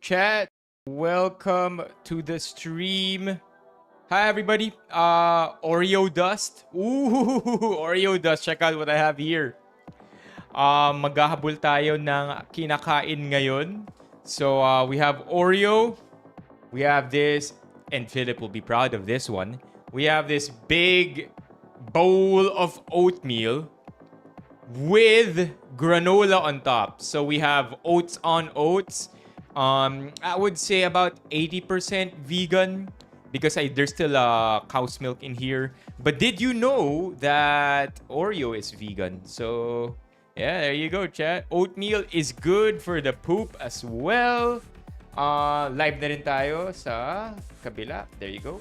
chat. Welcome to the stream. Hi, everybody. Oreo Dust. Ooh, Oreo Dust. Check out what I have here. Maghahabol tayo ng kinakain ngayon. So, we have Oreo. We have this, and Philip will be proud of this one. We have this big bowl of oatmeal with granola on top. So we have oats on oats. I would say about 80% vegan because there's still cow's milk in here. But did you know that Oreo is vegan? So yeah, there you go, chat. Oatmeal is good for the poop as well. Live na rin tayo sa kabila. There you go.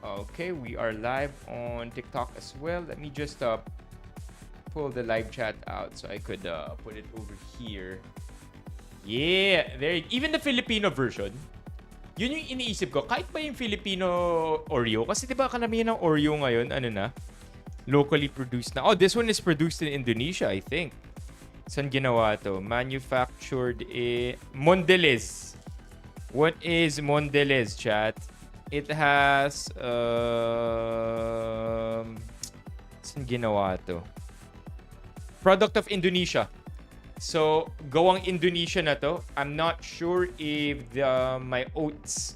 Okay, we are live on TikTok as well. Let me just pull the live chat out so I could put it over here. Yeah, there. Even the Filipino version. Yun yung iniisip ko. Kahit pa yung Filipino Oreo. Kasi diba karamihan ng Oreo ngayon, ano na? Locally produced na. Oh, this one is produced in Indonesia, I think. Saan ginawa to? Manufactured in Mondelez. What is Mondelez, chat? It has saan ginawa to? Product of Indonesia. So, gawang Indonesia na to. I'm not sure if my oats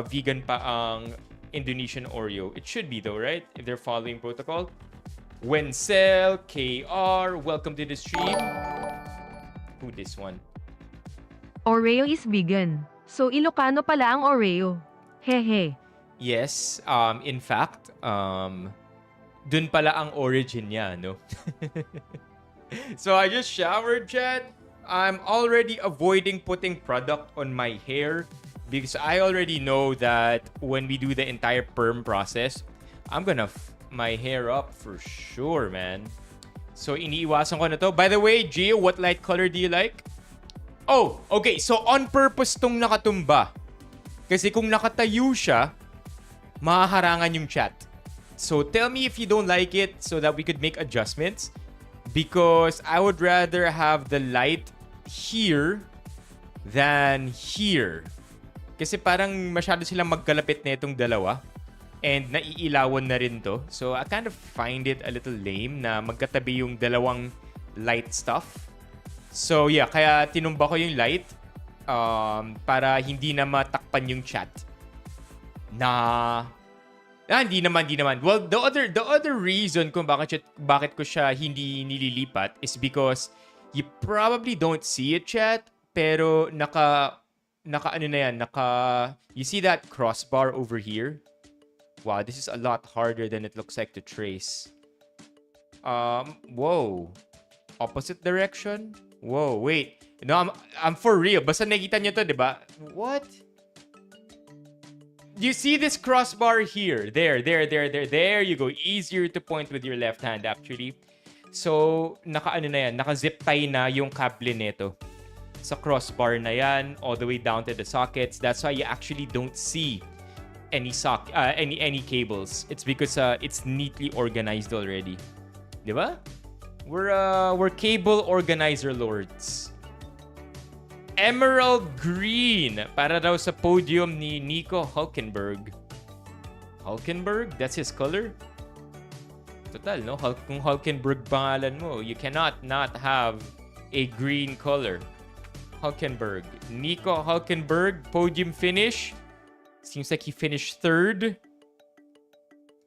vegan pa ang Indonesian Oreo. It should be though, right? If they're following protocol. Wencel, KR, welcome to the stream. Who this one? Oreo is vegan. So, Ilocano pala ang Oreo. Hehe. Yes, in fact, dun pala ang origin niya, no? So, I just showered, chat. I'm already avoiding putting product on my hair because I already know that when we do the entire perm process, I'm gonna my hair up for sure, man. So, iniiwasan ko na to. By the way, Gio, what light color do you like? Oh, okay. So, on purpose tong nakatumba. Kasi kung nakatayo siya, mahaharangan yung chat. So, tell me if you don't like it so that we could make adjustments. Because I would rather have the light here than here. Kasi parang masyado silang magkalapit na itong dalawa. And naiilawan na rin to. So, I kind of find it a little lame na magkatabi yung dalawang light stuff. So yeah, kaya tinumba ko yung light para hindi na matakpan yung chat. Hindi naman. Well, the other reason kung bakit ko siya hindi nililipat is because you probably don't see it, chat, pero you see that crossbar over here? Wow, this is a lot harder than it looks like to trace. Whoa. Opposite direction? Whoa, wait. No, I'm for real. Basta nakita nyo to, diba? What? You see this crossbar here? There you go. Easier to point with your left hand, actually. So, naka-zip tie na yung cable nito. Sa crossbar na yan, all the way down to the sockets. That's why you actually don't see any cables. It's because it's neatly organized already. Diba? We're cable organizer lords. Emerald green para daw sa podium ni Nico Hulkenberg. Hulkenberg? That's his color? Total, no? Kung Hulkenberg pangalan mo, you cannot not have a green color. Hulkenberg. Nico Hulkenberg, podium finish. Seems like he finished third.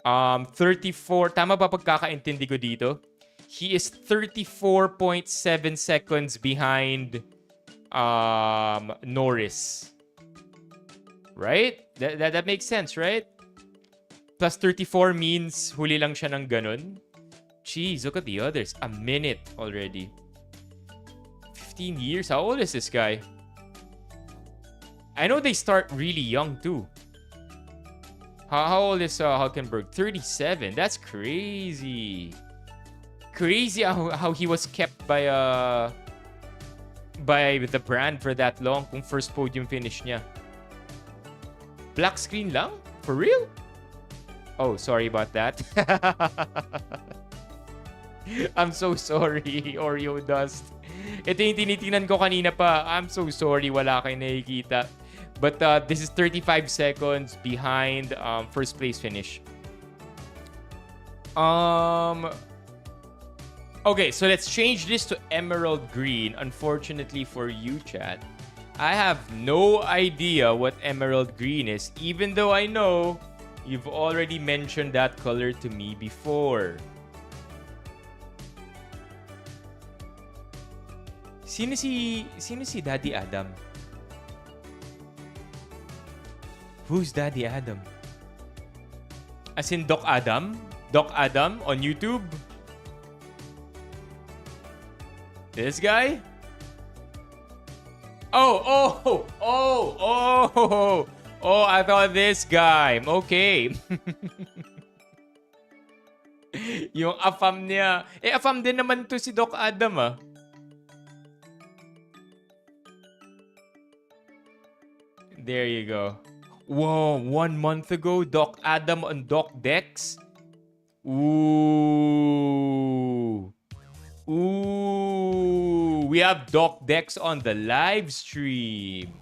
34. Tama ba pagkakaintindi ko dito? He is 34.7 seconds behind Norris. Right? That makes sense, right? Plus 34 means huli lang siya ng ganun. Jeez, look at the others. A minute already. 15 years? How old is this guy? I know they start really young too. How old is Hulkenberg? 37. That's crazy. Crazy how he was kept by the brand for that long kung first podium finish niya. Black screen lang? For real? Oh, sorry about that. I'm so sorry, Oreo Dust. Ito yung tinitingnan ko kanina pa. I'm so sorry, wala kayong nakikita. But this is 35 seconds behind first place finish. Okay, so let's change this to emerald green. Unfortunately for you, chat, I have no idea what emerald green is, even though I know you've already mentioned that color to me before. Sino si Daddy Adam? Who's Daddy Adam? As in Doc Adam? Doc Adam on YouTube? This guy? Oh, I thought this guy. Okay. Yung afam niya. Afam din naman to si Doc Adam, ah. There you go. Whoa, 1 month ago, Doc Adam on Doc Dex? Ooh. We have Doc Dex on the live stream.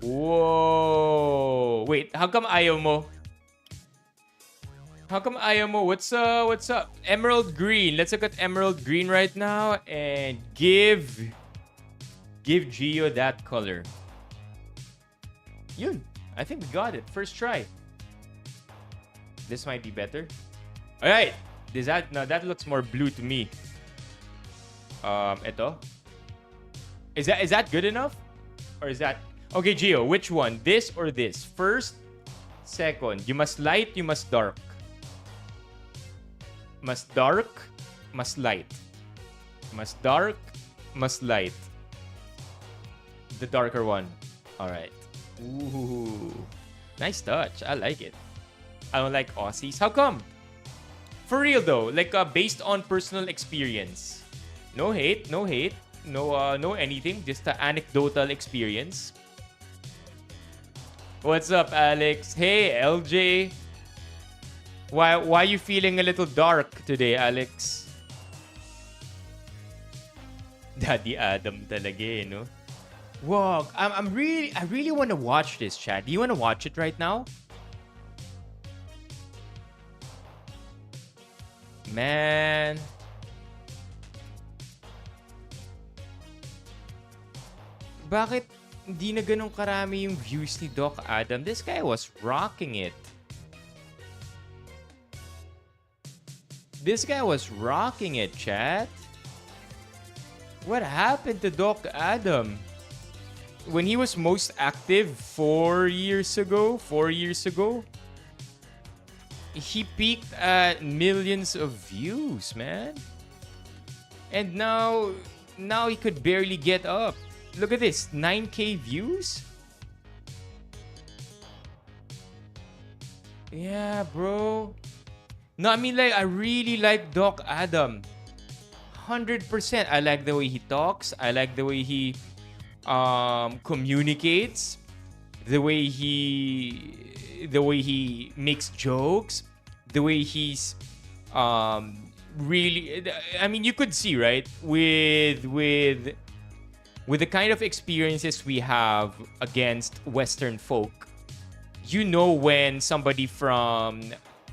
Whoa. Wait, how come ayaw mo? How come ayaw mo? What's up? Emerald green. Let's look at emerald green right now and give Gio that color. Yun. I think we got it. First try. This might be better. All right. No, that looks more blue to me. Ito. Is that good enough? Or is that... Okay, Gio, which one? This or this? First, second. You must light, you must dark. Must dark, must light. Must dark, must light. The darker one. All right. Ooh. Nice touch. I like it. I don't like Aussies. How come? For real though, like based on personal experience. No hate, no anything, just an anecdotal experience. What's up, Alex? Hey, LJ. Why you feeling a little dark today, Alex? Daddy Adam talaga, eh, no? Wow, I really want to watch this, chat. Do you want to watch it right now? Man. Bakit hindi na ganun karami yung views ni Doc Adam? This guy was rocking it. This guy was rocking it, chat. What happened to Doc Adam? When he was most active 4 years ago, he peaked at millions of views, man. And now he could barely get up. Look at this, 9K views? Yeah, bro. No, I mean, like, I really like Doc Adam. 100%. I like the way he talks. I like the way he communicates. The way he makes jokes. The way he's really... I mean, you could see, right? With the kind of experiences we have against Western folk, you know when somebody from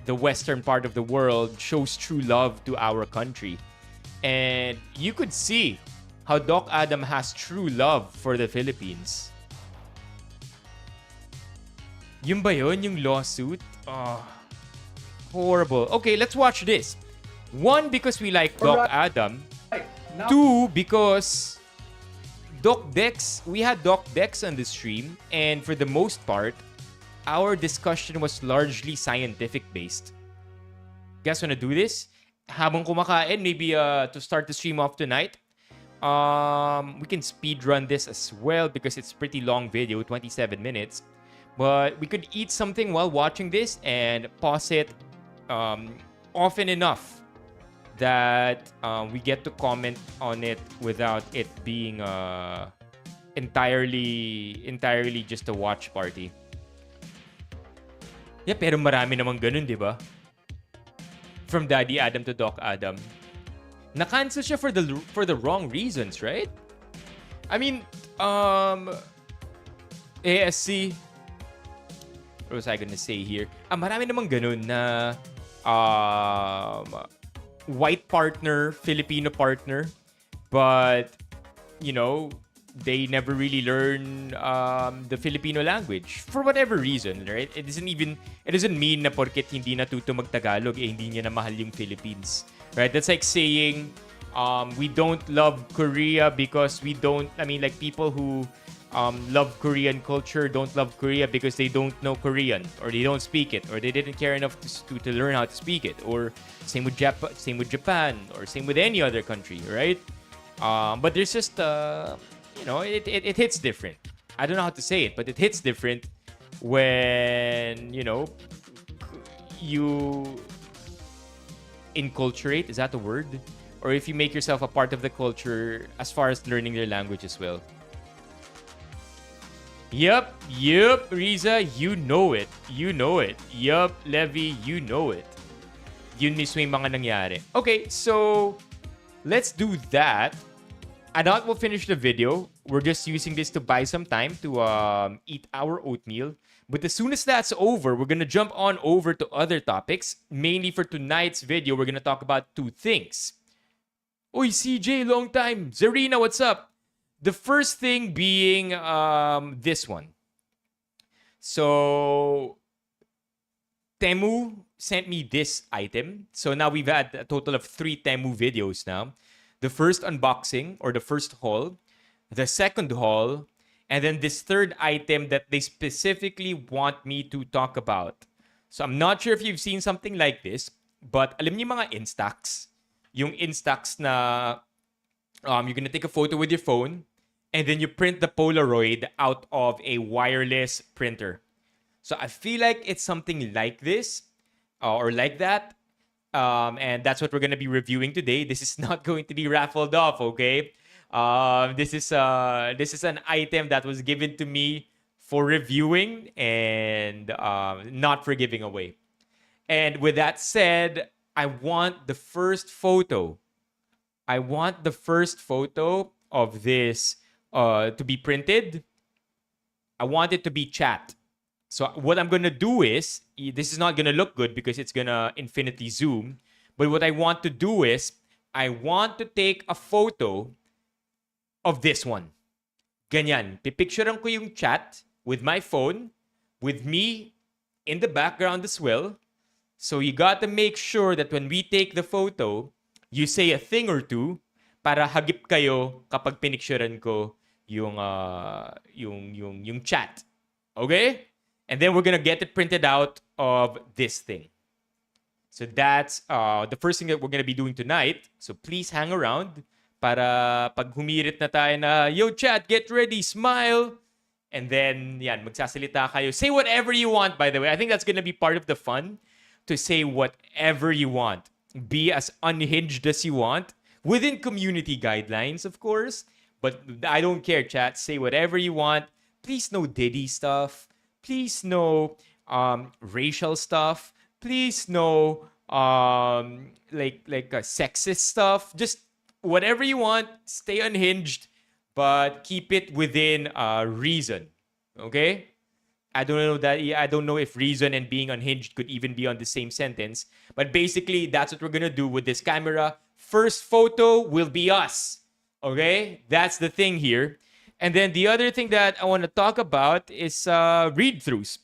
the Western part of the world shows true love to our country. And you could see how Doc Adam has true love for the Philippines. Yun ba yun, yung lawsuit? Oh, horrible. Okay, let's watch this. 1, because we like Doc Adam. 2, because Doc Dex, we had Doc Dex on the stream, and for the most part, our discussion was largely scientific-based. Guys wanna do this? Habang kumakain, maybe to start the stream off tonight, we can speedrun this as well because it's pretty long video, 27 minutes. But we could eat something while watching this and pause it often enough that we get to comment on it without it being entirely just a watch party. Yeah, pero marami namang ganun, di ba? From Daddy Adam to Doc Adam. Na-cancel siya for the wrong reasons, right? I mean, ASC, what was I gonna say here? Marami namang ganun na white partner, Filipino partner, but you know, they never really learn the Filipino language for whatever reason, right? It doesn't mean na porket hindi natuto mag-Tagalog, hindi niya na mahal yung Philippines, right? That's like saying we don't love Korea because people who love Korean culture don't love Korea because they don't know Korean or they don't speak it or they didn't care enough to learn how to speak it, or same with Japan or same with any other country, right? But there's just it hits different. I don't know how to say it, but it hits different when you inculturate, is that the word? Or if you make yourself a part of the culture as far as learning their language as well. Yup, Riza, you know it. Yup, Levi, you know it. Yun mismo yung mga nangyari. Okay, so let's do that. Anat will finish the video. We're just using this to buy some time to eat our oatmeal. But as soon as that's over, we're going to jump on over to other topics. Mainly for tonight's video, we're going to talk about two things. Oy, CJ, long time. Zarina, what's up? The first thing being this one. So, Temu sent me this item. So now we've had a total of 3 Temu videos now. The first unboxing or the first haul, the second haul, and then this third item that they specifically want me to talk about. So I'm not sure if you've seen something like this, but alam niyo mga Instax? Yung Instax na you're gonna take a photo with your phone and then you print the Polaroid out of a wireless printer. So I feel like it's something like this or like that. And that's what we're going to be reviewing today. This is not going to be raffled off, okay? This is an item that was given to me for reviewing and not for giving away. And with that said, I want the first photo. I want the first photo of this to be printed. I want it to be chat. So what I'm going to do is, this is not going to look good because it's going to infinity zoom. But what I want to do is, I want to take a photo of this one. Ganyan. Pipicturean ko yung chat with my phone, with me in the background as well. So you got to make sure that when we take the photo, you say a thing or two para hagip kayo kapag pinicturean ko yung chat. Okay? And then we're going to get it printed out of this thing. So that's the first thing that we're going to be doing tonight. So please hang around para pag humirit na tayo na, yo chat, get ready, smile. And then, yan, magsasalita kayo. Say whatever you want, by the way. I think that's going to be part of the fun, to say whatever you want. Be as unhinged as you want, within community guidelines, of course. But I don't care, chat. Say whatever you want. Please no Diddy stuff. Please no racial stuff. Please no sexist stuff. Just whatever you want. Stay unhinged, but keep it within reason. Okay? I don't know if reason and being unhinged could even be on the same sentence. But basically, that's what we're gonna do with this camera. First photo will be us. Okay? That's the thing here. And then the other thing that I want to talk about is read-throughs.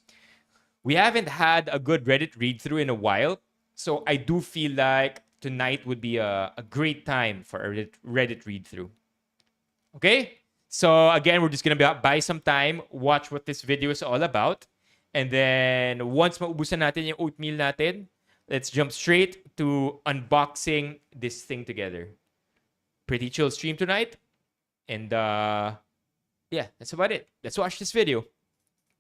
We haven't had a good Reddit read-through in a while. So I do feel like tonight would be a great time for a Reddit read-through. Okay? So again, we're just going to buy some time, watch what this video is all about. And then once maubusan natin yung oatmeal natin, let's jump straight to unboxing this thing together. Pretty chill stream tonight. And yeah, that's about it. Let's watch this video.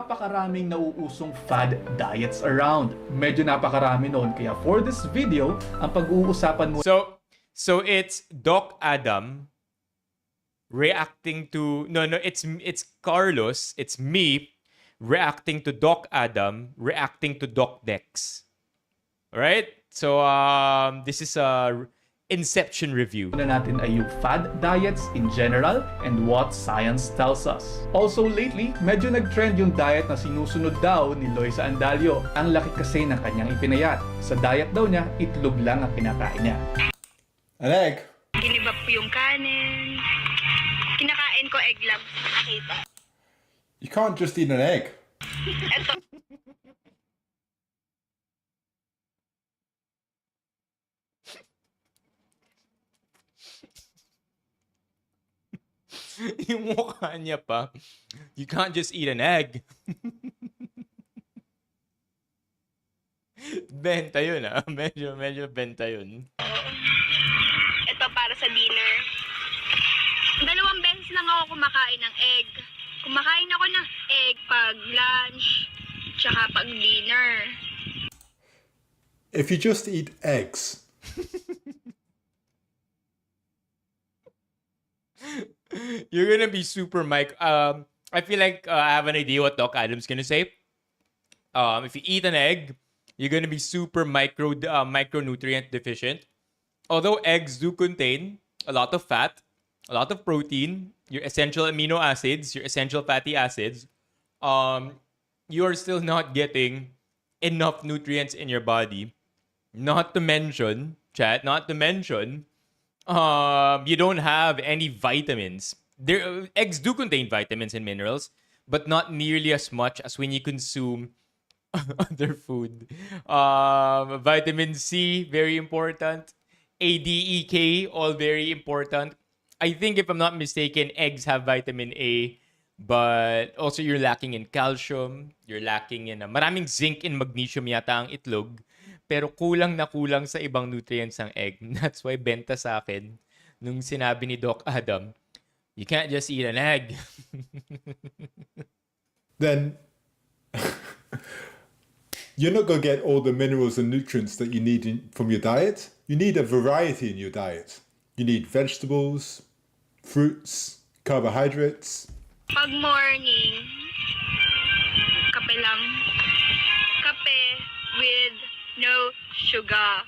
Napakaraming nauusong fad diets around. Medyo napakarami noon. Kaya for this video, ang pag-uusapan mo... So it's Doc Adam reacting to... No, it's Carlos. It's me reacting to Doc Adam reacting to Doc Dex. Alright? So this is Inception review. na natin ay yung fad diets in general and what science tells us. Also lately, medyo nag-trend yung diet na sinusunod daw ni Loisa Andalio. Ang laki kasi ng kanyang ipinayat. Sa diet daw niya, itlog lang ang kinakain niya. An egg? Ginibap ko yung kanin. Kinakain ko egg lang. Nakita. You can't just eat an egg. Ito. Yung mukha niya pa. You can't just eat an egg. Benta yun ah. Medyo benta yun. Ito para sa dinner. 2 beses lang ako kumakain ng egg. Kumakain ako ng egg pag lunch, tsaka pag dinner. If you just eat eggs, You're gonna be super I feel like I have an idea what Doc Adam's gonna say. If you eat an egg, you're gonna be super micronutrient deficient. Although eggs do contain a lot of fat, a lot of protein, your essential amino acids, your essential fatty acids, you are still not getting enough nutrients in your body. Not to mention, you don't have any vitamins. Eggs do contain vitamins and minerals, but not nearly as much as when you consume other food. Vitamin C, very important. A, D, E, K, all very important. I think if I'm not mistaken, eggs have vitamin A, but also you're lacking in calcium, you're lacking in maraming zinc and magnesium yata ang itlog, pero kulang na kulang sa ibang nutrients ng egg. That's why benta sa akin nung sinabi ni Doc Adam, you can't just eat an egg. then you're not going to get all the minerals and nutrients that you need from your diet. You need a variety in your diet. You need vegetables, fruits, carbohydrates. Pag morning, kape lang. Kape with no sugar.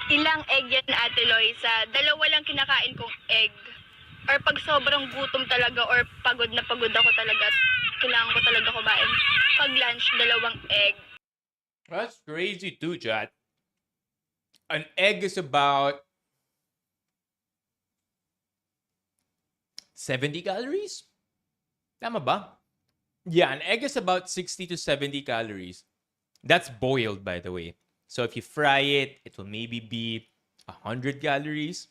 Ilang egg yan, Ate Loisa? 2 lang kinakain kong egg. Or pag sobrang gutom talaga or pagod na pagod ako talaga, kailangan ko talaga kumain. Pag lunch, 2 egg. That's crazy too, chat. An egg is about 70 calories? Tama ba? Yeah, an egg is about 60 to 70 calories. That's boiled, by the way. So if you fry it, it will maybe be 100 calories.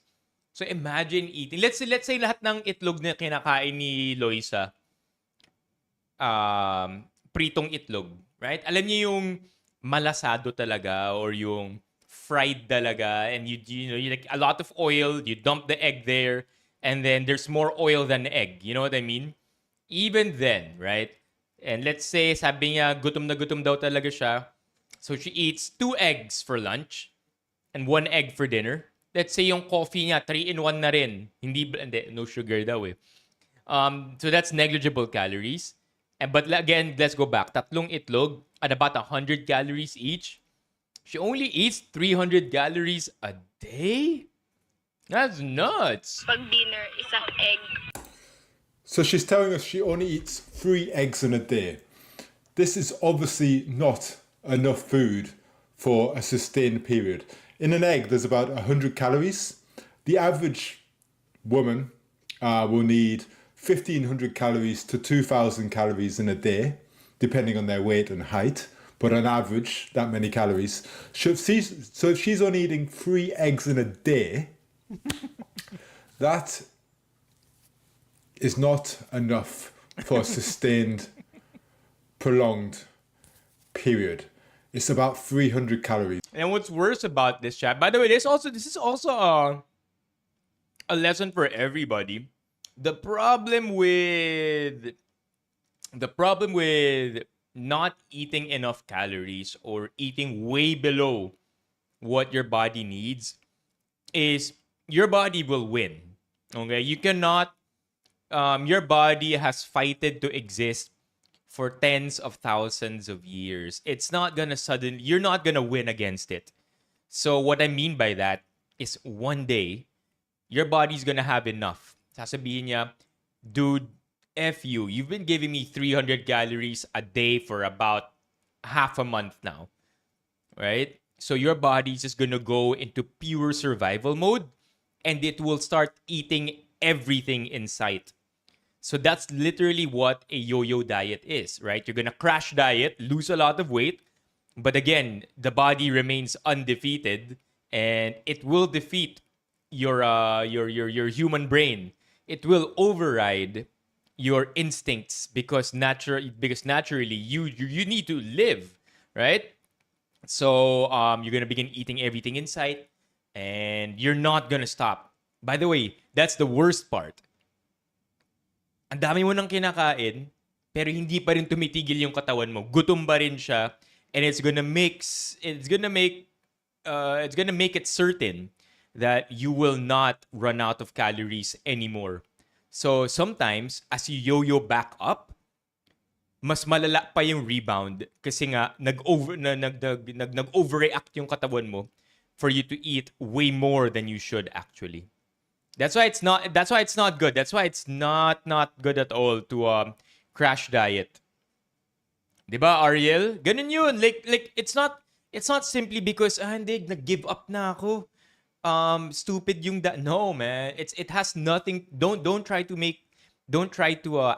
So imagine eating, let's say lahat ng itlog na kinakain ni Loisa, pritong itlog, right? Alam niyo yung malasado talaga or yung fried talaga, and you like a lot of oil, you dump the egg there, and then there's more oil than egg. You know what I mean? Even then, right? And let's say, sabi niya, gutom na gutom daw talaga siya. So she eats 2 eggs for lunch and 1 egg for dinner. Let's say yung coffee niya, 3-in-1 na rin. Hindi, no sugar daw eh. So that's negligible calories. But again, let's go back. 3 itlog at about 100 calories each. She only eats 300 calories a day? That's nuts. Pag dinner, 1 egg. So she's telling us she only eats 3 eggs in a day. This is obviously not enough food for a sustained period. In an egg, there's about 100 calories. The average woman will need 1,500 calories to 2,000 calories in a day, depending on their weight and height. But on average, that many calories. So if she's only eating 3 eggs in a day, that is not enough for a sustained, prolonged period. It's about 300 calories. And what's worse about this, chat, by the way, this is also a lesson for everybody. The problem with not eating enough calories or eating way below what your body needs is your body will win. Okay, you cannot. Your body has fighted to exist for tens of thousands of years. It's not gonna you're not gonna win against it. So what I mean by that, is one day, your body's gonna have enough. Sasabihin niya, dude, F you. You've been giving me 300 calories a day for about half a month now, right? So your body's just gonna go into pure survival mode and it will start eating everything in sight. So that's literally what a yo-yo diet is, right? You're gonna crash diet, lose a lot of weight, but again, the body remains undefeated, and it will defeat your human brain. It will override your instincts because naturally you need to live, right? So you're gonna begin eating everything in sight, and you're not gonna stop. By the way, that's the worst part. Ang dami mo nang kinakain, pero hindi pa rin tumitigil yung katawan mo. Gutom pa rin siya, and it's gonna make it certain that you will not run out of calories anymore. So sometimes, as you yo-yo back up, mas malala pa yung rebound kasi nga nag-overreact yung katawan mo for you to eat way more than you should actually. That's why it's not good. That's why it's not good at all to crash diet. 'Di ba, Ariel? Ganun yun. Like it's not simply because hindi nag-give up na ako. Stupid yung no, man. It has nothing. Don't try to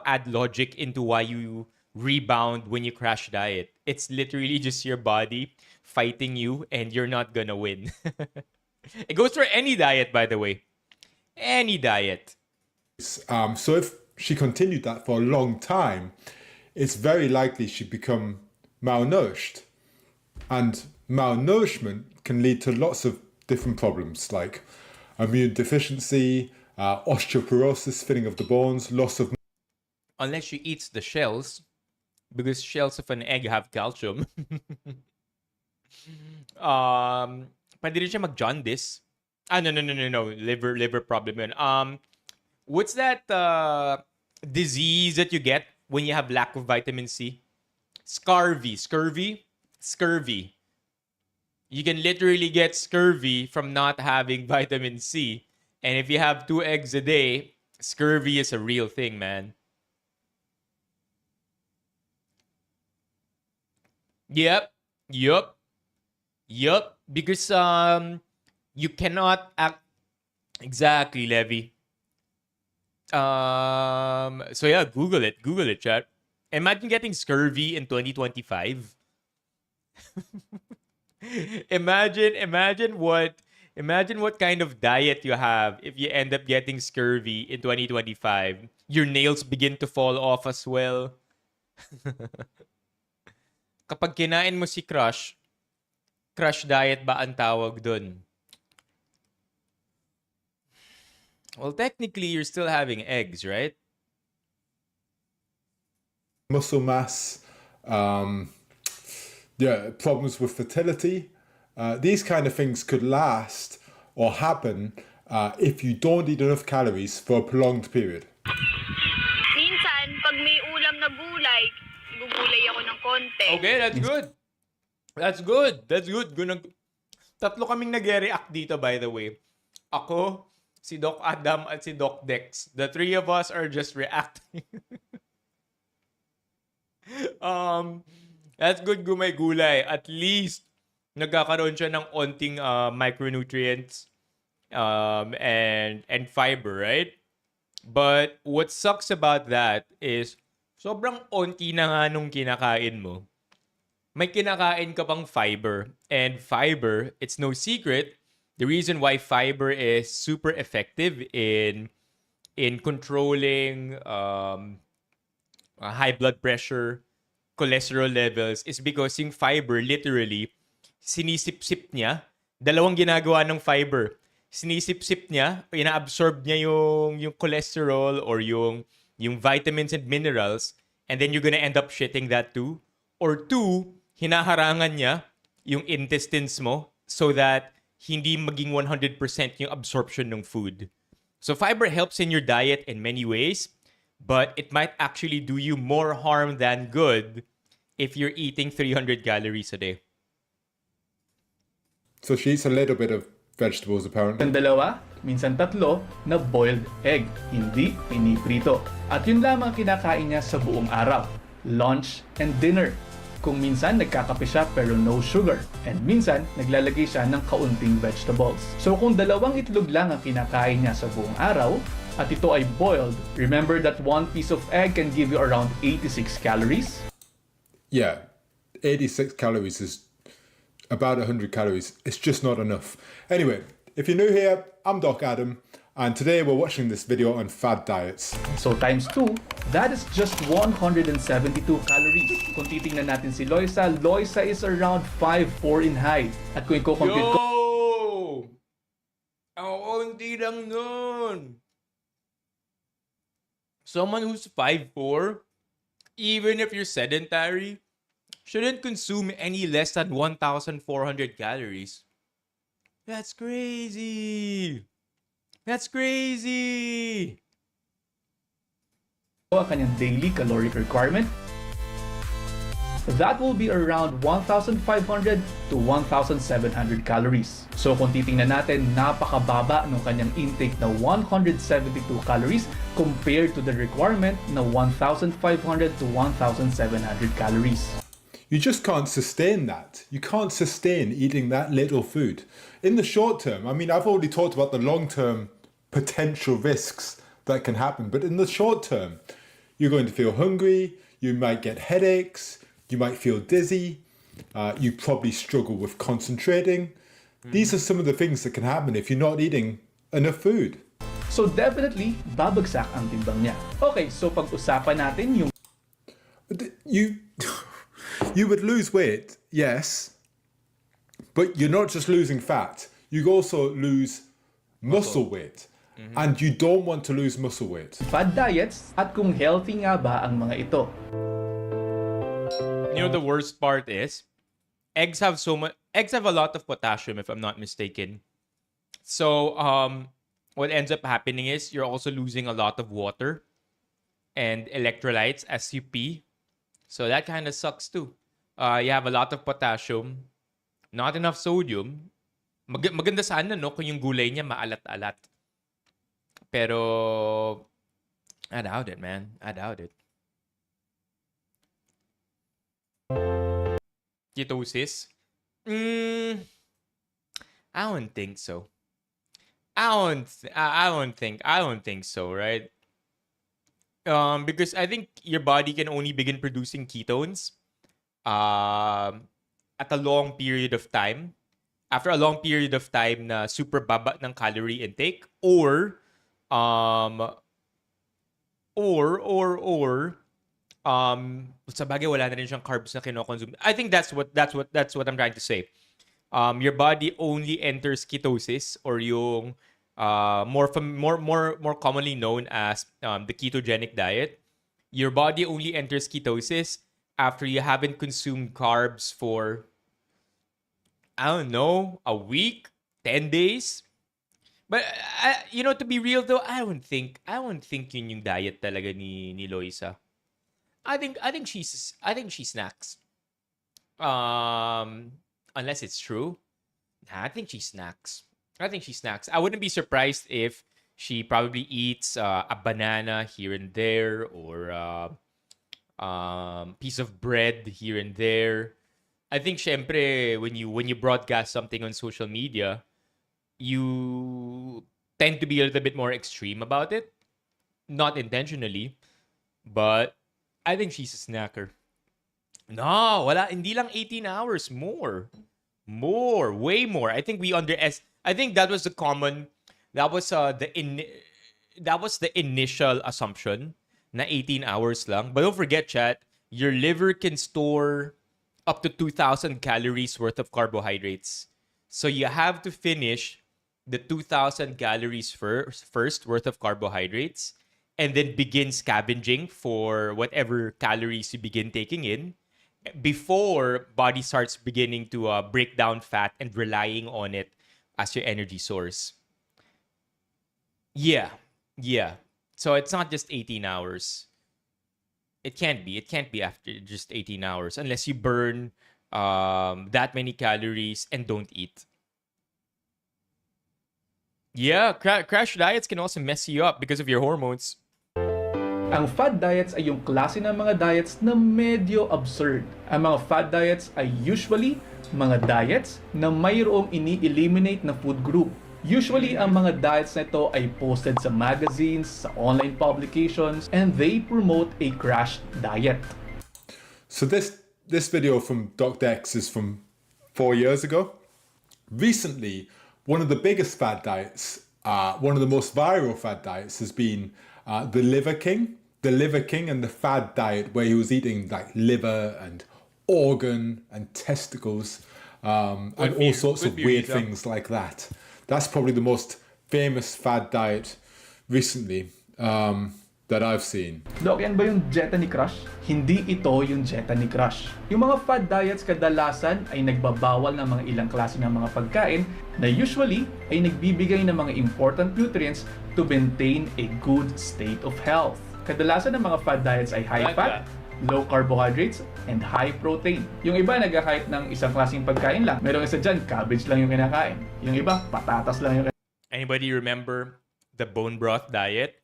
add logic into why you rebound when you crash diet. It's literally just your body fighting you and you're not gonna win. It goes for any diet, by the way. Any diet. So if she continued that for a long time, it's very likely she'd become malnourished. And malnourishment can lead to lots of different problems like immune deficiency, osteoporosis, thinning of the bones, loss of... Unless she eats the shells, because shells of an egg have calcium. Pwede rin siya mag-jaundice. No. Liver problem yun. What's that disease that you get when you have lack of vitamin C? Scurvy. You can literally get scurvy from not having vitamin C. And if you have 2 eggs a day, scurvy is a real thing, man. Yep. Because you cannot act exactly, Levy. So yeah, Google it, chat. Imagine getting scurvy in 2025. Imagine what kind of diet you have if you end up getting scurvy in 2025. Your nails begin to fall off as well. Kapag kinain mo si crush diet ba ang tawag dun? Well, technically, you're still having eggs, right? Muscle mass, problems with fertility. These kind of things could last or happen if you don't eat enough calories for a prolonged period. Minsan, pag may ulam na gulay, gugulay ako ng konti. Okay, that's good. Tatlo kaming nag-react dito, by the way. Ako, si Doc Adam, at si Doc Dex. The three of us are just reacting. That's good gulay. At least, nagkakaroon siya ng onting micronutrients and fiber, right? But what sucks about that is, sobrang onti na nga nung kinakain mo. May kinakain ka pang fiber. And fiber, it's no secret, the reason why fiber is super effective in controlling high blood pressure, cholesterol levels, is because yung fiber literally sinisip-sip niya. Dalawang ginagawa ng fiber. Sinisip-sip niya, ina-absorb niya yung cholesterol or yung vitamins and minerals, and then you're gonna end up shitting that too. Or 2, hinaharangan niya yung intestines mo so that hindi maging 100% yung absorption ng food. So fiber helps in your diet in many ways, but it might actually do you more harm than good if you're eating 300 calories a day. So she eats a little bit of vegetables apparently. Minsan dalawa, minsan tatlo na boiled egg, hindi piniprito. At yun lamang kinakain niya sa buong araw, lunch and dinner. Kung minsan nagkakape siya pero no sugar, and minsan naglalagay siya ng kaunting vegetables. So kung dalawang itlog lang ang kinakain niya sa buong araw, at ito ay boiled, remember that one piece of egg can give you around 86 calories? Yeah, 86 calories is about 100 calories. It's just not enough. Anyway, if you're new here, I'm Doc Adam, and today we're watching this video on fad diets. So times 2, that is just 172 calories. Kung titingnan natin si Loisa, Loisa is around 5'4" in height. At kung i-compute ko, Yo! Ako, hindi lang nun. Someone who's 5'4", even if you're sedentary, shouldn't consume any less than 1,400 calories. That's crazy. That's crazy. ang kanyang daily caloric requirement, that will be around 1,500 to 1,700 calories. So kung titingnan natin, napakababa ng kanyang intake na 172 calories compared to the requirement na 1,500 to 1,700 calories. You just can't sustain that. You can't sustain eating that little food. In the short term, I mean, I've already talked about the long-term potential risks that can happen, but in the short term, you're going to feel hungry, you might get headaches, you might feel dizzy, you probably struggle with concentrating. These are some of the things that can happen if you're not eating enough food. So definitely, babagsak ang timbang niya. Okay, so pag-usapan natin yung You would lose weight, yes, but you're not just losing fat. You also lose muscle weight. And you don't want to lose muscle weight. fad diets at kung healthy nga ba ang mga ito. You know the worst part is, eggs have a lot of potassium, if I'm not mistaken. So what ends up happening is you're also losing a lot of water and electrolytes as you pee. So that kind of sucks too. You have a lot of potassium, not enough sodium. Maganda sana no kung yung gulay niya maalat-alat. Pero I doubt it, man. I doubt it. Ketosis? I don't think so. I don't think so, right? Because I think your body can only begin producing ketones at a long period of time. After a long period of time na super baba ng calorie intake, or sa bagay wala na rin siyang carbs na kinokonsume. I think that's what I'm trying to say. Your body only enters ketosis, or yung more commonly known as the ketogenic diet. Your body only enters ketosis after you haven't consumed carbs for, I don't know, a week, 10 days. But to be real though, I don't think yun yung diet talaga ni Loisa. I think she snacks. Unless it's true. I think she snacks. I wouldn't be surprised if she probably eats a banana here and there, or piece of bread here and there. I think syempre when you broadcast something on social media, you tend to be a little bit more extreme about it. Not intentionally, but I think she's a snacker. No, wala, hindi lang 18 hours, more, way more. I think I think that was the initial assumption na 18 hours lang. But don't forget, chat, your liver can store up to 2,000 calories worth of carbohydrates. So you have to finish the 2,000 calories first worth of carbohydrates, and then begin scavenging for whatever calories you begin taking in before body starts beginning to break down fat and relying on it as your energy source. Yeah. So it's not just 18 hours. It can't be after just 18 hours unless you burn that many calories and don't eat. Yeah, crash diets can also mess you up because of your hormones. Ang fad diets ay yung klase ng mga diets na medyo absurd. Ang mga fad diets ay usually mga diets na mayroong ini-eliminate na food group. Usually, ang mga diets na ito ay posted sa magazines, sa online publications, and they promote a crash diet. So this video from Dr. X is from 4 years ago. Recently, one of the biggest fad diets, one of the most viral fad diets has been the Liver King. The Liver King and the fad diet where he was eating like liver and organ and testicles and all sorts of weird things like that. That's probably the most famous fad diet recently that I've seen. Dok, yan ba yung dieta ni Crush? Hindi ito yung dieta ni Crush. Yung mga fad diets kadalasan ay nagbabawal ng mga ilang klase ng mga pagkain na usually ay nagbibigay ng mga important nutrients to maintain a good state of health. Kadalasan ng mga fad diets ay high fat, low carbohydrates, and high protein. Yung iba nagkakahit ng isang klaseng pagkain lang. Merong isa dyan, cabbage lang yung kinakain. Yung iba, patatas lang yung kinakain. Anybody remember the bone broth diet?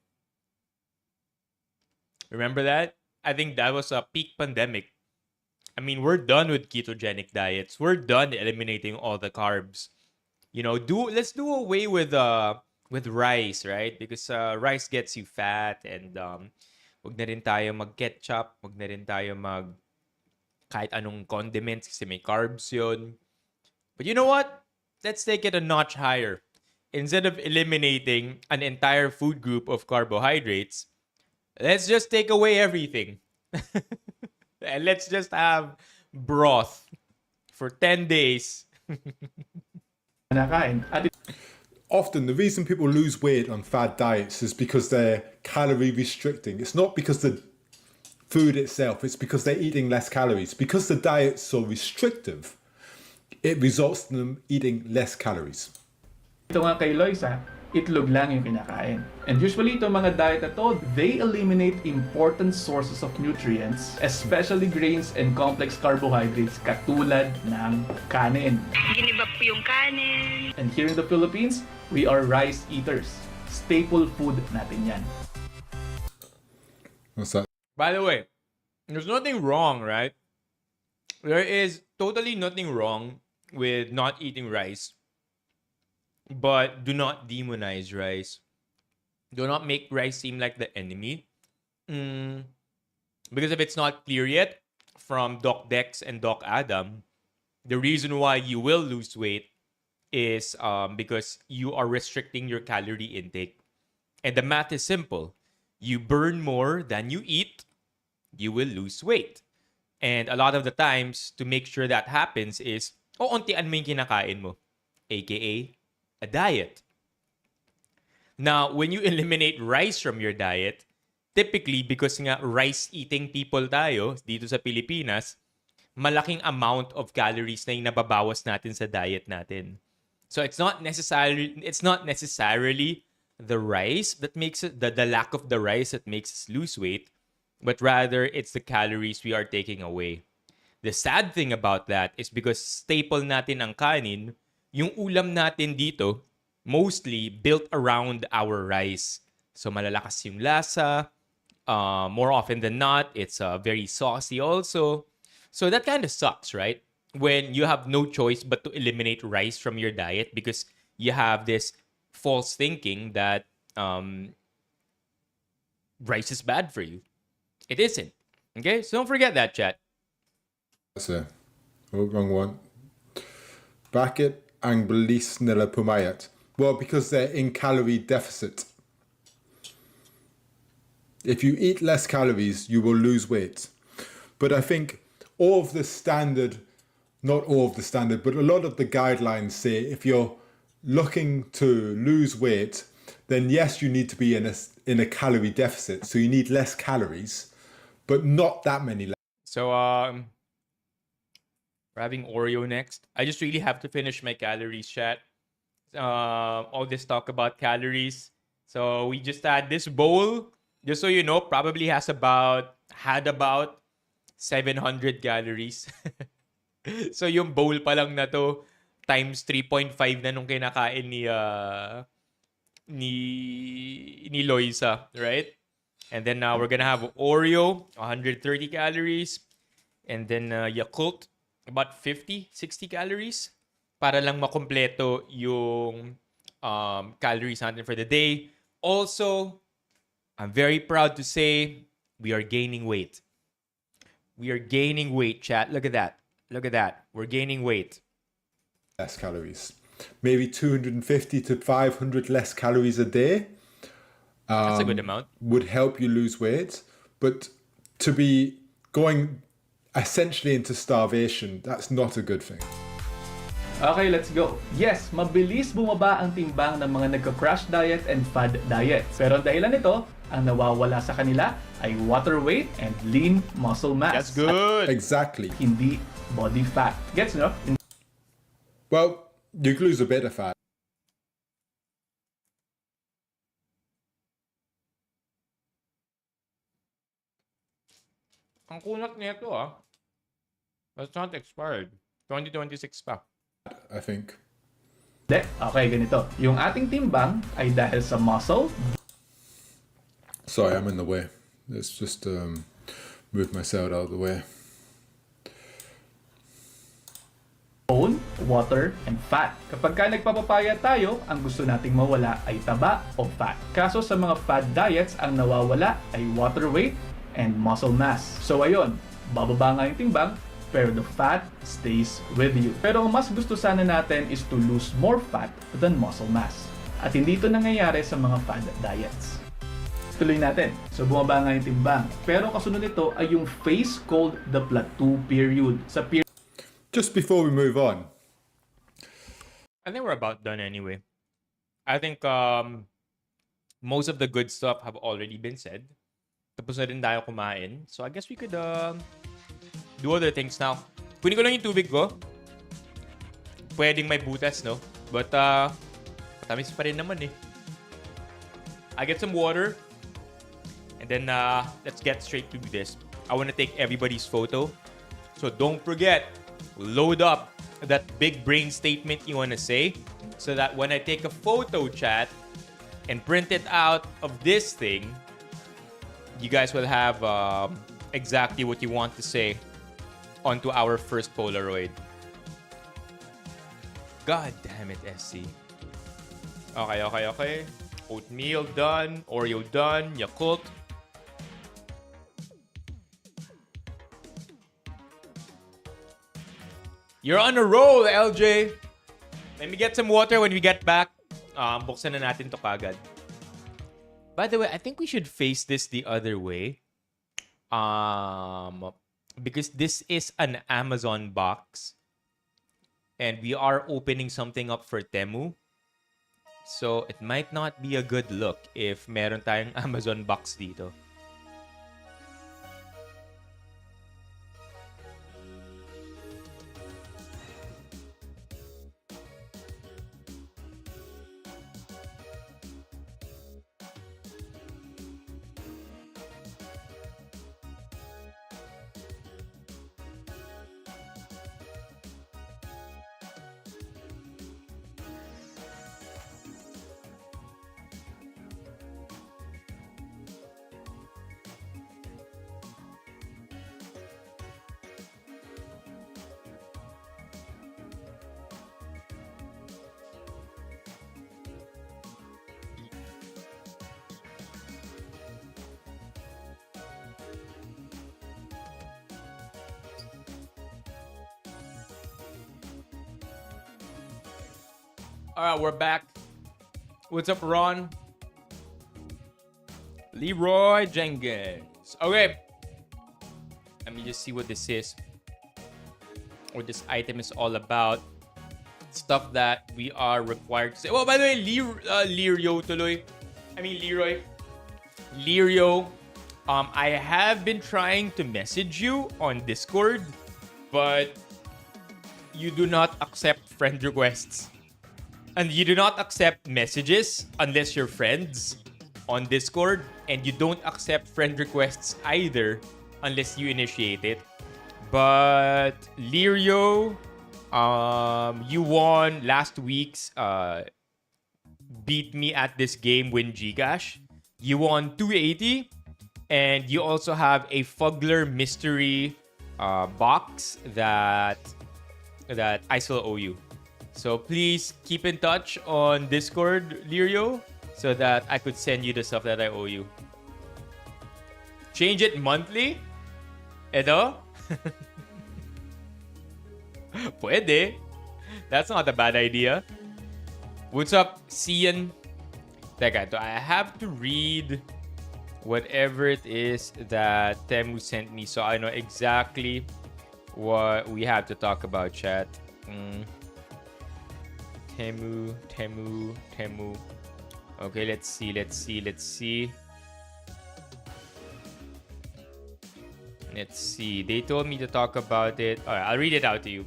Remember that? I think that was a peak pandemic. I mean, we're done with ketogenic diets. We're done eliminating all the carbs. You know, let's do away with rice, right? Because rice gets you fat, and wag na rin tayo mag-ketchup, wag na rin tayo kahit anong condiments kasi may carbs yun. But you know what? Let's take it a notch higher. Instead of eliminating an entire food group of carbohydrates, let's just take away everything. And let's just have broth for 10 days. Often the reason people lose weight on fad diets is because they're calorie restricting. It's not because the food itself, it's because they're eating less calories. Because the diet's so restrictive, it results in them eating less calories. Ito nga kay Loisa, itlog lang yung kinakain. And usually itong mga diet na to, they eliminate important sources of nutrients, especially grains and complex carbohydrates katulad ng kanin. Ginibap po yung kanin. And here in the Philippines, we are rice eaters. Staple food natin yan. What's that? By the way, there's nothing wrong, right? There is totally nothing wrong with not eating rice. But do not demonize rice. Do not make rice seem like the enemy. Because if it's not clear yet from Doc Dex and Doc Adam, the reason why you will lose weight is because you are restricting your calorie intake. And the math is simple. You burn more than you eat, you will lose weight. And a lot of the times, to make sure that happens is, ontian mo yung kinakain mo. AKA, a diet. Now, when you eliminate rice from your diet, typically, because nga rice-eating people tayo dito sa Pilipinas, malaking amount of calories na yung nababawas natin sa diet natin. So it's not necessarily the rice that makes it, the lack of the rice that makes us lose weight, but rather it's the calories we are taking away. The sad thing about that is because staple natin ang kanin, yung ulam natin dito, mostly built around our rice. So malalakas yung lasa. More often than not, it's very saucy also. So that kind of sucks, right? When you have no choice but to eliminate rice from your diet because you have this false thinking that rice is bad for you. It isn't. Okay? So don't forget that, chat. That's it. Oh, wrong one. Bakit ang bilis nila pumayat? Well, because they're in calorie deficit. If you eat less calories, you will lose weight. But I think all of the standard, not all of the standard, but a lot of the guidelines say if you're looking to lose weight, then yes, you need to be in a calorie deficit. So you need less calories, but not that many less. So, we're having Oreo next. I just really have to finish my calories, chat. All this talk about calories. So we just had this bowl. Just so you know, probably had about 700 calories. So yung bowl pa lang na to times 3.5 na nung kinakain ni Loisa, right? And then we're gonna have Oreo, 130 calories. And then Yakult, about 50, 60 calories. Para lang makompleto yung calories natin for the day. Also, I'm very proud to say we are gaining weight. We are gaining weight, chat. Look at that. Look at that. We're gaining weight. Less calories. Maybe 250 to 500 less calories a day. That's a good amount. Would help you lose weight. But to be going essentially into starvation, that's not a good thing. Okay, let's go. Yes, mabilis bumaba ang timbang ng mga nagka-crash diet and fad diet. Pero ang dahilan nito, ang nawawala sa kanila ay water weight and lean muscle mass. That's good. Exactly. Hindi body fat. Gets no? Well, you can lose a bit of fat. Ang kunat nito That's not expired. 2026 pa. I think. Okay, ganito. Yung ating timbang ay dahil sa muscle, Sorry, I'm in the way. Let's just move myself out of the way. bone, water, and fat. Kapag ka nagpapapaya tayo, ang gusto nating mawala ay taba o fat. Kaso sa mga fad diets, ang nawawala ay water weight and muscle mass. So ayun, bababa nga yung timbang, pero the fat stays with you. Pero ang mas gusto sana natin is to lose more fat than muscle mass. At hindi ito nangyayari sa mga fad diets. Tuloy natin. So bumaba nga yung timbang. Pero kasunod nito ay yung phase called the plateau period. Sa period Just before we move on, I think we're about done anyway. I think most of the good stuff have already been said. Tapos na rin tayo kumain. So I guess we could do other things now. Kunin ko lang yung tubig ko. Pwedeng may butas, no? But matamis pa rin naman eh. I get some water. And then let's get straight to this. I want to take everybody's photo. So don't forget, load up that big brain statement you want to say so that when I take a photo, chat, and print it out of this thing, you guys will have exactly what you want to say onto our first Polaroid. God damn it, SC. Okay. Oatmeal done. Oreo done. Yakult. You're on a roll, LJ. Let me get some water when we get back. Buksan na natin to kagad. By the way, I think we should face this the other way. Because this is an Amazon box. And we are opening something up for Temu. So, it might not be a good look if meron tayong Amazon box dito. Alright, we're back. What's up, Ron? Leroy Jenkins. Okay. Let me just see what this is. What this item is all about. Stuff that we are required to say. Well, by the way, Leroy tuloy. I mean, Leroy. Leroy. I have been trying to message you on Discord, but you do not accept friend requests. And you do not accept messages unless you're friends on Discord. And you don't accept friend requests either unless you initiate it. But Lirio, you won last week's beat me at this game, win Gcash. You won 280, and you also have a Fuggler mystery box that I still owe you. So please keep in touch on Discord, Lirio, so that I could send you the stuff that I owe you. Change it monthly? Edo? Pwede. That's not a bad idea. What's up, Cian? Teka, I have to read whatever it is that Temu sent me so I know exactly what we have to talk about, chat. Temu. Okay, let's see. Let's see. They told me to talk about it. Alright, I'll read it out to you.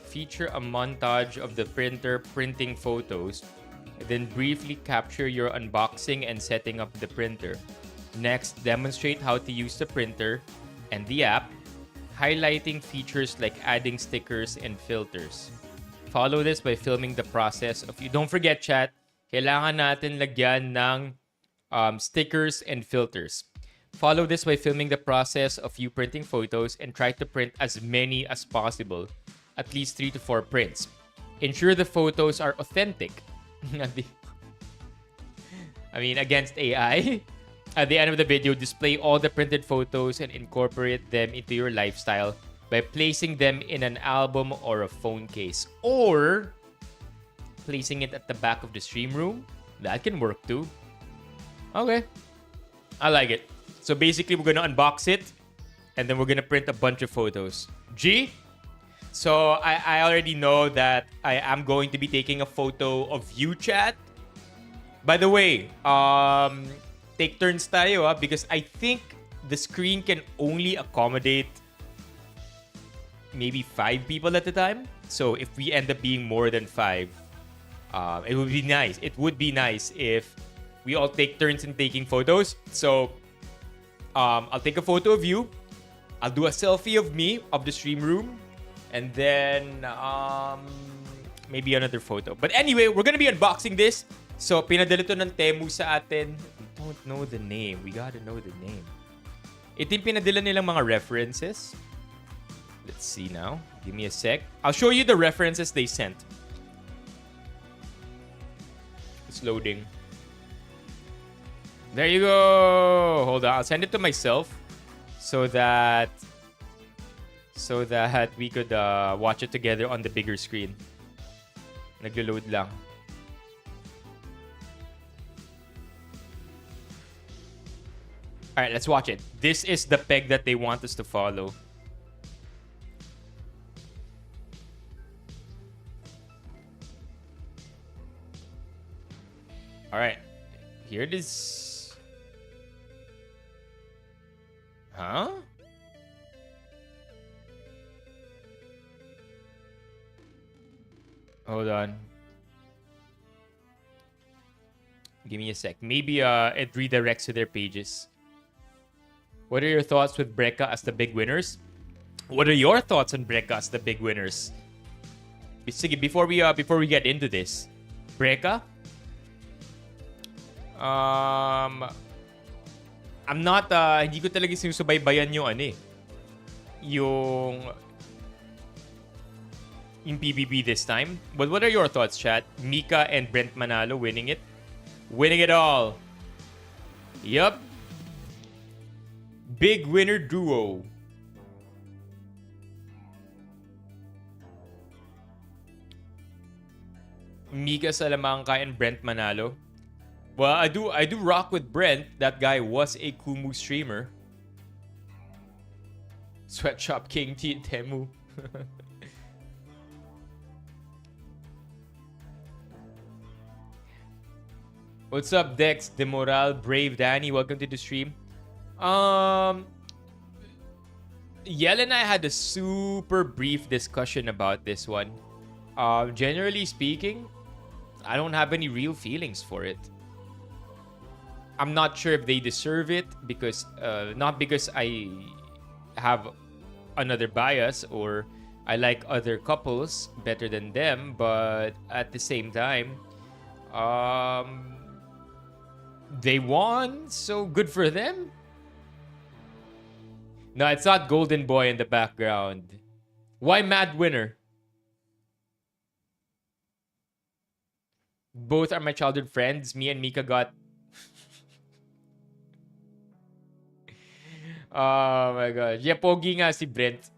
Feature a montage of the printer printing photos, then briefly capture your unboxing and setting up the printer. Next, demonstrate how to use the printer and the app, highlighting features like adding stickers and filters. Follow this by filming the process of you. Don't forget, chat, kailangan natin lagyan ng stickers and filters. Follow this by filming the process of you printing photos and try to print as many as possible. At least 3 to 4 prints. Ensure the photos are authentic. I mean, against AI. At the end of the video, display all the printed photos and incorporate them into your lifestyle by placing them in an album or a phone case. Or placing it at the back of the stream room. That can work too. Okay. I like it. So basically, we're gonna unbox it and then we're gonna print a bunch of photos. G? So I already know that I am going to be taking a photo of you, chat. By the way, take turns tayo because I think the screen can only accommodate maybe 5 people at a time. So if we end up being more than 5, it would be nice. It would be nice if we all take turns in taking photos. So I'll take a photo of you. I'll do a selfie of me of the stream room. And then, maybe another photo. But anyway, we're gonna be unboxing this. So, pinadala to ng Temu sa atin. We don't know the name. We gotta know the name. Ito yung pinadala nilang mga references. Let's see now. Give me a sec. I'll show you the references they sent. It's loading. There you go. Hold on. I'll send it to myself so that we could watch it together on the bigger screen. Naglo-load lang. Alright, let's watch it. This is the peg that they want us to follow. Alright. Here it is. Huh? Hold on. Give me a sec. Maybe it redirects to their pages. What are your thoughts with Brecca as the big winners? What are your thoughts on Brecca as the big winners? Sige, before we get into this, Brecca. I'm not hindi ko talaga sinusubaybayan yung PBB this time. But what are your thoughts, chat? Mika and Brent Manalo winning it. Winning it all. Yup. Big winner duo. Mika Salamanca and Brent Manalo. Well, I do rock with Brent. That guy was a Kumu streamer. Sweatshop King T Temu. What's up, Dex, Demoral, Brave, Danny? Welcome to the stream. Yel and I had a super brief discussion about this one. Generally speaking, I don't have any real feelings for it. I'm not sure if they deserve it because not because I have another bias or I like other couples better than them, but at the same time, they won, so good for them. No, it's not Golden Boy in the background. Why Mad Winner? Both are my childhood friends. Me and Mika got... Oh my gosh. Yeah, pogi nga si Brent.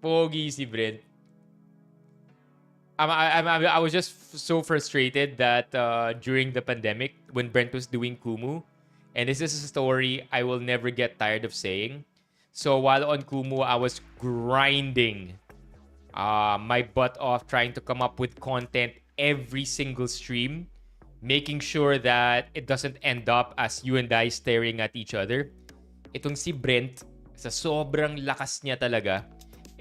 Pogi si Brent. I was just so frustrated that during the pandemic, when Brent was doing Kumu, and this is a story I will never get tired of saying. So while on Kumu, I was grinding my butt off trying to come up with content every single stream, making sure that it doesn't end up as you and I staring at each other. Itong si Brent, sa sobrang lakas niya talaga,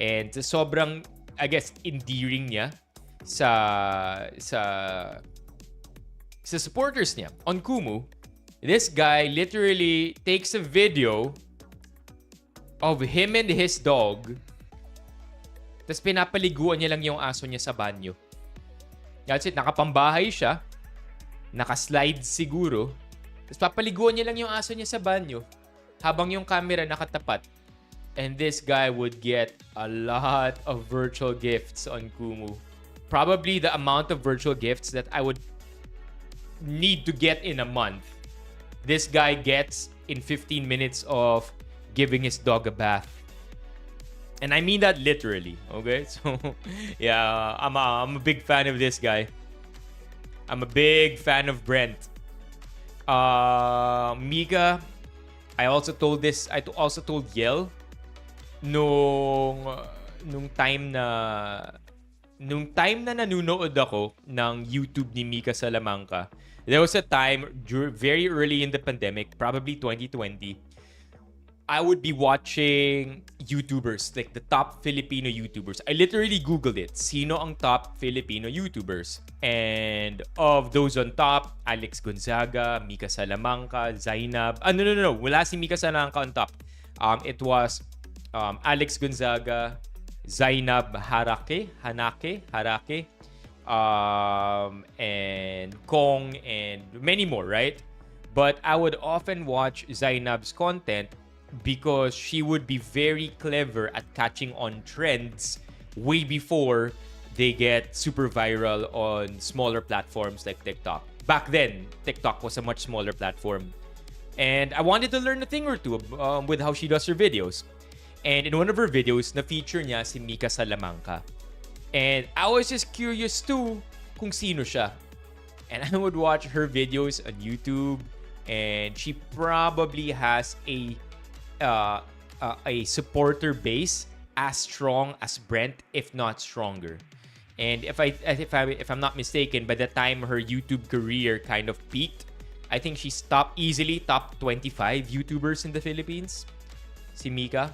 and sa sobrang, I guess, endearing niya sa supporters niya on Kumu, this guy literally takes a video of him and his dog, tapos pinapaliguan niya lang yung aso niya sa banyo. That's it. Nakapambahay siya, nakaslides siguro, tapos papaliguan niya lang yung aso niya sa banyo habang yung camera nakatapat. And this guy would get a lot of virtual gifts on Kumu. Probably the amount of virtual gifts that I would need to get in a month, this guy gets in 15 minutes of giving his dog a bath. And I mean that literally, okay? So, yeah, I'm a big fan of this guy. I'm a big fan of Brent. Mika, I also told Yel nung time na nanunood ako ng YouTube ni Mika Salamanca. There was a time very early in the pandemic, probably 2020, I would be watching YouTubers, like the top Filipino YouTubers. I literally Googled it. Sino ang top Filipino YouTubers? And of those on top, Alex Gonzaga, Mika Salamanca, Zainab. No. Wala si Mika Salamanca on top. It was Alex Gonzaga, Zainab Hanake, and Kong, and many more, right? But I would often watch Zainab's content because she would be very clever at catching on trends way before they get super viral on smaller platforms like TikTok. Back then, TikTok was a much smaller platform. And I wanted to learn a thing or two with how she does her videos. And in one of her videos, na-feature niya si Mika Salamanca. And I was just curious too kung sino siya. And I would watch her videos on YouTube, and she probably has a supporter base as strong as Brent, if not stronger. And if I'm not mistaken, by the time her YouTube career kind of peaked, I think she's easily top 25 YouTubers in the Philippines. Si Mika.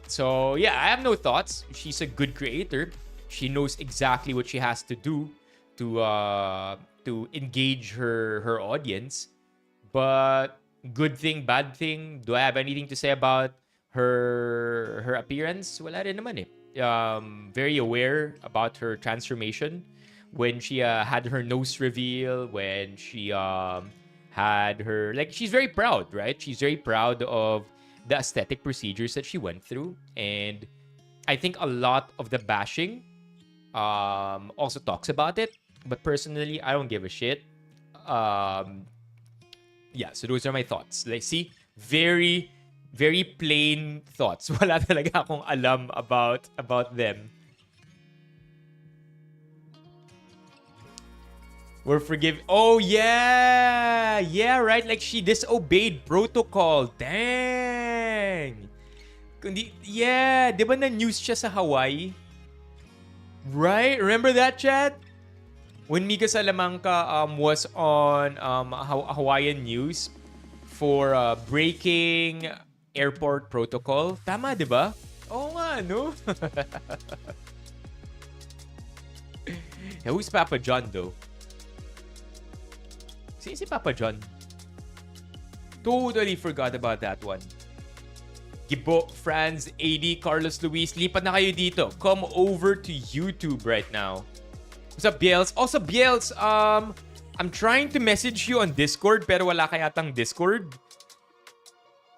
So yeah, I have no thoughts. She's a good creator. She knows exactly what she has to do to engage her audience. But good thing, bad thing, do I have anything to say about her appearance? Wala rin naman eh. Very aware about her transformation when she had her nose reveal, when she had her, like, she's very proud, right? She's very proud of the aesthetic procedures that she went through. And I think a lot of the bashing also talks about it. But personally, I don't give a shit. Yeah, so those are my thoughts. Like, see, very, very plain thoughts. Wala talaga akong alam about them. We're forgiven. Oh, yeah! Yeah, right? Like, she disobeyed protocol. Dang! Yeah, di ba na-news siya sa Hawaii? Right? Remember that, chat? When Mika Salamanca was on Hawaiian news for breaking airport protocol. Tama, di ba? Oo nga, no? Yeah, who's Papa John, though? Si Papa John. Totally forgot about that one. Gibo, Franz, AD, Carlos Luis, lipat na kayo dito. Come over to YouTube right now. What's up, Biels? Also, Biels, I'm trying to message you on Discord pero wala ka yatang Discord.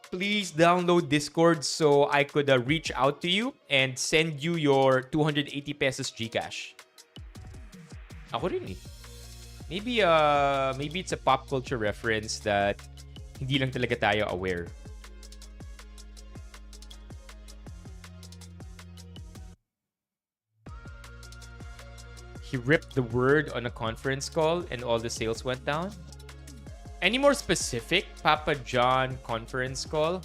Please download Discord so I could reach out to you and send you your 280 pesos GCash. Ako rin eh. Maybe it's a pop culture reference that hindi lang talaga tayo aware. He ripped the word on a conference call and all the sales went down. Any more specific Papa John conference call?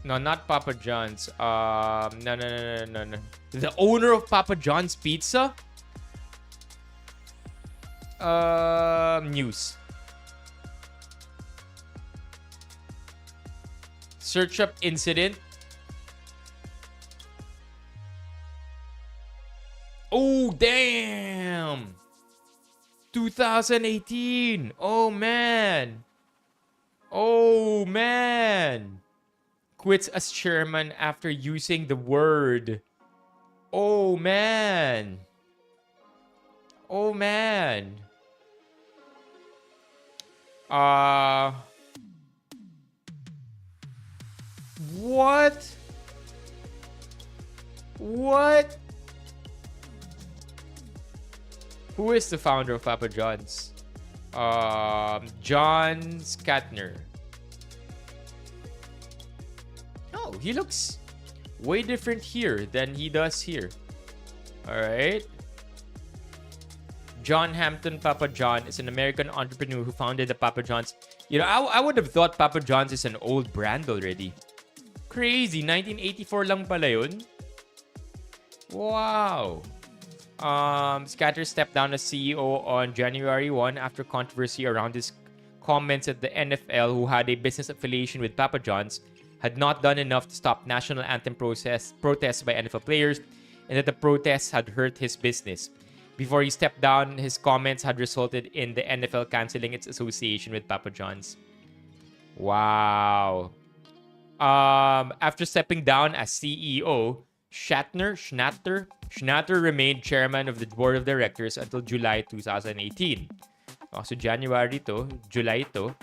No, not Papa John's. No. The owner of Papa John's Pizza? News. Search up incident. Oh, damn. 2018. Oh, man. Quits as chairman after using the word. Oh, man. What? Who is the founder of Papa John's? John Skatner. Oh, he looks way different here than he does here. Alright. John Hampton Papa John is an American entrepreneur who founded the Papa John's. You know, I would have thought Papa John's is an old brand already. Crazy. 1984 lang pala yun. Wow. Scatter stepped down as CEO on January 1 after controversy around his comments at the NFL, who had a business affiliation with Papa John's, had not done enough to stop national anthem protests by NFL players, and that the protests had hurt his business. Before he stepped down, his comments had resulted in the NFL canceling its association with Papa John's. Wow. After stepping down as CEO, Schnatter remained chairman of the board of directors until July 2018. So July to,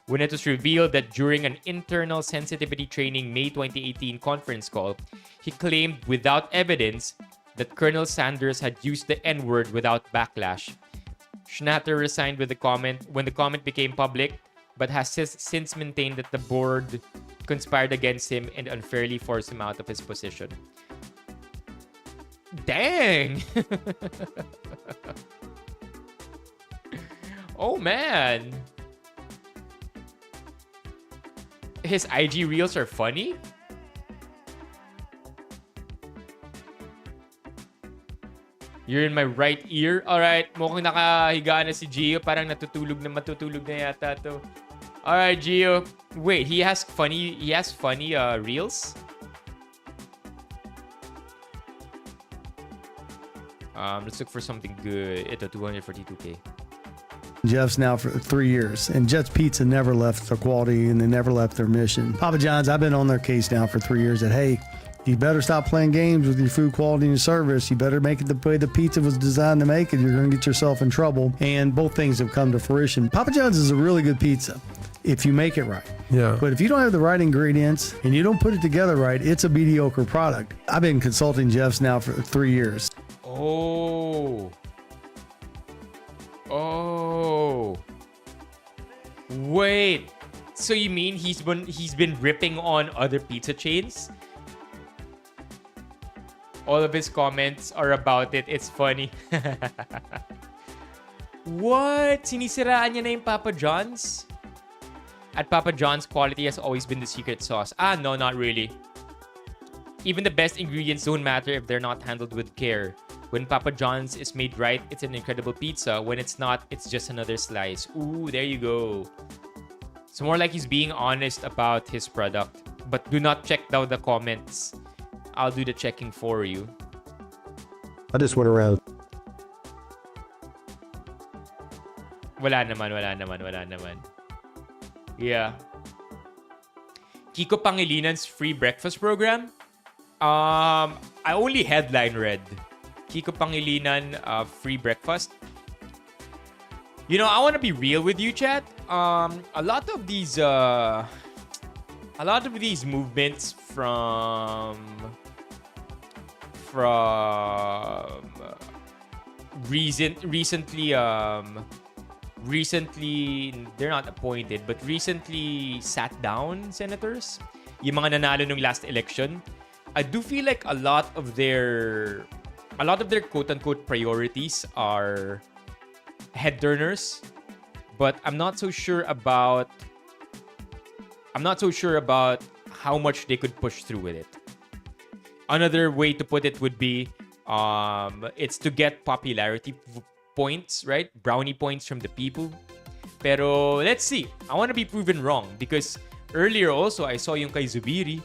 when it was revealed that during an internal sensitivity training May 2018 conference call, he claimed without evidence that Colonel Sanders had used the N-word without backlash. Schnatter resigned when the comment became public, but has since maintained that the board conspired against him and unfairly forced him out of his position. Dang! Oh, man. His IG reels are funny? You're in my right ear? Alright, mukhang nakahiga na si Gio. Parang matutulog na yata to. Alright, Gio. Wait, he has funny reels? Let's look for something good. Ito, 242k. Jeff's now for 3 years, and Jets Pizza never left their quality and they never left their mission. Papa John's, I've been on their case now for 3 years that, hey, you better stop playing games with your food quality and your service. You better make it the way the pizza was designed to make it. You're going to get yourself in trouble. And both things have come to fruition. Papa John's is a really good pizza if you make it right. Yeah. But if you don't have the right ingredients and you don't put it together right, it's a mediocre product. I've been consulting Jeff's now for 3 years. Oh. Wait. So you mean he's been ripping on other pizza chains? All of his comments are about it. It's funny. What? Sinisiraan niya na yung Papa John's? At Papa John's, quality has always been the secret sauce. No, not really. Even the best ingredients don't matter if they're not handled with care. When Papa John's is made right, it's an incredible pizza. When it's not, it's just another slice. Ooh, there you go. It's more like he's being honest about his product. But do not check down the comments. I'll do the checking for you. I just went around. Wala naman. Yeah. Kiko Pangilinan's free breakfast program. I only headline read. Kiko Pangilinan free breakfast. You know, I want to be real with you, chat. A lot of these movements from recently they're not appointed but recently sat down senators, yung mga nanalo nung last election. I do feel like a lot of their quote unquote priorities are head turners, but I'm not so sure about how much they could push through with it. Another way to put it would be it's to get popularity points, right? Brownie points from the people. Pero let's see. I want to be proven wrong because earlier also I saw yung kay Zubiri.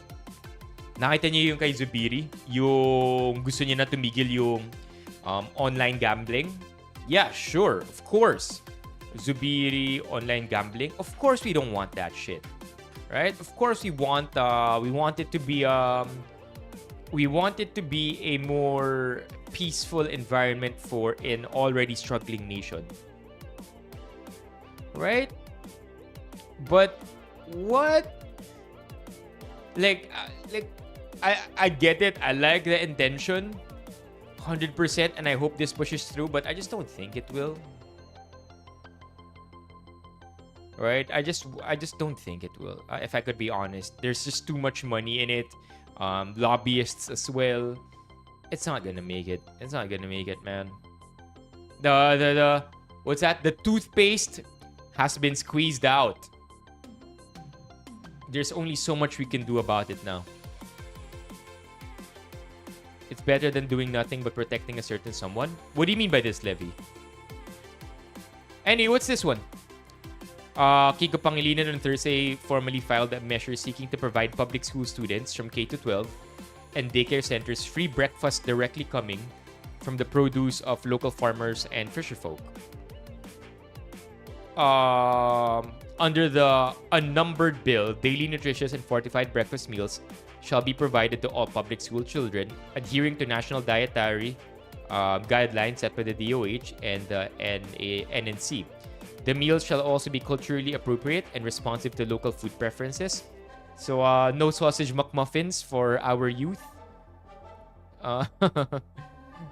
Nakita niyo yung kay Zubiri? Yung gusto niya na tumigil yung online gambling? Yeah, sure. Of course. Zubiri, online gambling. Of course we don't want that shit. Right? Of course we want it to be a more peaceful environment for an already struggling nation. Right? But what? I get it. I like the intention 100% and I hope this pushes through, but I just don't think it will. Right? I just don't think it will. If I could be honest, there's just too much money in it. Lobbyists as well. It's not gonna make it. It's not gonna make it, man. The what's that? The toothpaste has been squeezed out. There's only so much we can do about it now. It's better than doing nothing but protecting a certain someone. What do you mean by this, Levy? Anyway, what's this one? Kiko Pangilinan on Thursday formally filed a measure seeking to provide public school students from K to 12 and daycare centers free breakfast directly coming from the produce of local farmers and fisherfolk. Under the unnumbered bill, daily nutritious and fortified breakfast meals shall be provided to all public school children, adhering to national dietary guidelines set by the DOH and the NNC. The meals shall also be culturally appropriate and responsive to local food preferences. So, no sausage McMuffins for our youth.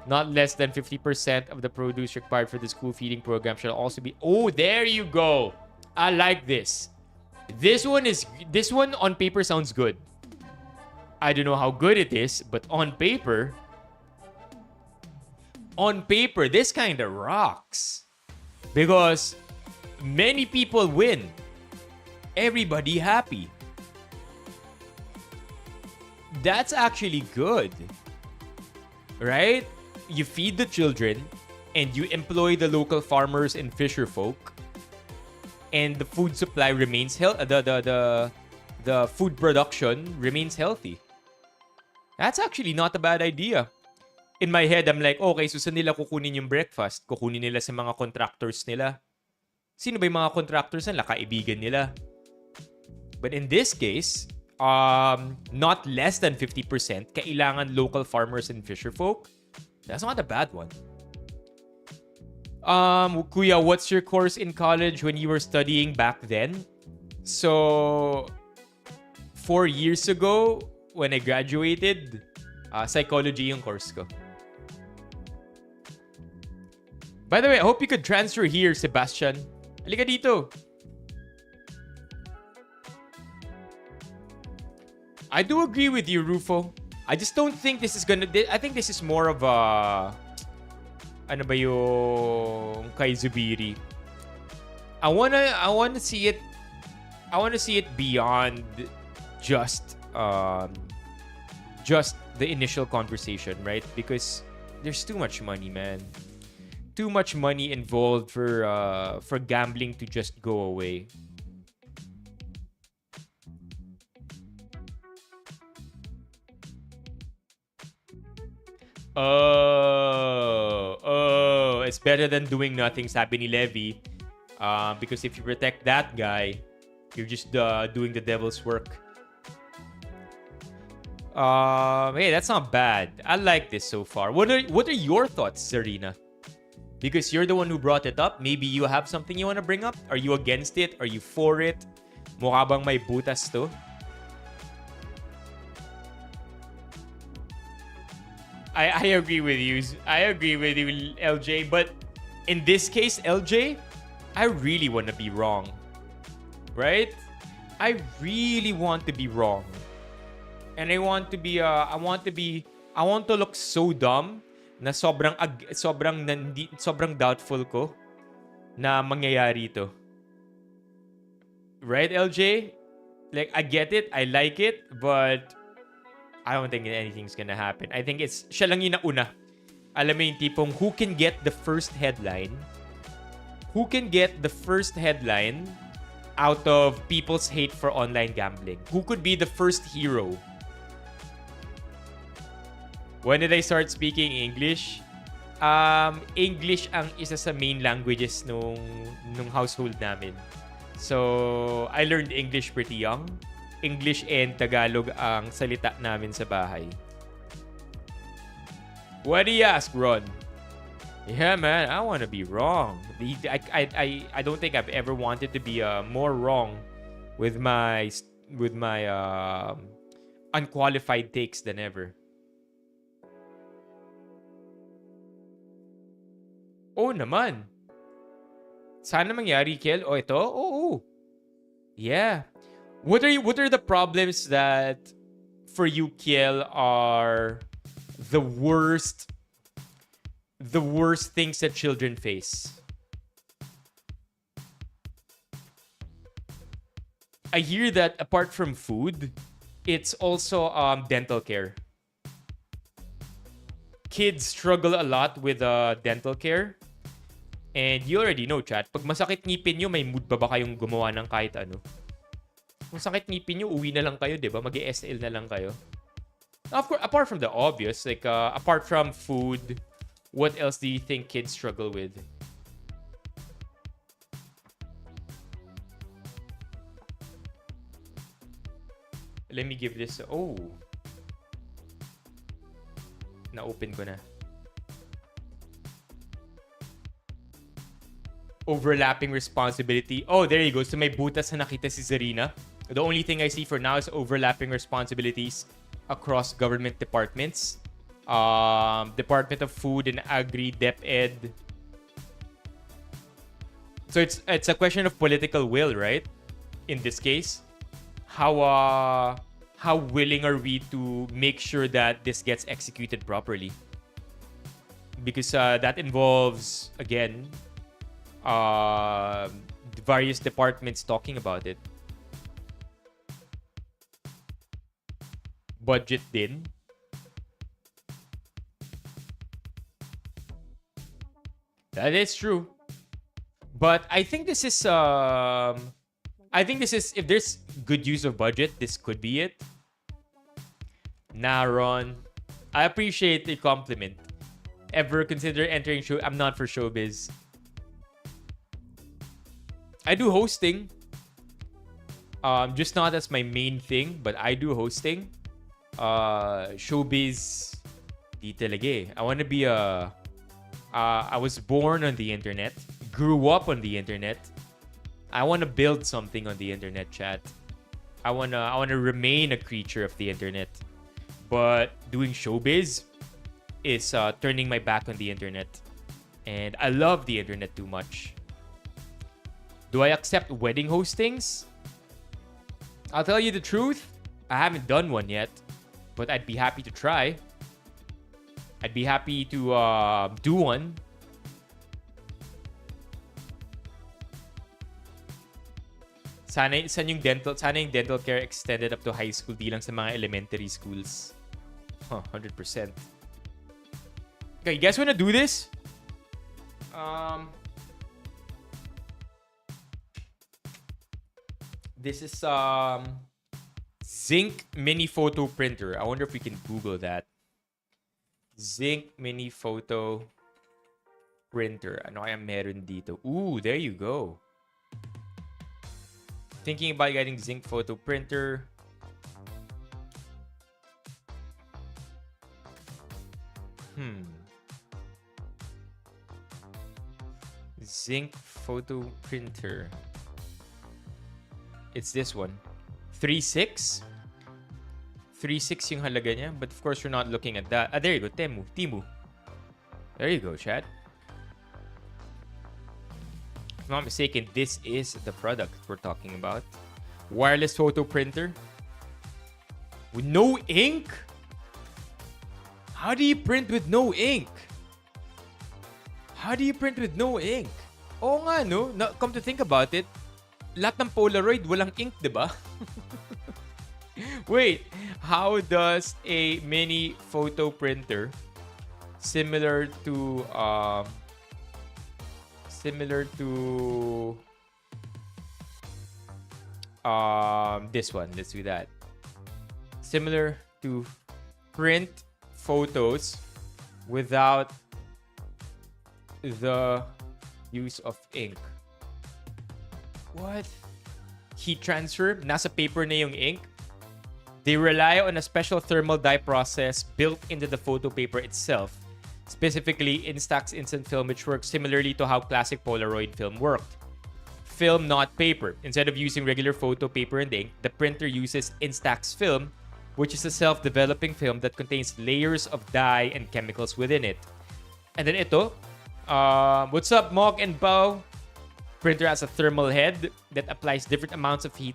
Not less than 50% of the produce required for the school feeding program shall also be... Oh, there you go. I like this. This one on paper sounds good. I don't know how good it is, but on paper, this kind of rocks. Because many people win. Everybody happy. That's actually good. Right? You feed the children and you employ the local farmers and fisher folk, and the food supply remains the food production remains healthy. That's actually not a bad idea. In my head, I'm like, okay, so saan nila kukunin yung breakfast? Kukunin nila sa mga contractors nila. Sino ba yung mga contractors nila? Kaibigan nila. But in this case, not less than 50% kailangan local farmers and fisherfolk. That's not a bad one. Kuya, what's your course in college when you were studying back then? So, 4 years ago, when I graduated, psychology yung course ko. By the way, I hope you could transfer here, Sebastian. Halika dito. I do agree with you, Rufo. I just don't think this is gonna... I think this is more of a... Ano ba yung kay Zubiri? I wanna see it beyond just the initial conversation, right? Because there's too much money, man. Too much money involved for gambling to just go away. It's better than doing nothing, sabi ni Levy. Because if you protect that guy, You're just doing the devil's work. Hey, that's not bad. I like this so far. What are your thoughts, Serena? Because you're the one who brought it up. Maybe you have something you want to bring up? Are you against it? Are you for it? Mukha bang may butas to? I agree with you. I agree with you, LJ. But in this case, LJ, I really want to be wrong. Right? I really want to be wrong. And I want to look so dumb na sobrang doubtful ko na mangyayari to. Right, LJ? Like, I get it, I like it, but I don't think anything's gonna happen. I think siya lang yung nauna. Alam mo yung tipong who can get the first headline? Who can get the first headline out of people's hate for online gambling? Who could be the first hero? When did I start speaking English? English ang isa sa main languages nung household namin. So, I learned English pretty young. English and Tagalog ang salita namin sa bahay. What do you ask, Ron? Yeah, man, I want to be wrong. I don't think I've ever wanted to be more wrong with my unqualified takes than ever. Oh naman. Sana mangyari, Kel. Oh, ito? Oo. Yeah. What are the problems that for you, Kiel, are the worst things that children face? I hear that apart from food, it's also dental care. Kids struggle a lot with dental care. And you already know, chat, pag masakit ngipin nyo, may mood pa ba kayong gumawa ng kahit ano? Kung sakit ngipin nyo, uwi na lang kayo, di ba? Mag-SL na lang kayo. Of course, apart from the obvious, like apart from food, what else do you think kids struggle with? Let me give this... Oh. Na-open ko na. Overlapping responsibility. Oh, there you go. So may butas na nakita si Zarina. The only thing I see for now is overlapping responsibilities across government departments. Department of Food and Agri, DepEd. So it's a question of political will, right? In this case, how willing are we to make sure that this gets executed properly? Because that involves, again, various departments talking about it. Budget din. That is true. But I think this is if there's good use of budget, this could be it. Nah, Ron. I appreciate the compliment. Ever consider entering show? I'm not for showbiz. I do hosting. Just not as my main thing, but I do hosting. Showbiz, di talaga eh. I want to be I was born on the internet, grew up on the internet. I want to build something on the internet, chat. I wanna remain a creature of the internet. But doing showbiz is turning my back on the internet. And I love the internet too much. Do I accept wedding hostings? I'll tell you the truth. I haven't done one yet. But I'd be happy to try. I'd be happy to do one. Sana yung dental care extended up to high school, di lang sa mga elementary schools. 100%. Okay, you guys wanna do this? This is Zinc mini photo printer. I wonder if we can Google that. Zinc mini photo printer. Ano kaya meron dito? Ooh, there you go. Thinking about getting zinc photo printer. Zinc photo printer. It's this one. 3.6? 3.6 yung halaga niya. But of course, we're not looking at that. There you go. Temu. There you go, chat. If I'm not mistaken, this is the product we're talking about. Wireless photo printer. With no ink? How do you print with no ink? How do you print with no ink? Oo nga, no? Come to think about it, lahat ng Polaroid, walang ink, diba? Wait, how does a mini photo printer similar to this one, let's do that. Similar to print photos without the use of ink. What? Heat transfer? Nasa paper na yung ink? They rely on a special thermal dye process built into the photo paper itself, specifically Instax instant film, which works similarly to how classic Polaroid film worked. Film, not paper. Instead of using regular photo paper and ink, the printer uses Instax film, which is a self-developing film that contains layers of dye and chemicals within it. And then ito, what's up, Mog and Bao? Printer has a thermal head that applies different amounts of heat.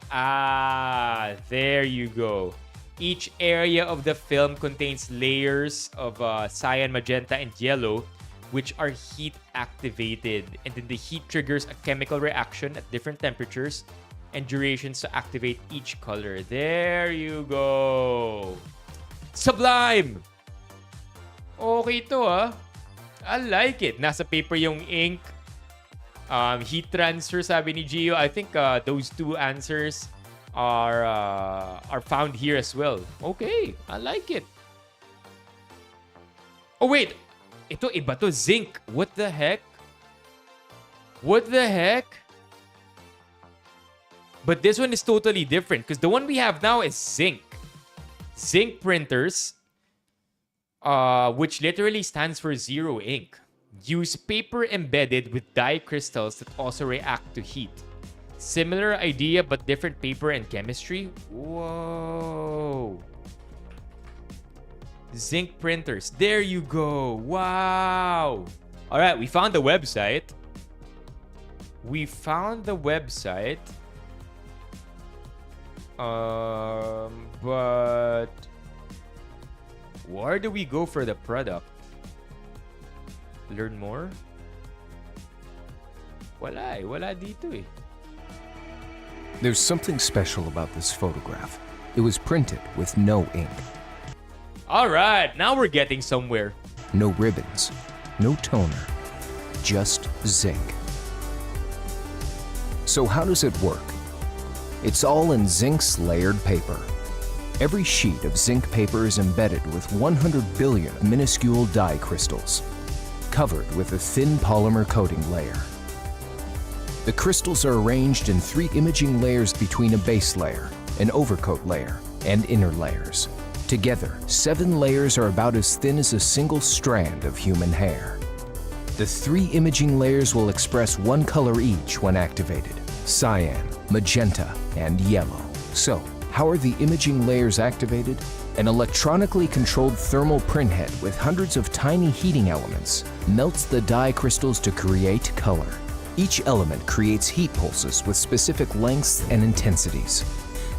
There you go. Each area of the film contains layers of cyan, magenta, and yellow, which are heat activated. And then the heat triggers a chemical reaction at different temperatures and durations to activate each color. There you go. Sublime! Okay to, ah. I like it. Nasa paper yung ink. Heat transfer, sabi ni Gio. I think those two answers are found here as well. Okay, I like it. Oh wait, ito iba to, zinc. What the heck? What the heck? But this one is totally different because the one we have now is zinc. Zinc printers, which literally stands for zero ink, use paper embedded with dye crystals that also react to heat. Similar idea but different paper and chemistry. Whoa. Zinc printers. There you go. Wow. All right, we found the website. But where do we go for the product? Learn more? Wala dito eh. There's something special about this photograph. It was printed with no ink. All right, now we're getting somewhere. No ribbons, no toner, just zinc. So how does it work? It's all in zinc's layered paper. Every sheet of zinc paper is embedded with 100 billion minuscule dye crystals, covered with a thin polymer coating layer. The crystals are arranged in 3 imaging layers between a base layer, an overcoat layer, and inner layers. Together, 7 layers are about as thin as a single strand of human hair. The 3 imaging layers will express one color each when activated: cyan, magenta, and yellow. So, how are the imaging layers activated? An electronically controlled thermal printhead with hundreds of tiny heating elements melts the dye crystals to create color. Each element creates heat pulses with specific lengths and intensities.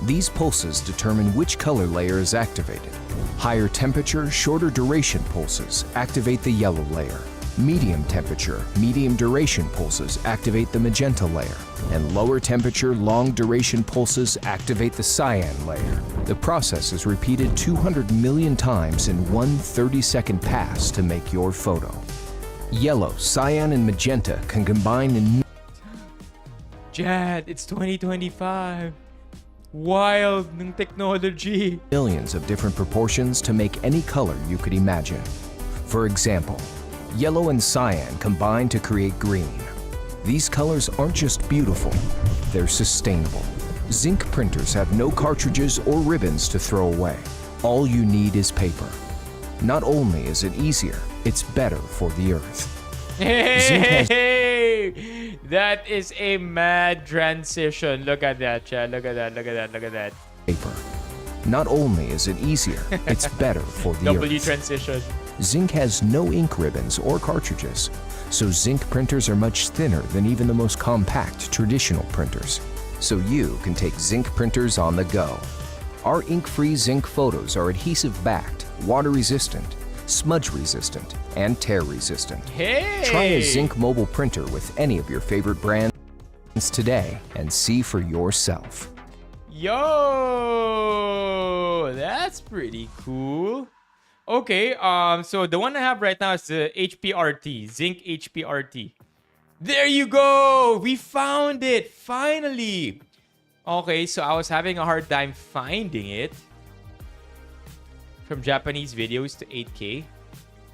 These pulses determine which color layer is activated. Higher temperature, shorter duration pulses activate the yellow layer. Medium temperature, medium duration pulses activate the magenta layer. And lower temperature, long duration pulses activate the cyan layer. The process is repeated 200 million times in one 30-second pass to make your photo. Yellow, cyan, and magenta can combine in... Chad, it's 2025. Wild ng technology. Millions of different proportions to make any color you could imagine. For example, yellow and cyan combine to create green. These colors aren't just beautiful, they're sustainable. Zinc printers have no cartridges or ribbons to throw away. All you need is paper. Not only is it easier, it's better for the earth. Hey, that is a mad transition. Look at that, Chad. Look at that. Look at that. Look at that. Paper. Not only is it easier, it's better for the W earth. transition. Zinc has no ink ribbons or cartridges, so zinc printers are much thinner than even the most compact traditional printers. So you can take zinc printers on the go. Our ink-free zinc photos are adhesive-backed, water-resistant, smudge-resistant, and tear-resistant. Hey! Try a zinc mobile printer with any of your favorite brands today and see for yourself. Yo, that's pretty cool. Okay, so the one I have right now is the HPRT, Zinc HPRT. There you go! We found it! Finally! Okay, so I was having a hard time finding it. From Japanese videos to 8K.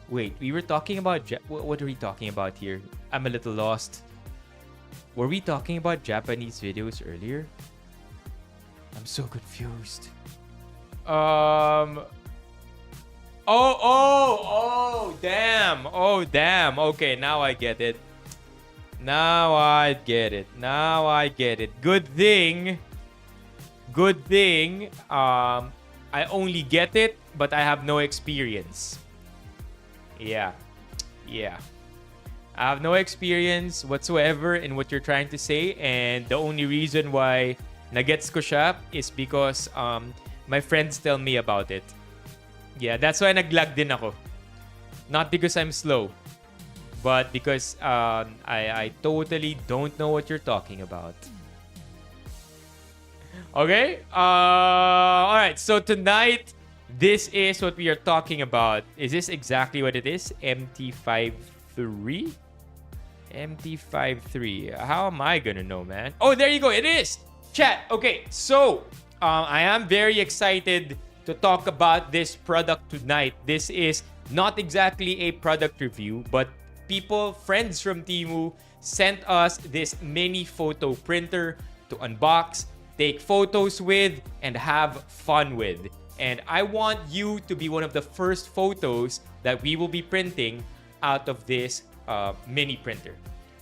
Wait, we were talking about... what are we talking about here? I'm a little lost. Were we talking about Japanese videos earlier? I'm so confused. Oh, damn. Oh, damn. Okay, now I get it. Now I get it. Good thing. I only get it, but I have no experience. Yeah. I have no experience whatsoever in what you're trying to say, and the only reason why nagets ko siya is because my friends tell me about it. Yeah, that's why naglag din ako. Not because I'm slow, but because I totally don't know what you're talking about. Okay? Alright, so tonight, this is what we are talking about. Is this exactly what it is? MT53? MT53. How am I gonna know, man? Oh, there you go. It is! Chat. Okay, so I am very excited to talk about this product tonight. This is not exactly a product review, but friends from Temu, sent us this mini photo printer to unbox, take photos with, and have fun with. And I want you to be one of the first photos that we will be printing out of this mini printer.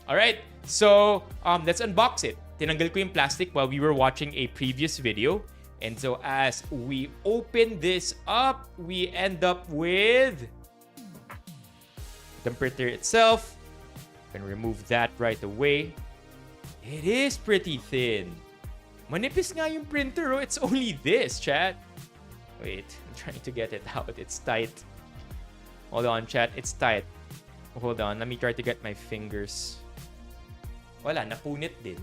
Alright, so let's unbox it. Tinanggal ko yung plastic while we were watching a previous video. And so as we open this up, we end up with the printer itself. I'm gonna remove that right away. It is pretty thin. Manipis nga yung printer, oh. It's only this, chat. Wait, I'm trying to get it out. It's tight. Hold on, chat. It's tight. Hold on. Let me try to get my fingers. Wala, napunit din.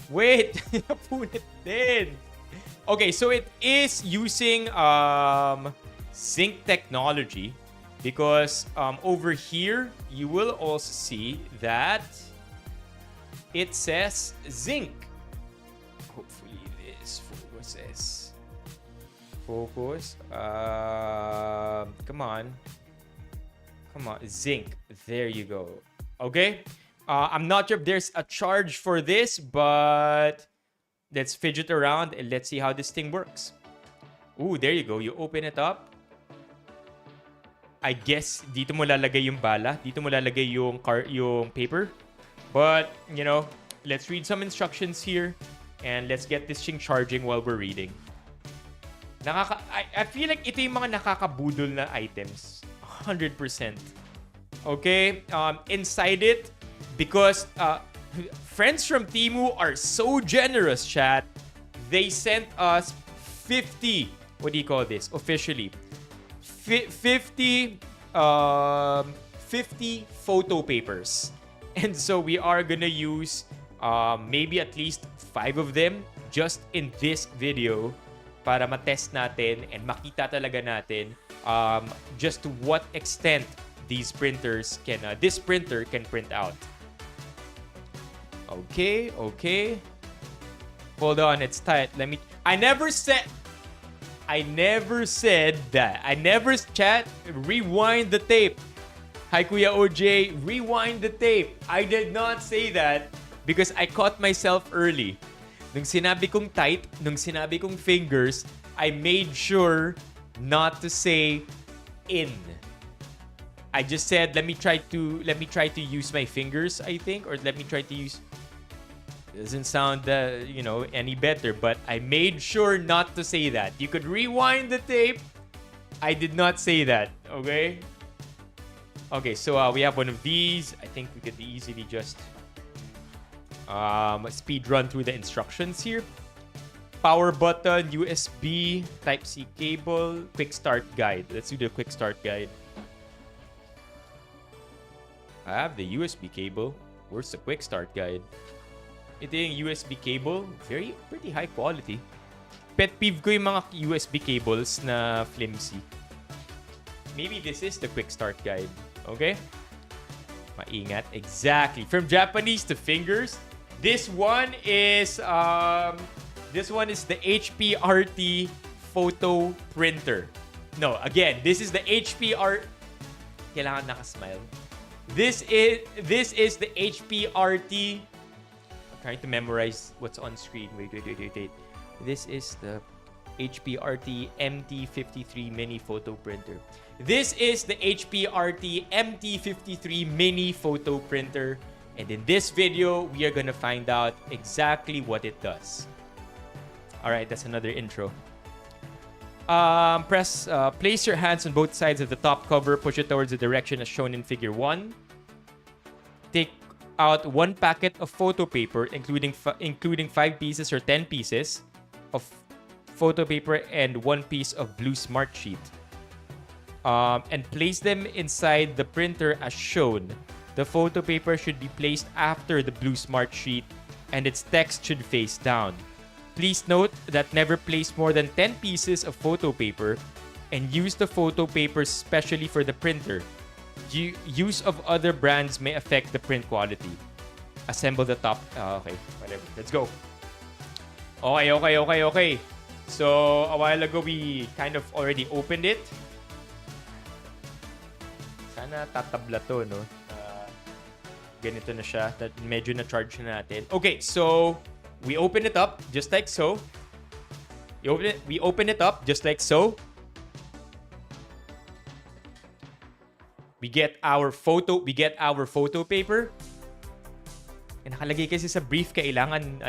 Wait, napunit din. Okay, so it is using zinc technology because over here, you will also see that it says zinc. Hopefully this focuses. Focus. Come on. Zinc. There you go. Okay. I'm not sure if there's a charge for this, but let's fidget around and let's see how this thing works. Ooh, there you go. You open it up. I guess dito mo lalagay yung bala. Dito mo lalagay yung paper. But, you know, let's read some instructions here and let's get this thing charging while we're reading. I feel like ito yung mga nakakabudol na items. 100%. Okay? Inside it, because friends from Temu are so generous, chat. They sent us 50, what do you call this officially? 50 photo papers. And so we are gonna use maybe at least 5 of them just in this video para matest natin and makita talaga natin just to what extent this printer can print out. Okay. Hold on, it's tight. I never said that. Chat, rewind the tape. Hi, Kuya OJ, rewind the tape. I did not say that. because I caught myself early. Nung sinabi kong tight, nung sinabi kong fingers, I made sure not to say in. I just said let me try to use my fingers, I think, or let me try to use. Doesn't sound any better, but I made sure not to say that. You could rewind the tape. I did not say that. Okay. Okay, so we have one of these. I think we could easily just speed run through the instructions here. Power button, USB, Type-C cable, quick start guide. Let's do the quick start guide. I have the USB cable. Where's the quick start guide? Ito yung USB cable. Pretty high quality. Pet peeve ko yung mga USB cables na flimsy. Maybe this is the quick start guide. Okay? Maingat. Exactly. From Japanese to fingers. This one is the HP RT photo printer. No, again, this is the HP RT. Kailangan nakasmile. This is the HP RT. I'm trying to memorize what's on screen. Wait. This is the HP RT MT53 mini photo printer. This is the HP RT MT53 mini photo printer. And in this video, we are gonna find out exactly what it does. Alright, that's another intro. Place your hands on both sides of the top cover. Push it towards the direction as shown in figure 1. Take out one packet of photo paper, including 5 pieces or 10 pieces of photo paper and 1 piece of blue smart sheet. And place them inside the printer as shown. The photo paper should be placed after the blue smart sheet and its text should face down. Please note that never place more than 10 pieces of photo paper and use the photo paper specially for the printer. Use of other brands may affect the print quality. Assemble the top. Okay, whatever. Let's go. Okay. So, a while ago, we kind of already opened it. Sana tatabla to, no? Ganito na siya. Medyo na-charge na natin. Okay, so we open it up just like so. We open it up just like so. We get our photo paper. And nakalagay kasi sa brief kailangan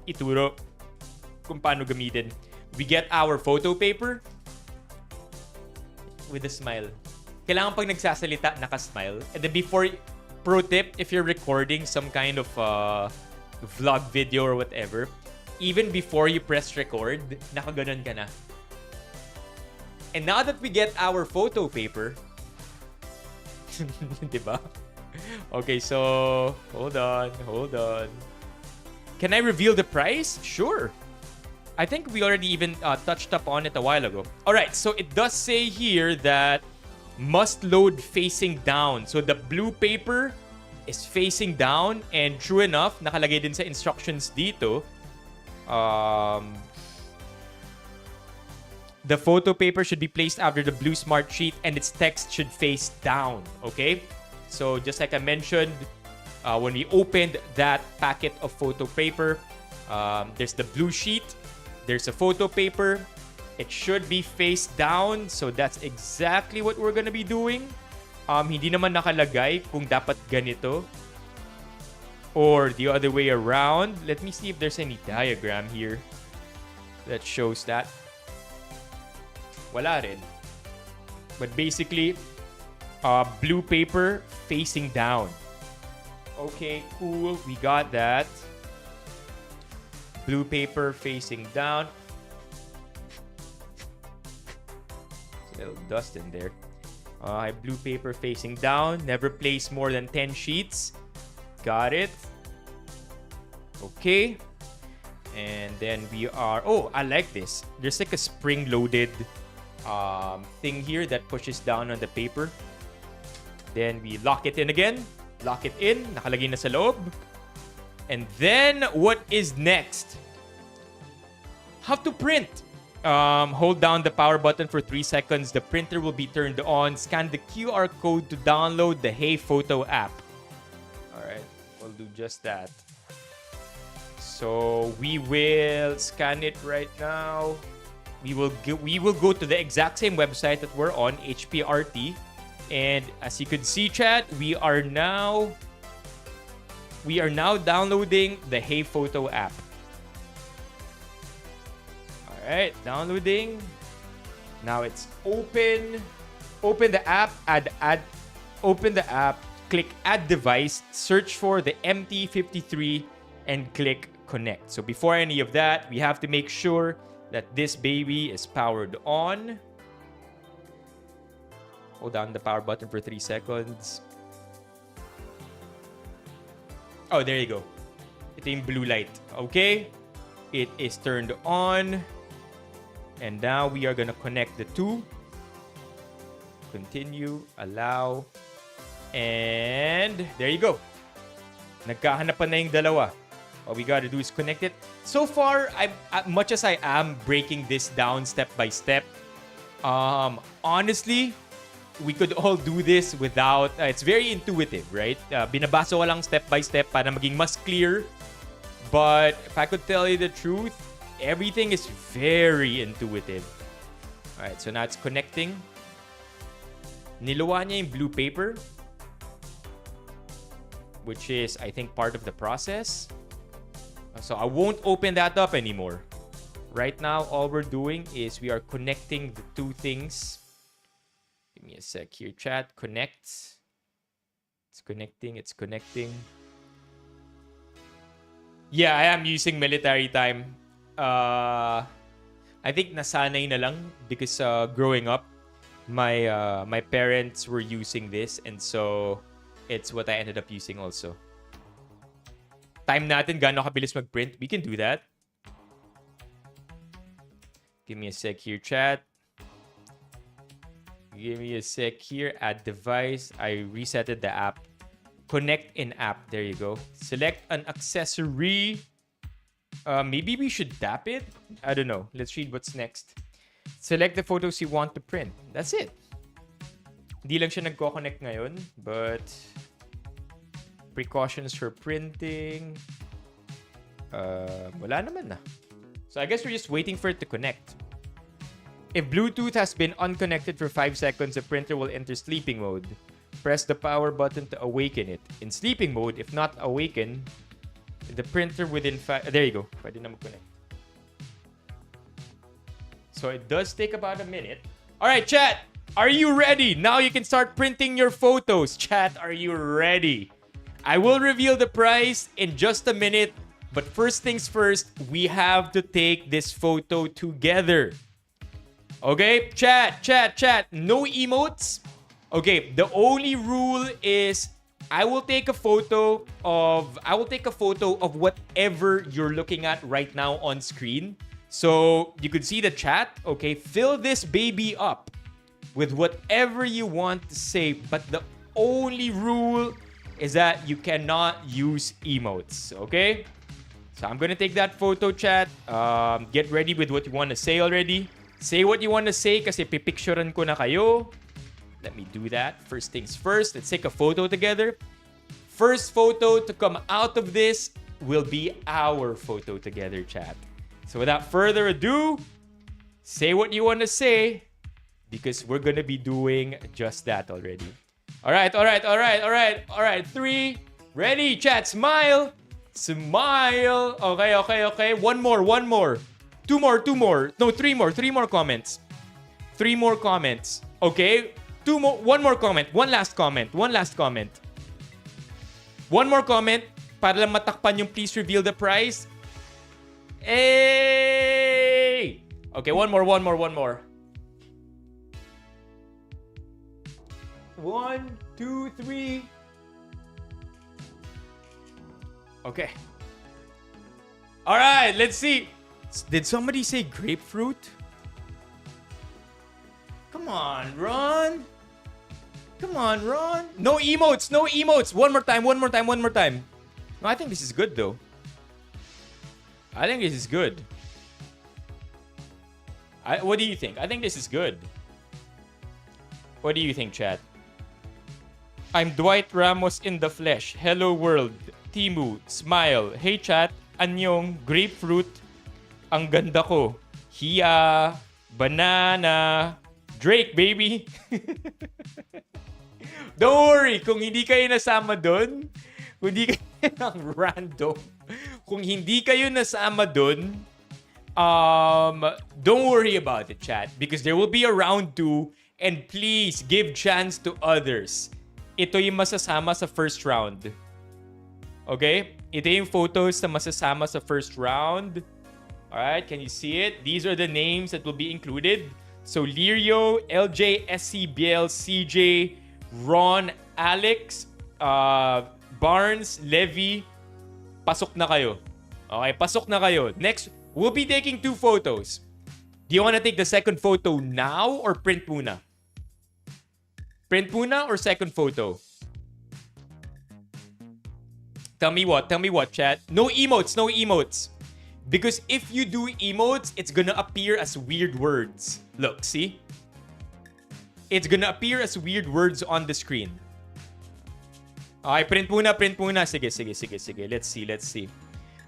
ituro kung paano gamitin. We get our photo paper with a smile. Kailangan pag nagsasalita, naka-smile. And then pro tip, if you're recording some kind of vlog video or whatever, even before you press record, nakaganon ka na. And now that we get our photo paper, diba? Okay, so hold on. Can I reveal the price? Sure. I think we already even touched up on it a while ago. Alright, so it does say here that must load facing down. So the blue paper is facing down, and true enough, nakalagay din sa instructions dito. The photo paper should be placed after the blue smart sheet and its text should face down. Okay? So just like I mentioned, when we opened that packet of photo paper, there's the blue sheet, there's a photo paper. It should be face down. So that's exactly what we're gonna be doing. Hindi naman nakalagay kung dapat ganito or the other way around. Let me see if there's any diagram here that shows that. Wala rin. But basically, blue paper facing down. Okay, cool. We got that. Blue paper facing down. A little dust in there. Blue paper facing down. Never place more than 10 sheets. Got it. Okay. And then we are... Oh, I like this. There's like a spring-loaded thing here that pushes down on the paper. Then we lock it in again. Lock it in. Nakalagay na sa loob. And then, what is next? How to print. Hold down the power button for 3 seconds. The printer will be turned on. Scan the QR code to download the Hey Photo app. Alright. We'll do just that. So we will scan it right now. We will go to the exact same website that we're on, HPRT. And as you can see, chat, we are now downloading the Hey Photo app. All right, downloading. Now it's open. Open the app. Open the app. Click Add Device. Search for the MT53 and click Connect. So before any of that, we have to make sure that this baby is powered on. Hold down the power button for 3 seconds. Oh, there you go. Ito yung blue light. Okay. It is turned on. And now we are gonna connect the two. Continue. Allow. And there you go. Nagkahanapan na yung dalawa. All we gotta do is connect it. So far, much as I am breaking this down step by step, honestly, we could all do this without... it's very intuitive, right? Binabasa ko lang step by step para maging mas clear. But if I could tell you the truth, everything is very intuitive. Alright, so now it's connecting. Niluwa niya yung blue paper, which is, I think, part of the process. So I won't open that up anymore. Right now, all we're doing is we are connecting the two things. Give me a sec here, chat. Connect. It's connecting. It's connecting. Yeah, I am using military time. I think nasanay na lang because growing up, my parents were using this, and so it's what I ended up using also. Time natin gaano kabilis mag-print. We can do that. Give me a sec here, chat. Give me a sec here. Add device. I resetted the app. Connect in app. There you go. Select an accessory. Maybe we should tap it? I don't know. Let's read what's next. Select the photos you want to print. That's it. Hindi lang siya nagko-connect ngayon, but precautions for printing. Wala naman na. So I guess we're just waiting for it to connect. If Bluetooth has been unconnected for 5 seconds, the printer will enter sleeping mode. Press the power button to awaken it. In sleeping mode, if not awaken, the printer within 5... There you go. Pwede na mag-connect. So it does take about a minute. Alright, chat! Are you ready? Now you can start printing your photos. Chat, are you ready? I will reveal the price in just a minute. But first things first, we have to take this photo together. Okay? Chat. No emotes. Okay, the only rule is I will take a photo of whatever you're looking at right now on screen. So you could see the chat. Okay, fill this baby up with whatever you want to say. But the only rule is that you cannot use emotes. Okay? So I'm gonna take that photo, chat. Get ready with what you want to say already. Say what you want to say kasi pipicturean ko na kayo. Let me do that. First things first, let's take a photo together. First photo to come out of this will be our photo together, chat. So without further ado, say what you want to say because we're gonna be doing just that already. All right. 3, ready, chat, smile. Smile. Okay. One more. Two more. No, 3 more. 3 more comments. 3 more comments. Okay. 2 more. 1 more comment. One last comment. One more comment para lang matakpan yung please reveal the price. Hey! Okay, one more. 1, 2, 3. Okay. All right, let's see. Did somebody say grapefruit? Come on, Ron. No emotes. One more time. No, I think this is good, though. What do you think? I think this is good. What do you think, chat? I'm Dwight Ramos in the flesh. Hello, world. Temu, smile. Hey chat, anyong, grapefruit, ang ganda ko. Hiya, banana, Drake baby. Don't worry, kung hindi kayo nasama doon, kung hindi kayo ng random, kung hindi kayo nasama doon, don't worry about it, chat, because there will be a round 2, and please give chance to others. Ito yung masasama sa first round. Okay? Ito yung photos na masasama sa first round. Alright, can you see it? These are the names that will be included. So, Lirio, LJ, SCBL, CJ, Ron, Alex, Barnes, Levy, pasok na kayo. Okay, pasok na kayo. Next, we'll be taking 2 photos. Do you want to take the second photo now or print muna? Print muna or second photo? Tell me what, chat. No emotes, no emotes. Because if you do emotes, it's gonna appear as weird words. Look, see? It's gonna appear as weird words on the screen. Okay, print muna. Sige. Let's see.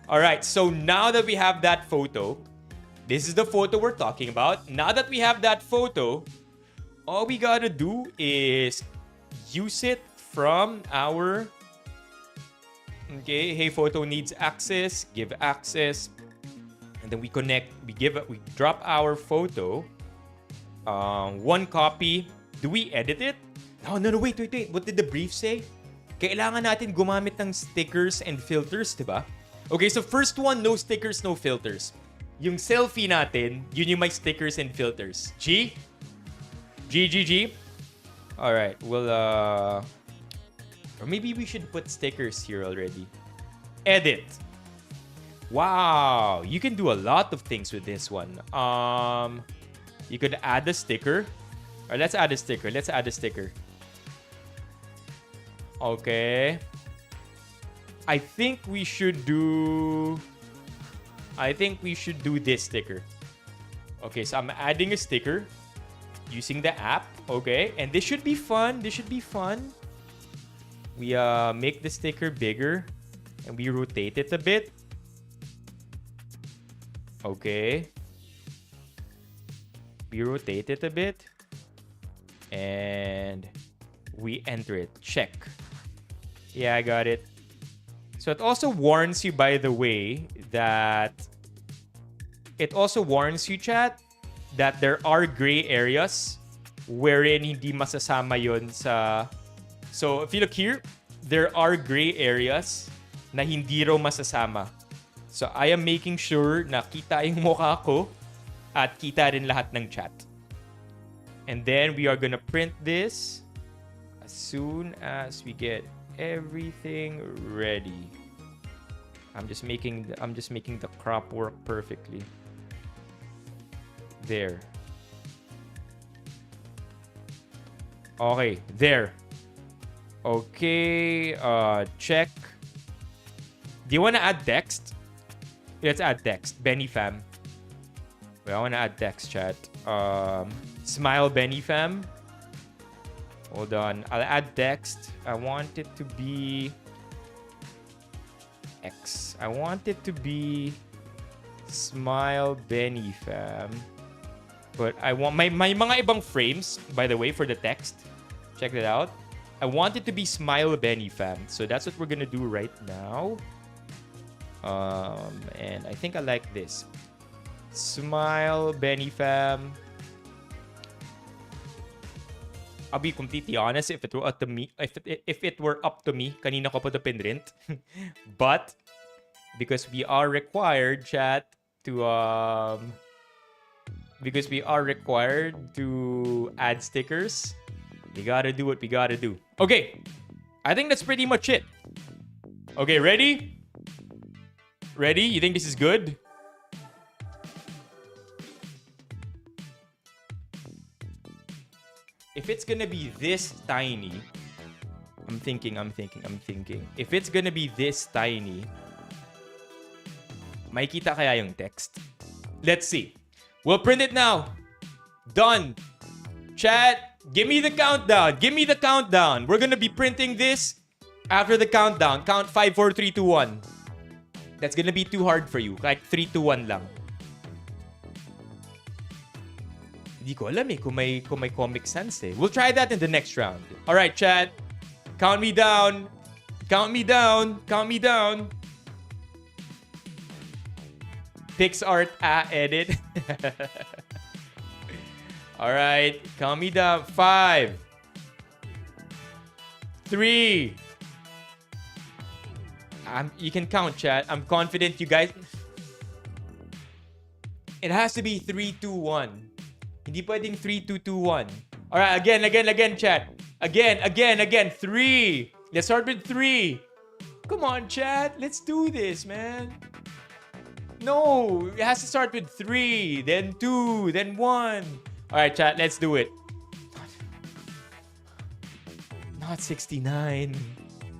Alright, so now that we have that photo, this is the photo we're talking about. Now that we have that photo, all we gotta do is use it from our... Okay, hey, photo needs access. Give access. And then we connect, we drop our photo. 1 copy. Do we edit it? No, wait. What did the brief say? Kailangan natin gumamit ng stickers and filters, diba? Okay, so first one, no stickers, no filters. Yung selfie natin, yun yung may stickers and filters. G? Alright, well, or maybe we should put stickers here already. Edit. Wow, you can do a lot of things with this one. You could add a sticker. Or let's add a sticker. Okay. I think we should do this sticker. Okay, so I'm adding a sticker using the app. Okay, and this should be fun. We make the sticker bigger and we rotate it a bit. Okay. We rotate it a bit. And we enter it. Check. Yeah, I got it. So it also warns you, by the way, that... It also warns you, chat, that there are gray areas wherein hindi masasama yun sa... So if you look here, there are gray areas na hindi raw masasama. So I am making sure na kita yung mukha ko at kita rin lahat ng chat. And then we are gonna print this as soon as we get everything ready. I'm just making the crop work perfectly. There. Okay, there. Okay, check. Do you want to add text? Let's add text. Benifam. Wait, I want to add text, chat. Smile Benifam. Hold on. I'll add text. I want it to be X. I want it to be Smile Benifam. But I want my mga ibang frames, by the way, for the text. Check that out. I want it to be Smile Benifam. So that's what we're gonna do right now. And I think I like this. Smile Benifam. I'll be completely honest, if it were up to me, kanina ko pa ito pinrint. But because we are required, chat, to add stickers, we gotta do what we gotta do. Okay, I think that's pretty much it. Okay, ready? Ready? You think this is good? If it's gonna be this tiny, I'm thinking. If it's gonna be this tiny, makikita kaya yung text? Let's see. We'll print it now. Done. Chat, give me the countdown. We're gonna be printing this After the countdown, count 5, 4, 3, 2, 1. That's gonna be too hard for you. Like 3, 2, 1 lang. Hindi ko alam kung may Comic Sans eh. We'll try that in the next round. Alright, chat. Count me down. Count me down. Count me down. PixArt edit. Alright. Count me down. 5. 3. You can count, chat. I'm confident you guys... It has to be 3, 2, 1. Hindi pwedeng 3, 2, 2, 1. Alright, again, chat. Again. 3. Let's start with 3. Come on, chat. Let's do this, man. No, it has to start with 3, then 2, then 1. Alright, chat, let's do it. Not 69.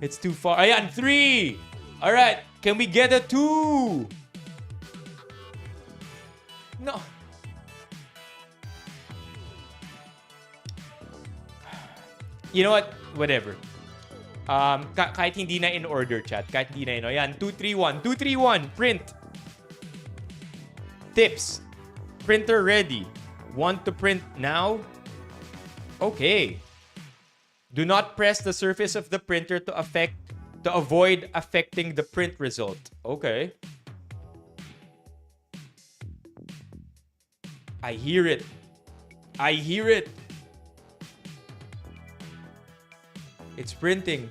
It's too far. Ayan, 3. Alright, can we get a 2? No. You know what? Whatever. Kahit hindi na in order, chat. Kahit hindi na in order. Ayan, 2, 3, 1. 2, 3, 1. Print. Tips. Printer ready. Want to print now? Okay. Do not press the surface of the printer to avoid affecting the print result. Okay. I hear it. I hear it. It's printing.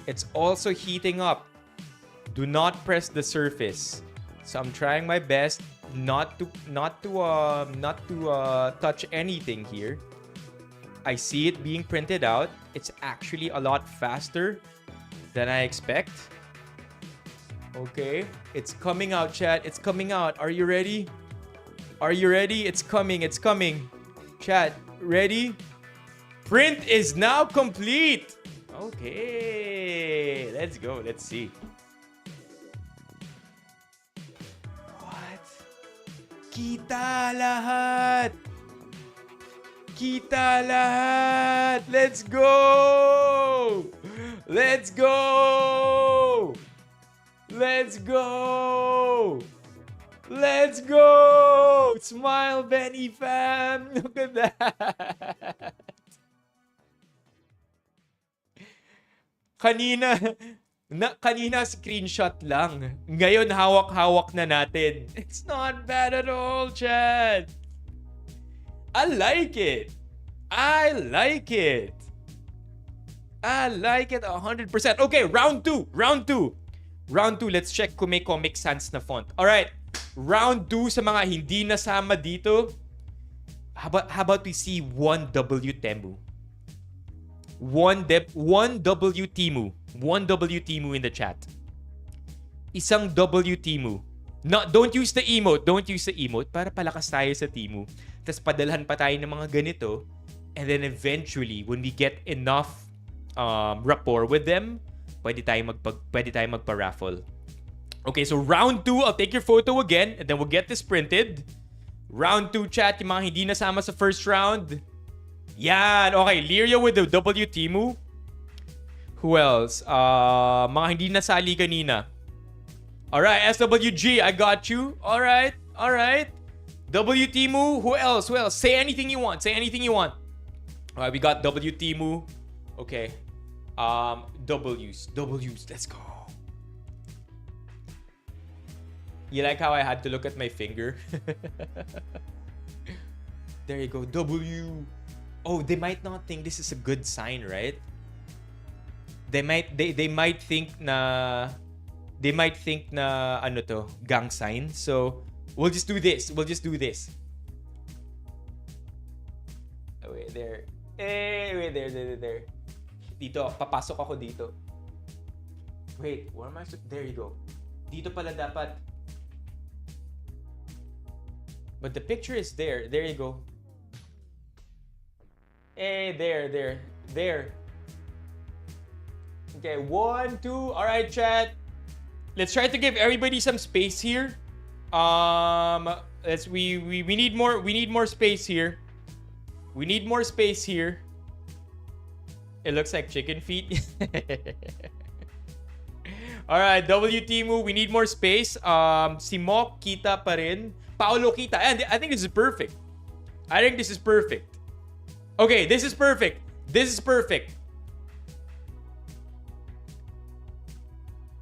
It's also heating up. Do not press the surface. So I'm trying my best not to touch anything here. I see it being printed out. It's actually a lot faster than I expect. Okay, it's coming out, chat. It's coming out. Are you ready? Are you ready? It's coming. It's coming. Chat, ready? Print is now complete. Okay, let's go. Let's see. What? Kita lahat. Kita lahat. Let's go. Let's go. Let's go. Let's go. Smile, Benny fam. Look at that. Kanina screenshot lang. Ngayon hawak-hawak na natin. It's not bad at all, Chad. I like it. I like it. I like it 100%. Okay, round 2. Round 2. Round 2, let's check kung may Comic Sans na font. Alright. Round 2 sa mga hindi nasama dito. How about we see 1W Temu? 1W Temu. 1W Temu in the chat. Isang W Temu. No, don't use the emote. Don't use the emote para palakas tayo sa Temu. Tapos padalhan pa tayo ng mga ganito. And then eventually, when we get enough rapport with them, pwede tayo magpa-raffle. Okay, so round 2, I'll take your photo again and then we'll get this printed. Round 2, chat, yung mga hindi nasama sa first round. Yan, okay, Liria with the W Temu. Who else? Mga hindi nasali kanina. Alright, SWG, I got you. Alright. W Temu, who else? Who else? Say anything you want. Alright, we got W Temu. Okay. W's, let's go. You like how I had to look at my finger? There you go, W. Oh, they might not think this is a good sign, right? They might think na ano to, gang sign. So, we'll just do this. Oh, wait, there. There. Dito, papasok ako dito. Wait, where am I? There you go. Dito pala dapat. But the picture is there. There you go. There. Okay, 1, 2. All right, chat. Let's try to give everybody some space here. We need more space here. It looks like chicken feet. Alright, W Temu, we need more space. Si Mok, kita pa rin. Paolo, kita. And I think this is perfect. I think this is perfect. Okay, this is perfect. This is perfect.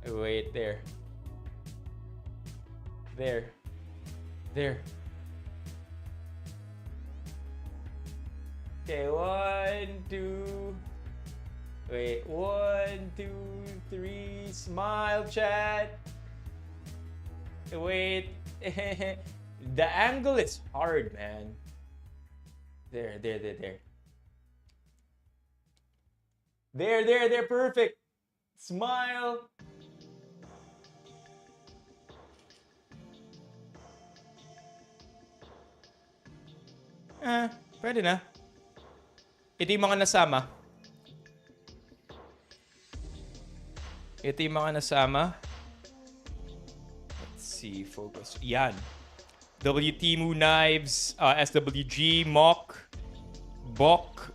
Wait, there. There. There. Okay, 1, 2. Wait, 1, 2, 3. Smile, chat. Wait. The angle is hard, man. There. There, perfect. Smile. Pwede na. Ito yung mga nasama. Let's see, focus. Yan. W Temu Knives, SWG, Mock, Bok,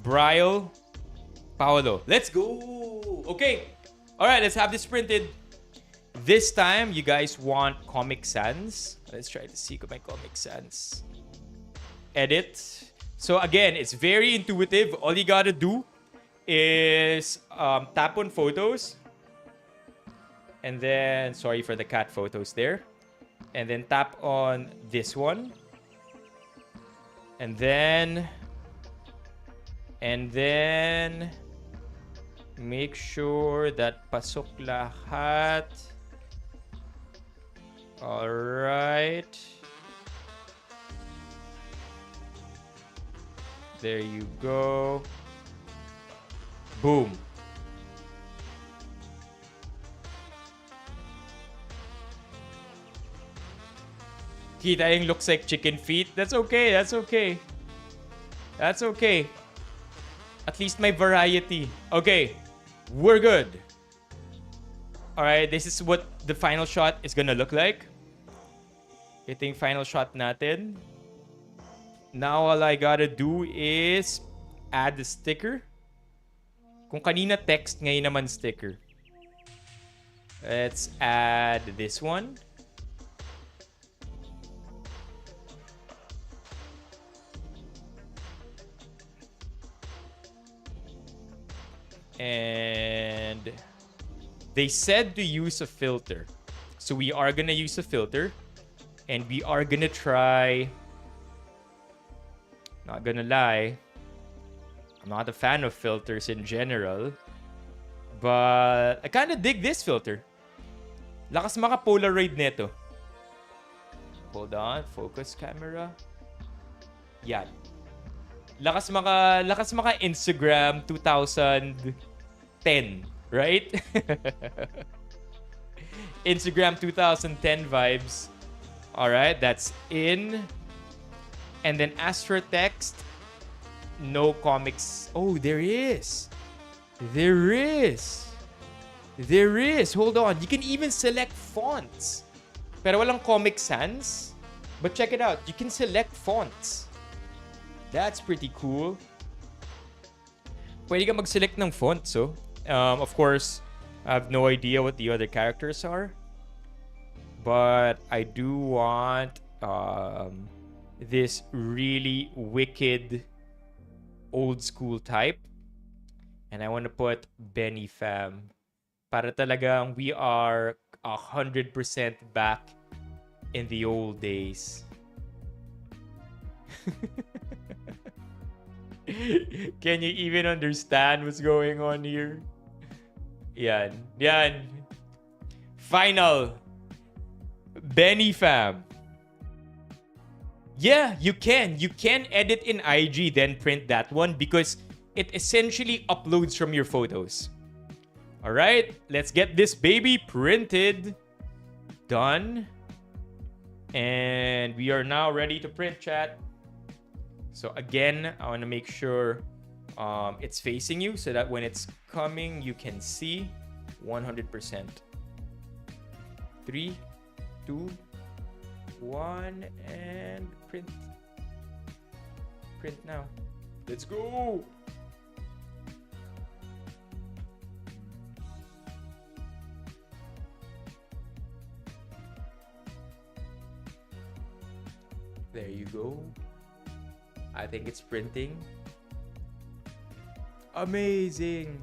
Bryle, Paolo. Let's go! Okay. Alright, let's have this printed. This time, you guys want Comic Sans. Let's try to see my Comic Sans. Edit. So again, it's very intuitive. All you gotta do is tap on photos. And then, sorry for the cat photos there. And then tap on this one. And then make sure that pasok lahat. All right. There you go. Boom. Kita yung looks like chicken feet. That's okay. At least may variety. Okay. We're good. Alright, this is what the final shot is gonna look like. Ito yung final shot natin. Now all I gotta do is add the sticker. Kung kanina text, ngayon naman sticker. Let's add this one. And they said to use a filter. So we are gonna use a filter. And we are gonna try... Not gonna lie, I'm not a fan of filters in general. But I kinda dig this filter. Lakas maka Polaroid neto. Hold on, focus camera. Yan. Lakas maka Instagram 2010, right? Instagram 2010 vibes. Alright, that's in. And then as for text, no comics. Oh, there is. Hold on. You can even select fonts. Pero walang Comic Sans. But check it out. You can select fonts. That's pretty cool. Pwede ka mag-select ng fonts, so. Of course, I have no idea what the other characters are. But I do want this really wicked old school type. And I want to put Benny Fam. Para talagang we are 100% back in the old days. Can you even understand what's going on here? Yan. Final. Benny Fam. Yeah, you can. You can edit in IG, then print that one because it essentially uploads from your photos. Alright, let's get this baby printed. Done. And we are now ready to print, chat. So again, I want to make sure it's facing you so that when it's coming, you can see 100%. 3, 2, 1, and print. Print now. Let's go. There you go. I think it's printing. Amazing.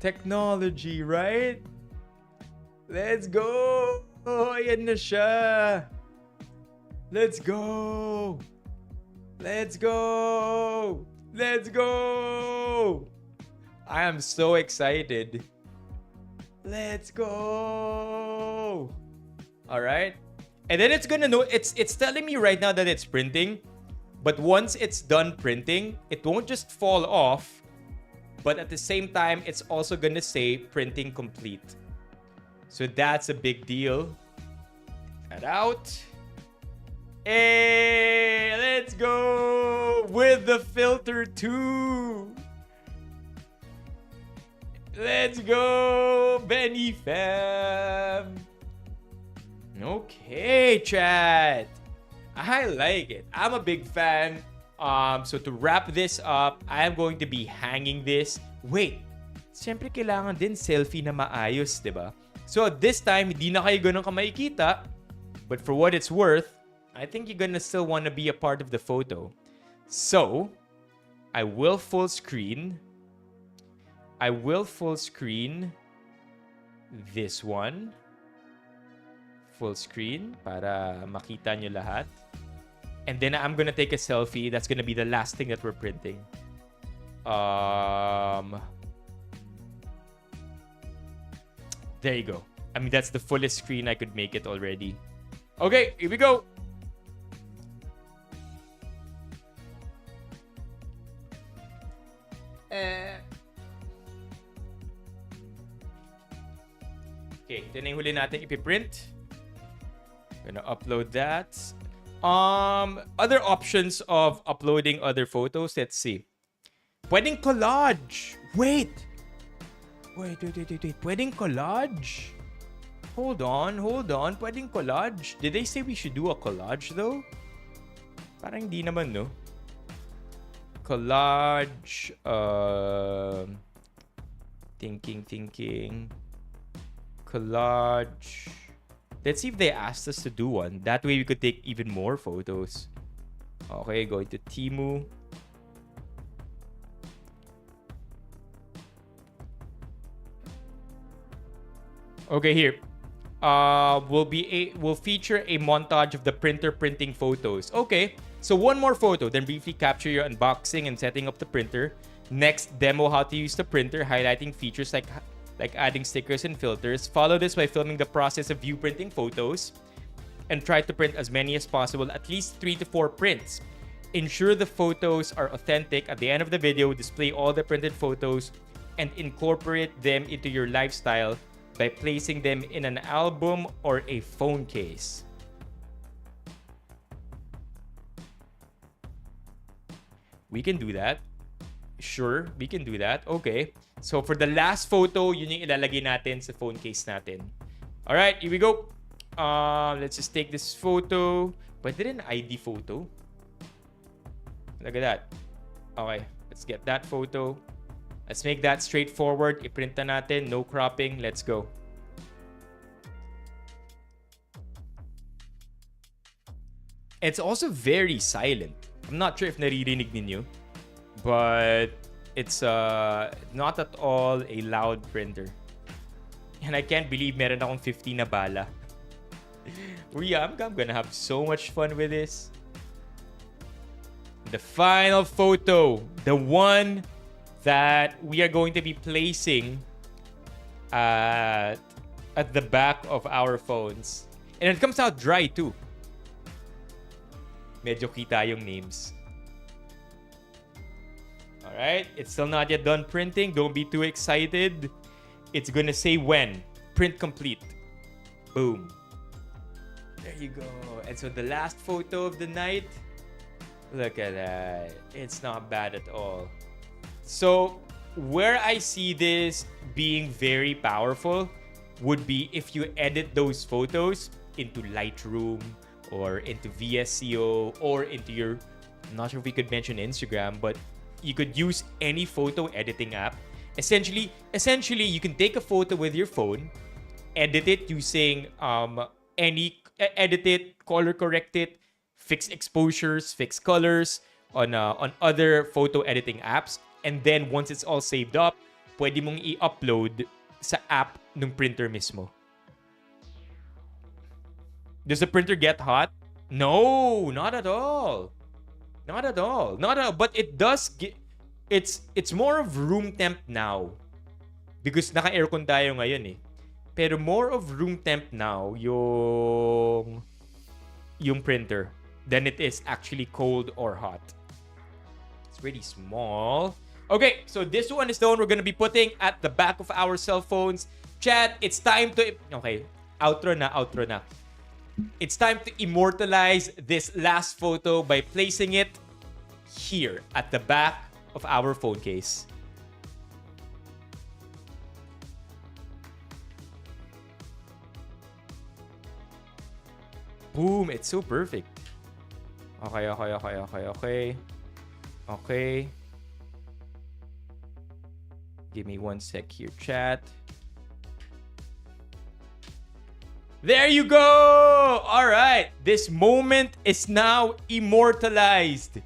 Technology, right? Let's go. Oh, ayan na siya. Let's go. Let's go. Let's go. I am so excited. Let's go. All right. And then it's gonna know, it's telling me right now that it's printing. But once it's done printing, it won't just fall off. But at the same time, it's also gonna say printing complete. So that's a big deal. That out. Hey, let's go with the filter too. Let's go, Benny fam. Okay, chat. I like it. I'm a big fan. So to wrap this up, I am going to be hanging this. Wait, siyempre kailangan din selfie na maayos, diba? So this time, hindi na kayo ganun kamakikita. But for what it's worth, I think you're gonna still want to be a part of the photo. So, I will full screen this one. Full screen para makita nyo lahat. And then I'm gonna take a selfie. That's gonna be the last thing that we're printing. There you go. I mean, that's the fullest screen I could make it already. Okay, here we go. Okay, ito na yung huli natin ipiprint. Gonna upload that. Other options of uploading other photos. Let's see. Pwedeng collage. Wait. Pwedeng collage? Hold on. Pwedeng collage? Did they say we should do a collage though? Parang hindi naman, no? Collage. Thinking. Collage. Let's see if they asked us to do one. That way we could take even more photos. Okay, going to Temu. Okay, here. We'll feature a montage of the printer printing photos. Okay, so one more photo, then briefly capture your unboxing and setting up the printer. Next, demo how to use the printer, highlighting features like adding stickers and filters. Follow this by filming the process of view printing photos and try to print as many as possible, at least 3 to 4 prints. Ensure the photos are authentic. At the end of the video, display all the printed photos and incorporate them into your lifestyle by placing them in an album or a phone case. We can do that. Sure, we can do that. Okay. So for the last photo, yun yung ilalagay natin sa phone case natin. Alright, here we go. Let's just take this photo. Pwede rin ID photo. Look at that. Okay, let's get that photo. Let's make that straightforward. I-print na natin. No cropping. Let's go. It's also very silent. I'm not sure if naririnig ninyo, but it's not at all a loud printer. And I can't believe meron akong 50 na bala. I'm gonna have so much fun with this. The final photo, the one that we are going to be placing at the back of our phones. And it comes out dry too. Medyo kita yung names. Alright, it's still not yet done printing. Don't be too excited. It's gonna say when. Print complete. Boom. There you go. And so the last photo of the night. Look at that. It's not bad at all. So, where I see this being very powerful would be if you edit those photos into Lightroom or into VSCO or into your... I'm not sure if we could mention Instagram, but you could use any photo editing app. Essentially, you can take a photo with your phone, edit it using edit it, color correct it, fixed exposures, fixed colors on other photo editing apps. And then once it's all saved up, pwede mong i-upload sa app ng printer mismo. Does the printer get hot? No, not at all. Not at all. Not at all. But it does get... It's more of room temp now. Because naka-aircon tayo ngayon eh. Pero more of room temp now yung printer than it is actually cold or hot. It's really small. Okay, so this one is the one we're gonna be putting at the back of our cell phones. Chat, it's time to... Okay, outro na. It's time to immortalize this last photo by placing it here at the back of our phone case. Boom, it's so perfect. Okay. Give me 1 sec here, chat. There you go! All right, this moment is now immortalized.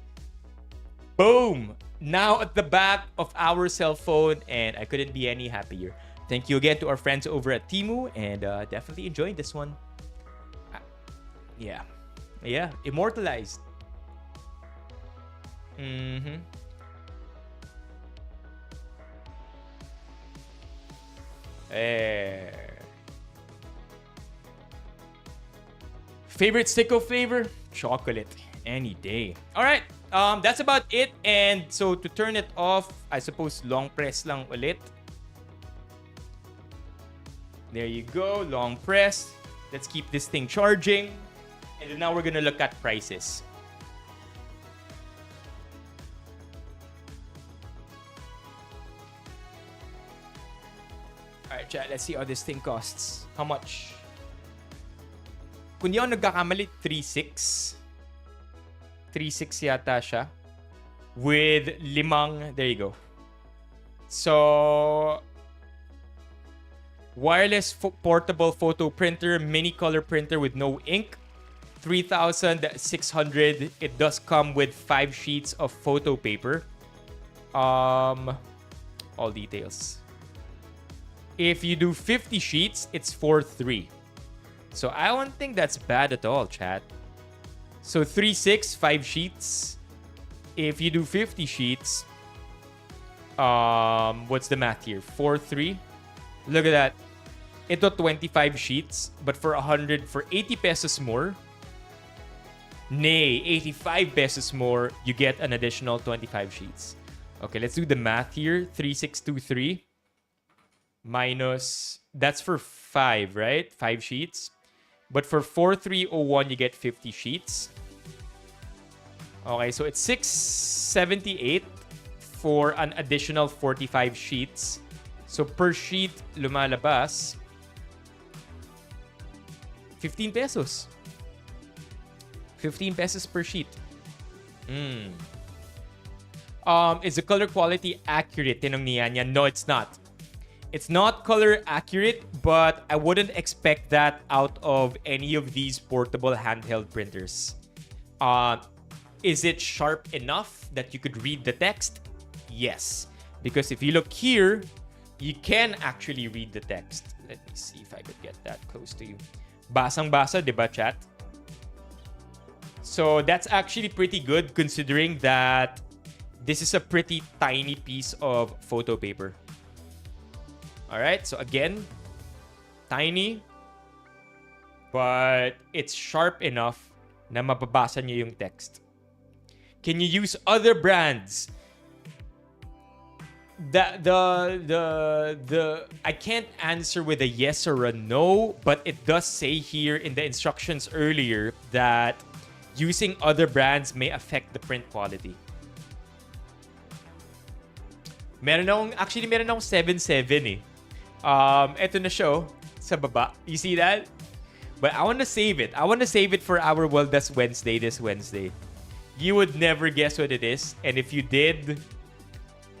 Boom! Now at the back of our cell phone, and I couldn't be any happier. Thank you again to our friends over at Temu, and definitely enjoying this one. Yeah, immortalized. Favorite sicko flavor? Chocolate. Any day. Alright, that's about it. And so to turn it off, I suppose long press lang ulit. There you go, long press. Let's keep this thing charging. And then now we're gonna look at prices. Alright, chat, let's see how this thing costs. How much? Kung di ako nagkakamali, 3.6. 3.6 yata siya. With limang... There you go. So... Wireless portable photo printer, mini color printer with no ink. 3,600. It does come with 5 sheets of photo paper. All details. If you do 50 sheets, it's 4,300. So I don't think that's bad at all, chat. So 3.6, 5 sheets. If you do 50 sheets, what's the math here? 4,300. Look at that. Ito 25 sheets, but for 80 pesos more, nay, 85 pesos more, you get an additional 25 sheets. Okay, let's do the math here. 3,623 minus, that's for 5, right? 5 sheets. But for 4,301, you get 50 sheets. Okay, so it's 678 for an additional 45 sheets. So per sheet, lumalabas 15 pesos. 15 pesos per sheet. Is the color quality accurate? Tinong niya niya. No, it's not. It's not color accurate, but I wouldn't expect that out of any of these portable handheld printers. Is it sharp enough that you could read the text? Yes. Because if you look here, you can actually read the text. Let me see if I could get that close to you. Basang-basa, diba, chat? So that's actually pretty good considering that this is a pretty tiny piece of photo paper. Alright, so again, tiny, but it's sharp enough na mababasa niyo yung text. Can you use other brands? I can't answer with a yes or a no, but it does say here in the instructions earlier that using other brands may affect the print quality. Meron akong 7.7 eh. Eto na show sa baba. You see that? But I want to save it. I want to save it for our Wellness Wednesday this Wednesday. You would never guess what it is. And if you did,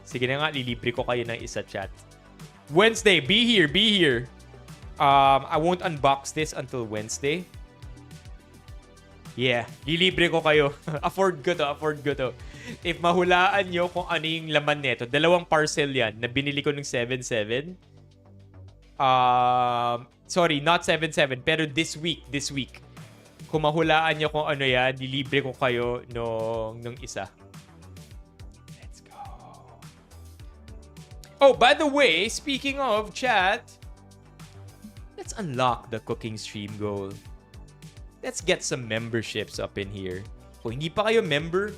sige na nga, lilibre ko kayo ng isa, chat. Wednesday, be here. I won't unbox this until Wednesday. Yeah, lilibre ko kayo. Afford ko to. If mahulaan nyo kung ano yung laman nito, 2 parcel yan na binili ko ng 7-7. Sorry, not 7-7, pero this week. Kung mahulaan nyo kung ano yan, lilibre ko kayo nung isa. Let's go. Oh, by the way, speaking of chat, let's unlock the cooking stream goal. Let's get some memberships up in here. Kung hindi pa kayo member,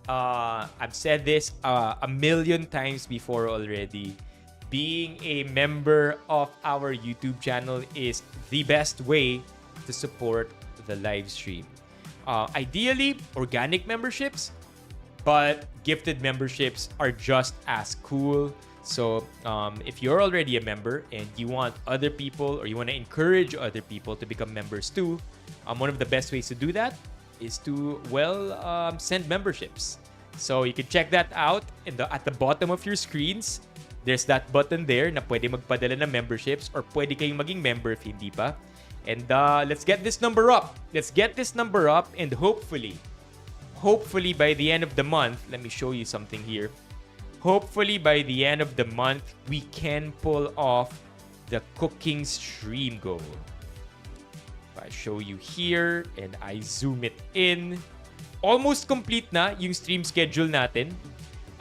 I've said this a million times before already. Being a member of our YouTube channel is the best way to support the live stream. Ideally, organic memberships, but gifted memberships are just as cool. So if you're already a member and you want other people or you want to encourage other people to become members too, one of the best ways to do that is to, send memberships. So you can check that out at the bottom of your screens. There's that button there na pwede magpadala ng memberships or pwede kayong maging member if hindi pa. And let's get this number up. And hopefully by the end of the month, let me show you something here. Hopefully, by the end of the month, we can pull off the cooking stream goal. If I show you here and I zoom it in, almost complete na yung stream schedule natin.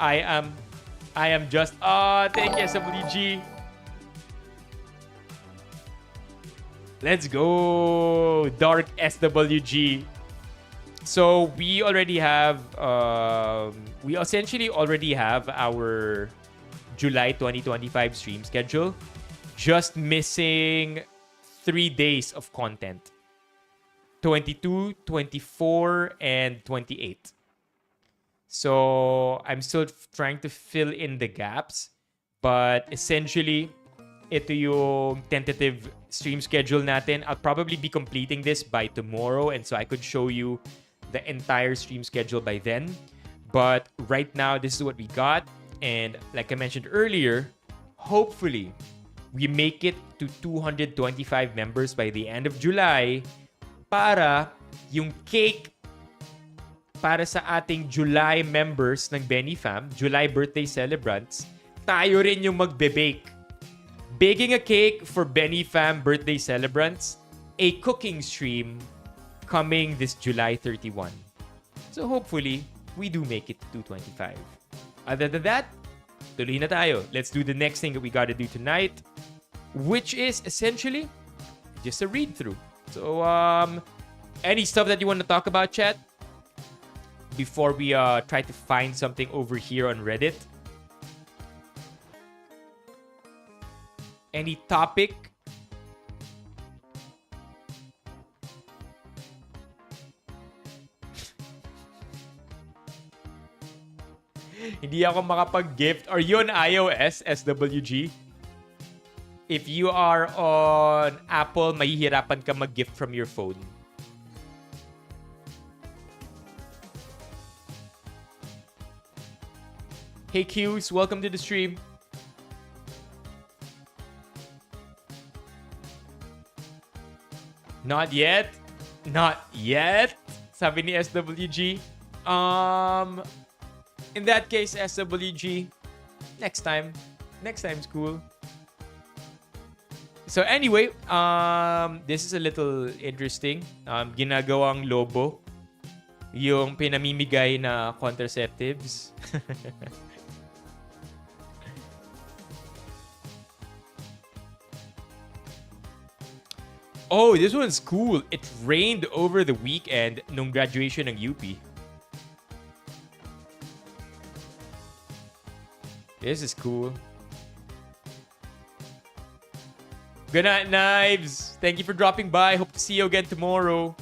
I am just... thank you, SWG. Let's go, Dark SWG. So we already have, we essentially already have our July 2025 stream schedule. Just missing 3 days of content. 22, 24, and 28. So I'm still trying to fill in the gaps. But essentially, ito yung tentative stream schedule natin. I'll probably be completing this by tomorrow. And so I could show you the entire stream schedule by then. But right now, this is what we got. And like I mentioned earlier, hopefully, we make it to 225 members by the end of July para yung cake para sa ating July members ng Benifam, July birthday celebrants, tayo rin yung magbe-bake. Baking a cake for Benifam birthday celebrants, a cooking stream coming this July 31. So hopefully, we do make it to 225. Other than that, tuloy na tayo. Let's do the next thing that we gotta do tonight, which is essentially just a read-through. So, any stuff that you want to talk about, chat? Before we try to find something over here on Reddit? Any topic? Hindi ako makapag-gift. Are you on iOS, SWG? If you are on Apple, mahihirapan ka mag-gift from your phone. Hey Q's, welcome to the stream. Not yet. Not yet. Sabi ni SWG. In that case, SWG, next time. Next time's cool. So anyway, this is a little interesting. Ginagawang lobo yung pinamimigay na contraceptives. Oh, this one's cool. It rained over the weekend nung graduation ng UP. This is cool. Good night, Knives. Thank you for dropping by. Hope to see you again tomorrow.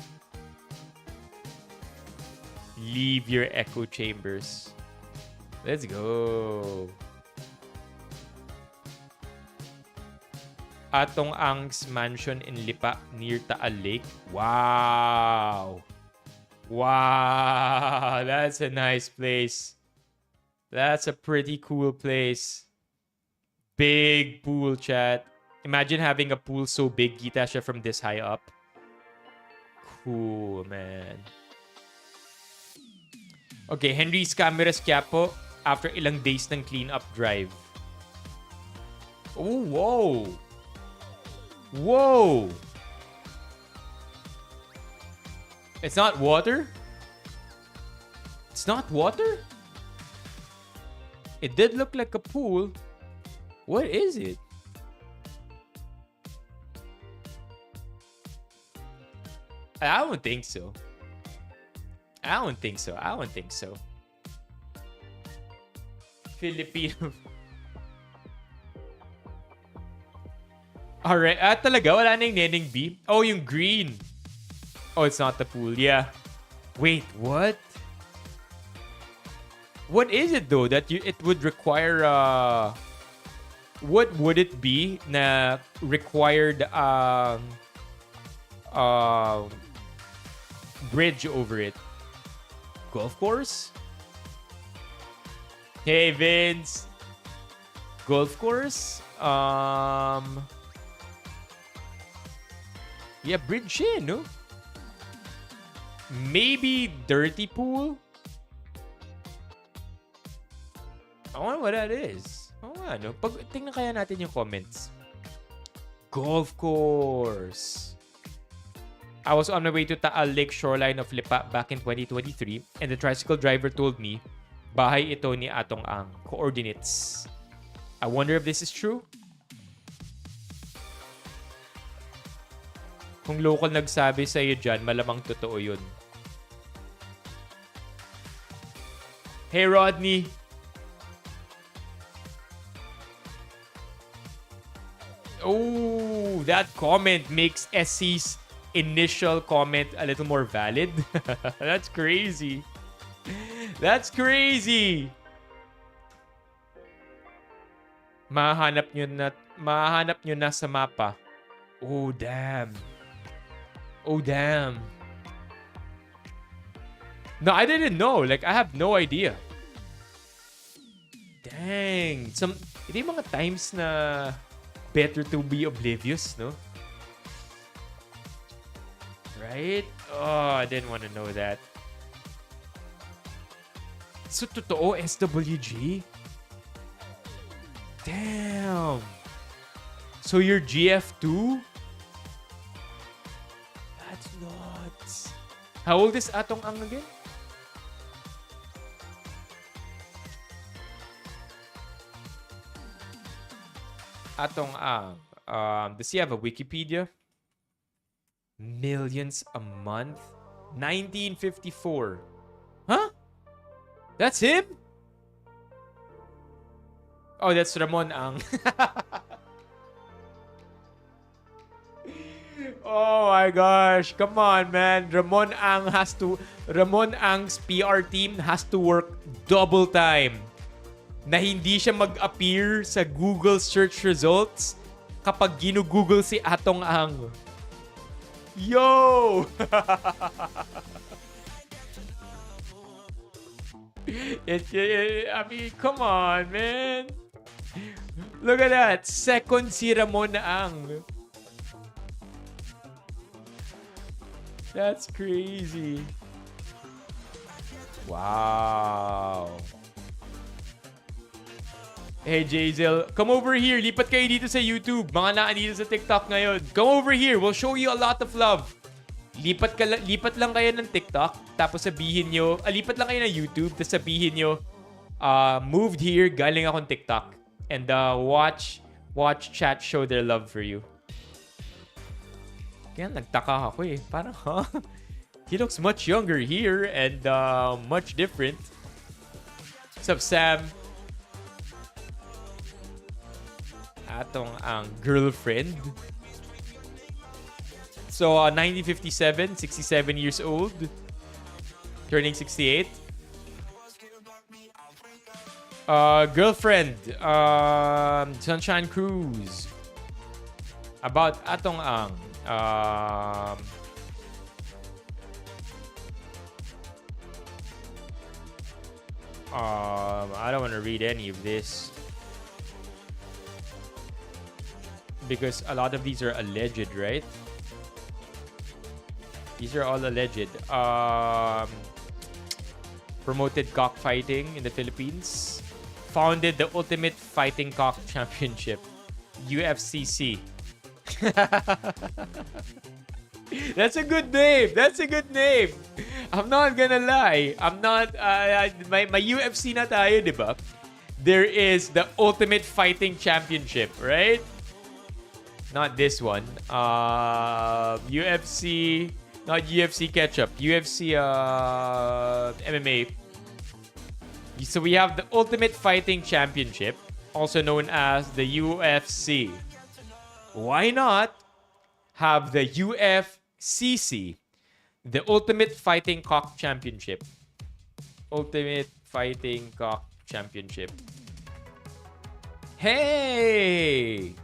Leave your echo chambers. Let's go. Atong Ang's mansion in Lipa near Taal Lake. Wow. Wow. That's a nice place. That's a pretty cool place. Big pool, chat. Imagine having a pool so big, kita siya from this high up. pool, man. Okay, Henry's cameras kya po after ilang days ng clean-up drive. Oh, whoa! Whoa! It's not water? It's not water? It did look like a pool. What is it? I don't think so. I don't think so. I don't think so. Filipino. Alright. Talaga? Wala na yung Neneng B? Oh, yung green. Oh, it's not the pool. Yeah. Wait, what? What is it though that it would require what would it be na required bridge over it? Golf course? Hey Vince. Golf course? Yeah, bridge in, no? Maybe dirty pool? I wonder what that is. Oh, ano? Tingnan kaya natin yung comments. Golf course. I was on my way to Taal Lake shoreline of Lipa back in 2023 and the tricycle driver told me, bahay ito ni Atong Ang. Coordinates. I wonder if this is true? Kung local nagsabi sa'yo dyan, malamang totoo yun. Hey, Rodney. Oh, that comment makes SC's initial comment a little more valid. That's crazy. That's crazy. Mahanap nyo na sa mapa. Oh, damn. Oh, damn. No, I didn't know. Like, I have no idea. Dang. Ito yung mga times na better to be oblivious, no? Right? Oh, I didn't want to know that. So, totoo, SWG? Damn. So, you're GF2? That's nuts. How old is Atong Ang again? Atong Ang. Does he have a Wikipedia? Millions a month? 1954. Huh? That's him? Oh, that's Ramon Ang. Oh my gosh. Come on, man. Ramon Ang's PR team has to work double time na hindi siya mag-appear sa Google search results kapag ginugoogle si Atong Ang. Yo! I mean, come on, man. Look at that. Second si Ramon Ang. That's crazy. Wow. Hey, Jazel, come over here. Lipat kayo dito sa YouTube. Mga naan dito sa TikTok ngayon. Come over here. We'll show you a lot of love. Lipat lang kayo ng TikTok. Tapos sabihin nyo, lipat lang kayo ng YouTube. Tapos sabihin nyo, moved here, galing akong TikTok. And watch chat show their love for you. Kaya nagtaka ako eh. Parang, huh? He looks much younger here and much different. What's up, Sam? Atong Ang girlfriend. So, 1957, 67 years old. Turning 68. Girlfriend. Sunshine Cruise. About Atong Ang. I don't want to read any of this. Because a lot of these are alleged, right? These are all alleged. Promoted cockfighting in the Philippines. Founded the Ultimate Fighting Cock Championship. UFCC. That's a good name. That's a good name. I'm not gonna lie. I'm not... my UFC na tayo, di ba? There is the Ultimate Fighting Championship, right? Not this one. UFC... Not UFC Ketchup. UFC MMA. So we have the Ultimate Fighting Championship, also known as the UFC. Why not have the UFCC, the Ultimate Fighting Cock Championship? Ultimate Fighting Cock Championship. Hey!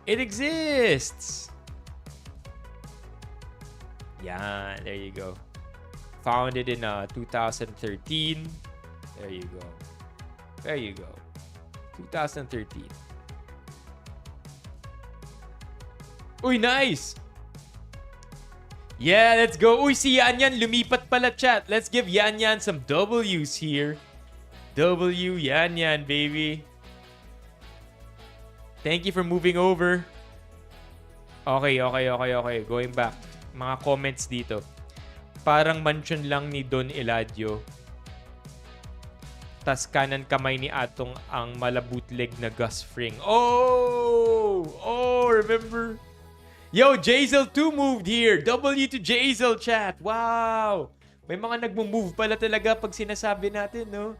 It exists! Yeah, there you go. Founded in 2013. There you go. There you go. 2013. Uy, nice! Yeah, let's go. Uy, si Yan Yan lumipat pala, chat. Let's give Yan Yan some W's here. W, Yan Yan, baby. Thank you for moving over. Okay. Going back. Mga comments dito. Parang mansion lang ni Don Eladio. Tas kanan kamay ni Atong ang malabutleg na Gus Fring. Oh, remember? Yo, Jazel 2 moved here. W to Jazel, chat. Wow. May mga nagmo-move pala talaga pag sinasabi natin, no?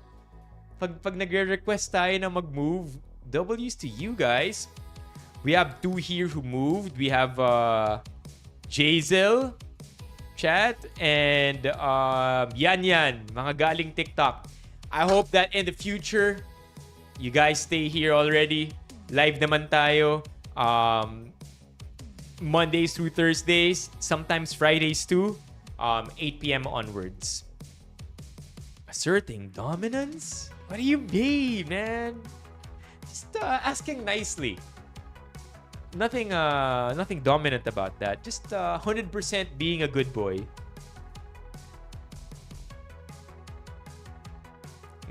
Pag nagre-request tayo na mag-move. W's to you guys. We have 2 here who moved. We have Jazel, chat, and Yan Yan, mga galing TikTok. I hope that in the future, you guys stay here already. Live naman tayo. Mondays through Thursdays. Sometimes Fridays too. 8 p.m. onwards. Asserting dominance? What do you mean, man? Just asking nicely. Nothing dominant about that. Just 100% being a good boy.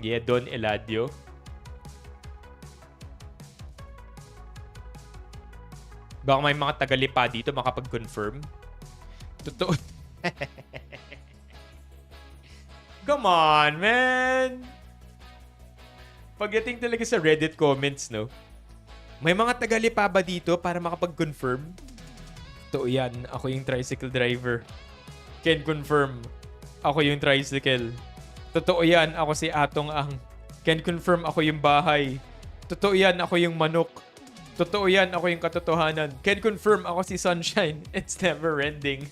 Yeah, Don Eladio. Baka may mga tagalipa dito makapag-confirm. Totoo. Come on, man! Pagdating talaga sa Reddit comments, no? May mga tagalipa ba dito para makapag-confirm? Totoo yan. Ako yung tricycle driver. Can confirm. Ako yung tricycle. Totoo yan. Ako si Atong Ang. Can confirm ako yung bahay. Totoo yan. Ako yung manok. Totoo yan. Ako yung katotohanan. Can confirm ako si Sunshine. It's never ending.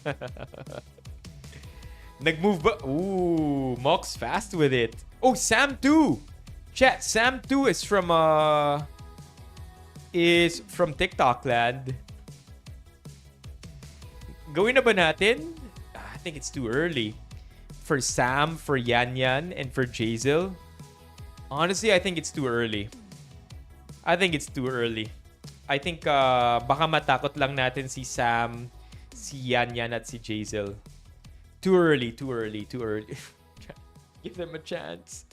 Nag-move ba? Ooh. Mox fast with it. Oh, Sam 2. Chat. Sam 2 is from TikTok land. Gawin na ba natin? I think it's too early. For Sam, for Yan Yan, and for Jazel. Honestly, I think it's too early. I think baka matakot lang natin si Sam, si Yan Yan, at si Jazel. Too early. Give them a chance.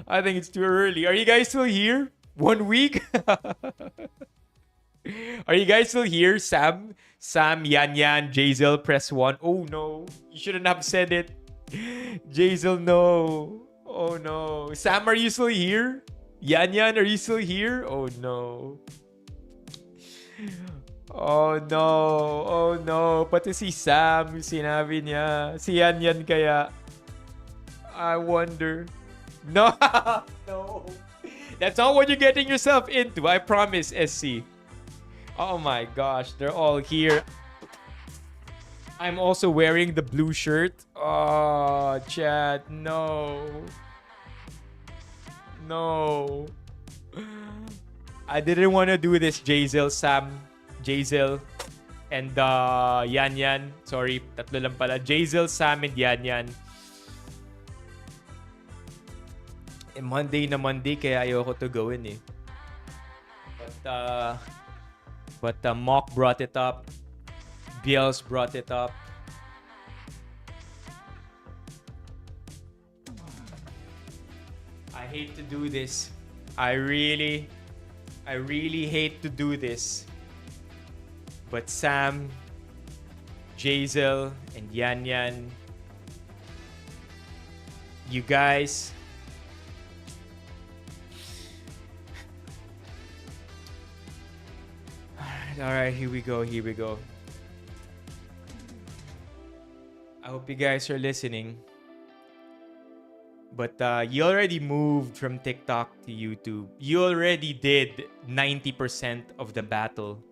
I think it's too early. Are you guys still here? 1 week? Are you guys still here? Sam, Yan Yan, Jazel, press 1. Oh no. You shouldn't have said it. Jazel, no. Oh no. Sam, are you still here? Yan Yan, are you still here? Oh no. Oh no. Pati si Sam, sinabi niya. Si Yan Yan kaya. I wonder. No. No. That's not what you're getting yourself into. I promise, SC. Oh my gosh. They're all here. I'm also wearing the blue shirt. Oh, chat. No. I didn't want to do this, Jazel, Sam, Jazel, and Yan Yan. Sorry, tatlo lang pala. Jazel, Sam, and Yan Yan. Monday na Monday, kaya ayoko to gawin eh. But Mock brought it up. Biels brought it up. I hate to do this. I really hate to do this. But Sam, Jazel, and Yan Yan, you guys, alright, here we go. I hope you guys are listening. But you already moved from TikTok to YouTube. You already did 90% of the battle.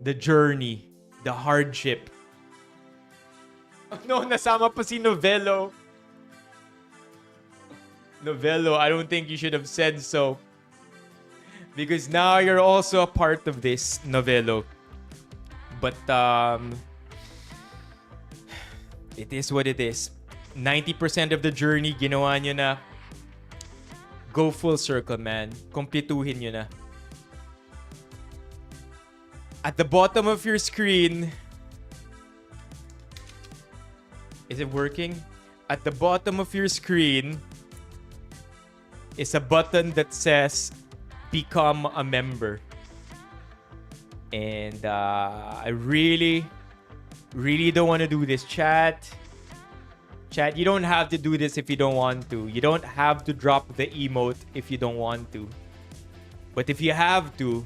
The journey. The hardship. Oh no, nasama pa si Novello. Novello, I don't think you should have said so. Because now you're also a part of this, Novello. But it is what it is. 90% of the journey, ginawa nyo na. Go full circle, man. Kompletuhin nyo na. At the bottom of your screen, is it working? At the bottom of your screen is a button that says Become a Member. And I really don't want to do this, chat. Chat, you don't have to do this if you don't want to. You don't have to drop the emote if you don't want to. But if you have to,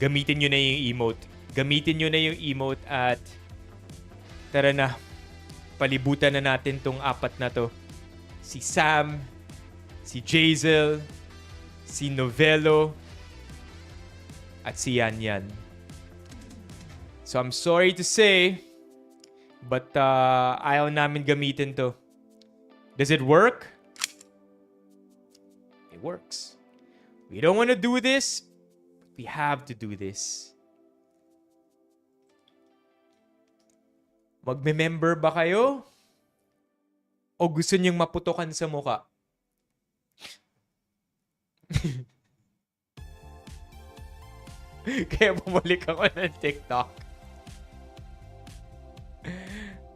gamitin nyo na yung emote. Gamitin nyo na yung emote at tara na, palibutan na natin tong apat na to. Si Sam, si Jazel, si Novello, at si Yan Yan. So I'm sorry to say, but ayaw namin gamitin to. Does it work? It works. We don't want to do this. We have to do this. Magme-member ba kayo? O gusto niyong maputokan sa muka? Kaya bumalik ako ng TikTok.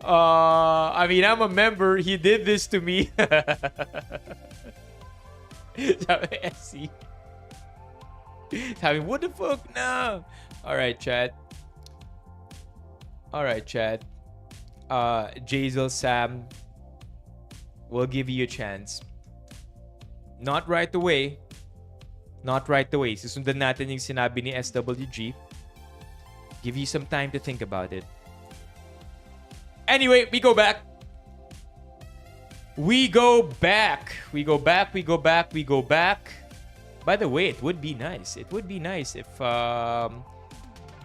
I mean, I'm a member. He did this to me. Sabi, SC. Sabi, what the fuck? No. Alright, chat. Jazel, Sam, we'll give you a chance. Not right away. Susundan natin yung sinabi ni SWG. Give you some time to think about it. Anyway, we go back. By the way, it would be nice. It would be nice if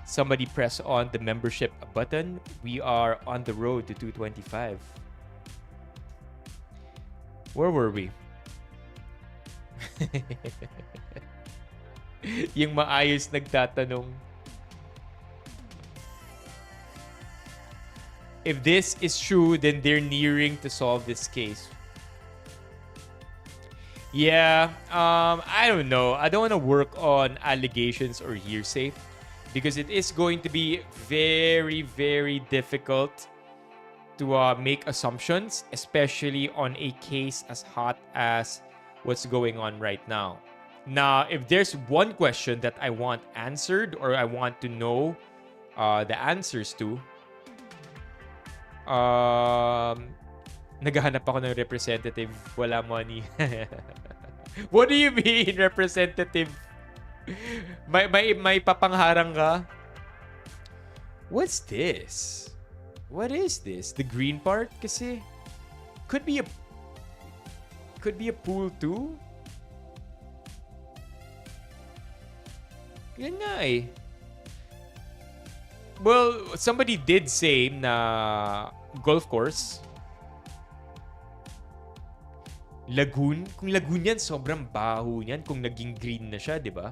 somebody press on the membership button. We are on the road to 225. Where were we? Yung maayos nagtatanong. If this is true, then they're nearing to solve this case. Yeah, I don't know. I don't want to work on allegations or hearsay because it is going to be very, very difficult to make assumptions, especially on a case as hot as what's going on right now. Now, if there's one question that I want answered or I want to know the answers to, naghahanap ako ng representative. Wala money. What do you mean, representative? May papangharang ka? What's this? What is this? The green part? Kasi could be a pool too. Yan nga eh. Well, somebody did say na golf course. Lagoon. Kung lagoon yan, sobrang baho niyan kung naging green na siya, di ba?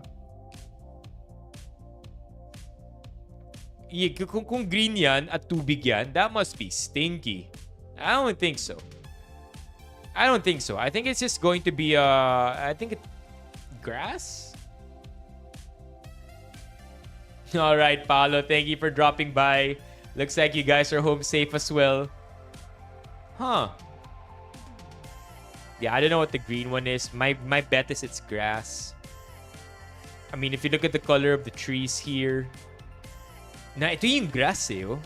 Yeah, kung green yan at tubig yan, that must be stinky. I don't think so. I think it's just going to be grass? Alright, Paolo, thank you for dropping by. Looks like you guys are home safe as well. Huh. Yeah, I don't know what the green one is. My bet is it's grass. I mean, if you look at the color of the trees here, na ito yung grass eh, oh.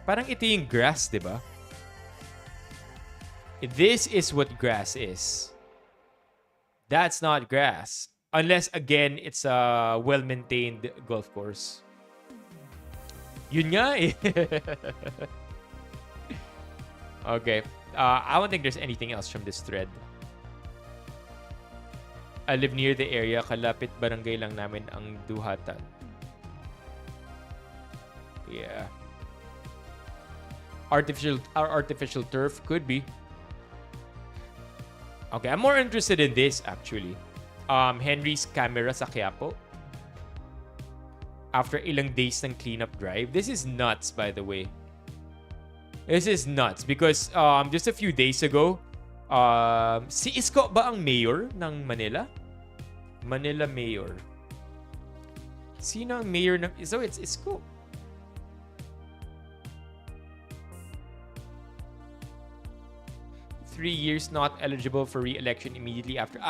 Parang ito yung grass, di ba? This is what grass is. That's not grass. Unless, again, it's a well-maintained golf course. Yun nga eh. Okay. I don't think there's anything else from this thread. I live near the area. Kalapit barangay lang namin ang duhatan. Yeah. Artificial turf could be. Okay, I'm more interested in this actually. Henry's camera sa Quiapo. After ilang days ng cleanup drive. This is nuts, by the way. This is nuts because just a few days ago, si Isko ba ang mayor ng Manila? Manila mayor. Sino ang mayor ng... So, it's Isko. Three years not eligible for re-election immediately after.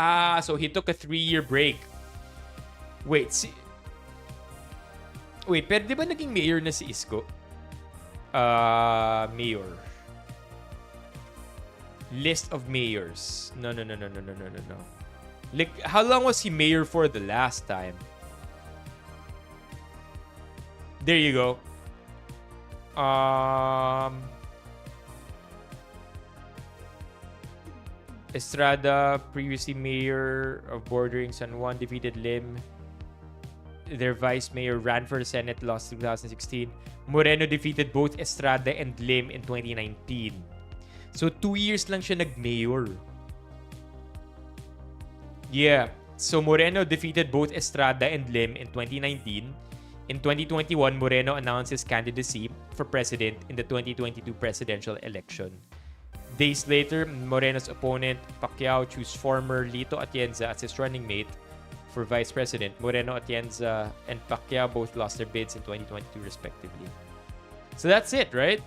So he took a 3-year break. Wait, pero di ba naging mayor na si Isko? Mayor. List of mayors. No. Like, how long was he mayor for the last time? There you go. Estrada, previously mayor of bordering San Juan, defeated Lim. Their vice mayor ran for the Senate, lost in 2016. Moreno defeated both Estrada and Lim in 2019. So 2 years lang siya nag-mayor. Yeah. So Moreno defeated both Estrada and Lim in 2019. In 2021, Moreno announced his candidacy for president in the 2022 presidential election. Days later, Moreno's opponent, Pacquiao, chose former Lito Atienza as his running mate for vice president. Moreno, Atienza, and Pacquiao both lost their bids in 2022 respectively. So that's it, right?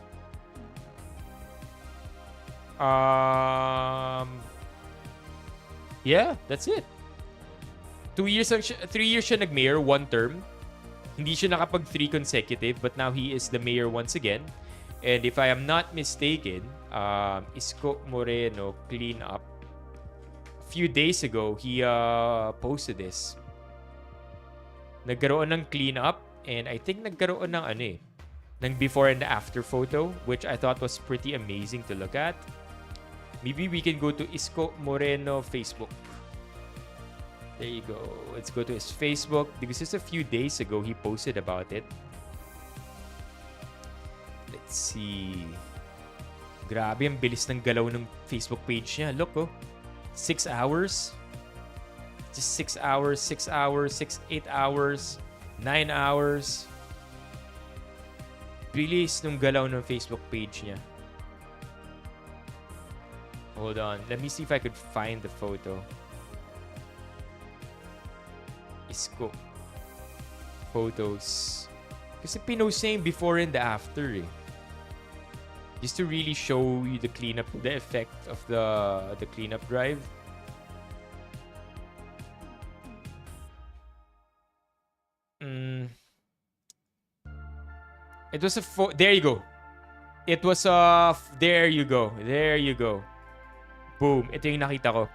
Yeah, that's it. 3 years siya nag-mayor, 1 term. Hindi siya nakapag 3 consecutive, but now he is the mayor once again. And if I am not mistaken, Isko Moreno clean up. A few days ago, he posted this. Nagkaroon ng clean up, and I think nagkaroon ng ng before and after photo, which I thought was pretty amazing to look at. Maybe we can go to Isko Moreno Facebook. There you go. Let's go to his Facebook because just a few days ago he posted about it. Let's see. Grabe, ang bilis ng galaw ng Facebook page niya. Look, 6 hours. Just 6 hours, 6 hours, 8 hours, 9 hours. Bilis ng galaw ng Facebook page niya. Hold on. Let me see if I could find the photo. Isko. Photos. Kasi pinost niya yung before and the after eh. Just to really show you the cleanup, the effect of the cleanup drive. It was there you go. It was there you go. There you go. Boom. Ito yung nakita ko.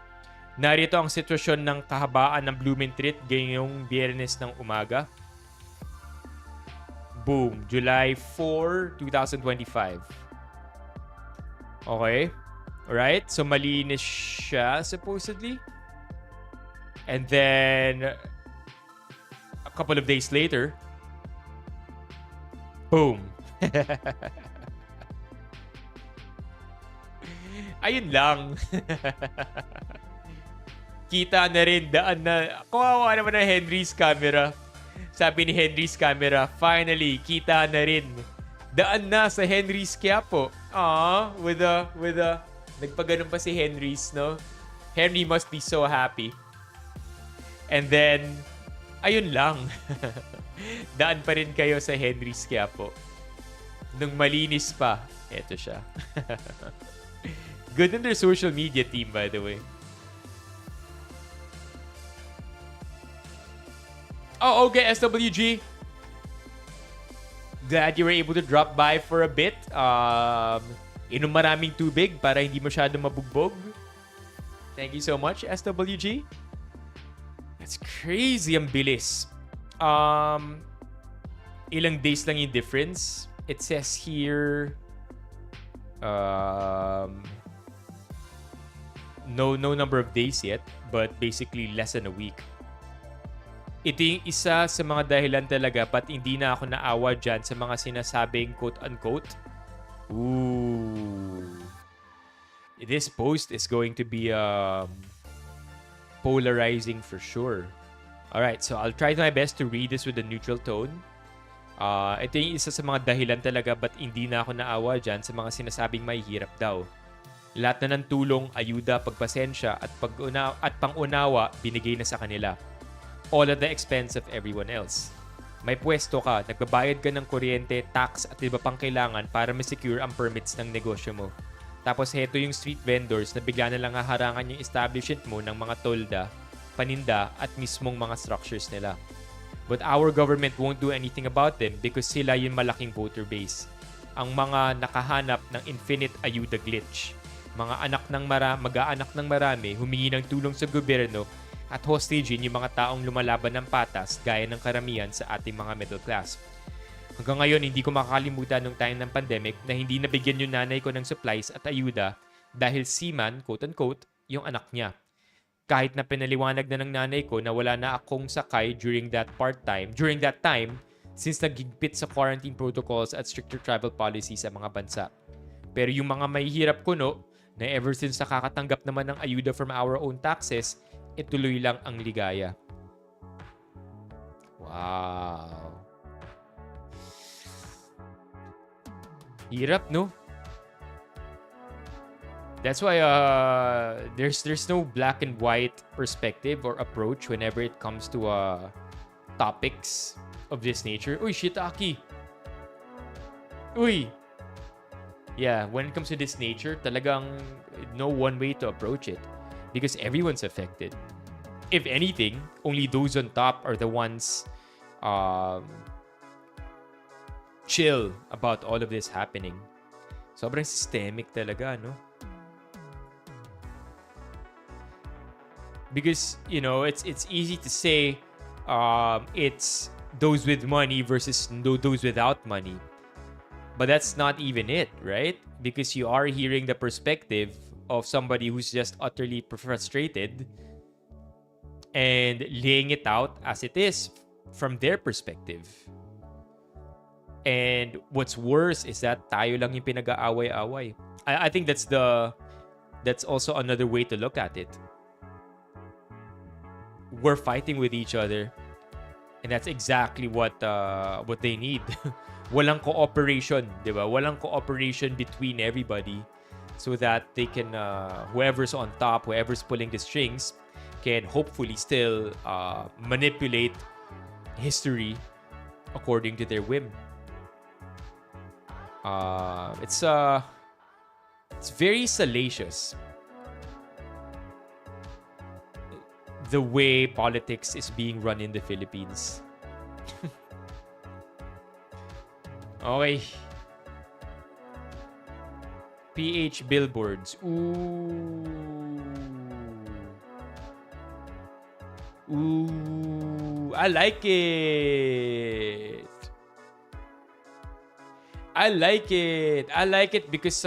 Narito ang sitwasyon ng kahabaan ng Blumentritt ngayong Biyernes ng umaga. Boom. July 4, 2025. Okay. Alright. So, malinis siya, supposedly. And then, a couple of days later, boom. Ayun lang. Kita na rin, daan na. Kawawa naman ng Henry's camera. Sabi ni Henry's camera, finally, kita na rin. Daan na sa Henry's Quiapo. With a, nagpaganon pa si Henry's, no? Henry must be so happy. And then, ayun lang. Daan pa rin kayo sa Henry's Quiapo. Nung malinis pa, eto siya. Good in their social media team, by the way. Oh, okay, SWG. Glad you were able to drop by for a bit. Inom maraming tubig para hindi masyado mabugbog. Thank you so much, SWG. That's crazy ang bilis. Ilang days lang yung difference. It says here no number of days yet, but basically less than a week. Ito yung isa sa mga dahilan talaga ba't hindi na ako naawa dyan sa mga sinasabing quote-unquote. Ooh. This post is going to be polarizing for sure. Alright, so I'll try my best to read this with a neutral tone. Ito yung isa sa mga dahilan talaga ba't hindi na ako naawa dyan sa mga sinasabing may hirap daw. Lahat na ng tulong, ayuda, pagpasensya at pangunawa binigay na sa kanila. All at the expense of everyone else. May pwesto ka, nagbabayad ka ng kuryente, tax at iba pang kailangan para ma-secure ang permits ng negosyo mo. Tapos heto yung street vendors na bigla na lang haharangan yung establishment mo ng mga tolda, paninda at mismong mga structures nila. But our government won't do anything about them because sila yung malaking voter base. Ang mga nakahanap ng infinite ayuda glitch. Mga mag-aanak ng marami, humingi ng tulong sa gobyerno at hostagein yung mga taong lumalaban ng patas gaya ng karamihan sa ating mga middle class. Hanggang ngayon, hindi ko makakalimutan nung time ng pandemic na hindi nabigyan yung nanay ko ng supplies at ayuda dahil seaman, quote-unquote, yung anak niya. Kahit na pinaliwanag na ng nanay ko na wala na akong sakay during that time, since nagigpit sa quarantine protocols at stricter travel policies sa mga bansa. Pero yung mga mahihirap kuno, na ever since nakakatanggap naman ng ayuda from our own taxes, ituloy lang ang ligaya. Wow. Hirap, no? That's why there's no black and white perspective or approach whenever it comes to topics of this nature. Uy, shiitake. Uy. Yeah, when it comes to this nature, talagang no one way to approach it. Because everyone's affected. If anything, only those on top are the ones chill about all of this happening. Sobrang systemic talaga, no? Because, you know, it's easy to say it's those with money versus those without money. But that's not even it, right? Because you are hearing the perspective of somebody who's just utterly frustrated and laying it out as it is from their perspective. And what's worse is that tayo lang yung pinag-aaway-away. I think that's also another way to look at it. We're fighting with each other, and that's exactly what they need. Walang cooperation, di ba? Walang cooperation between everybody. So that they can, whoever's on top, whoever's pulling the strings, can hopefully still manipulate history according to their whim. It's very salacious the way politics is being run in the Philippines. Okay. PH billboards. Ooh. I like it. I like it because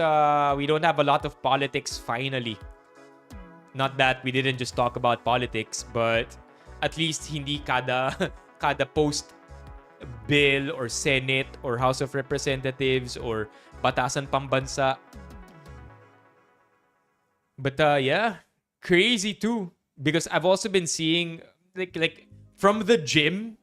we don't have a lot of politics finally. Not that we didn't just talk about politics, but at least hindi kada post bill or Senate or House of Representatives or batasan pambansa. But yeah, crazy too, because I've also been seeing like from the gym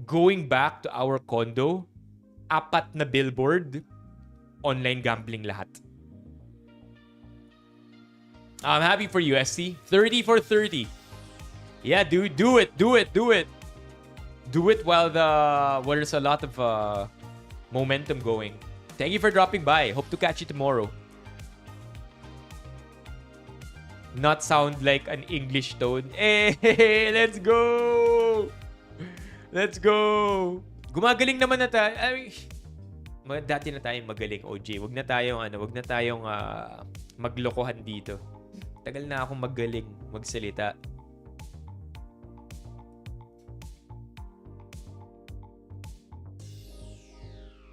going back to our condo, 4 na billboard, online gambling lahat. I'm happy for you, SC. 30 for 30. Yeah, dude, do it while there's a lot of momentum going. Thank you for dropping by. Hope to catch you tomorrow. Not sound like an English tone. Hey, let's go! Let's go! Gumagaling naman na tayo. Dati na tayong magaling, OJ. Wag na tayong maglokohan dito. Tagal na akong magaling magsalita.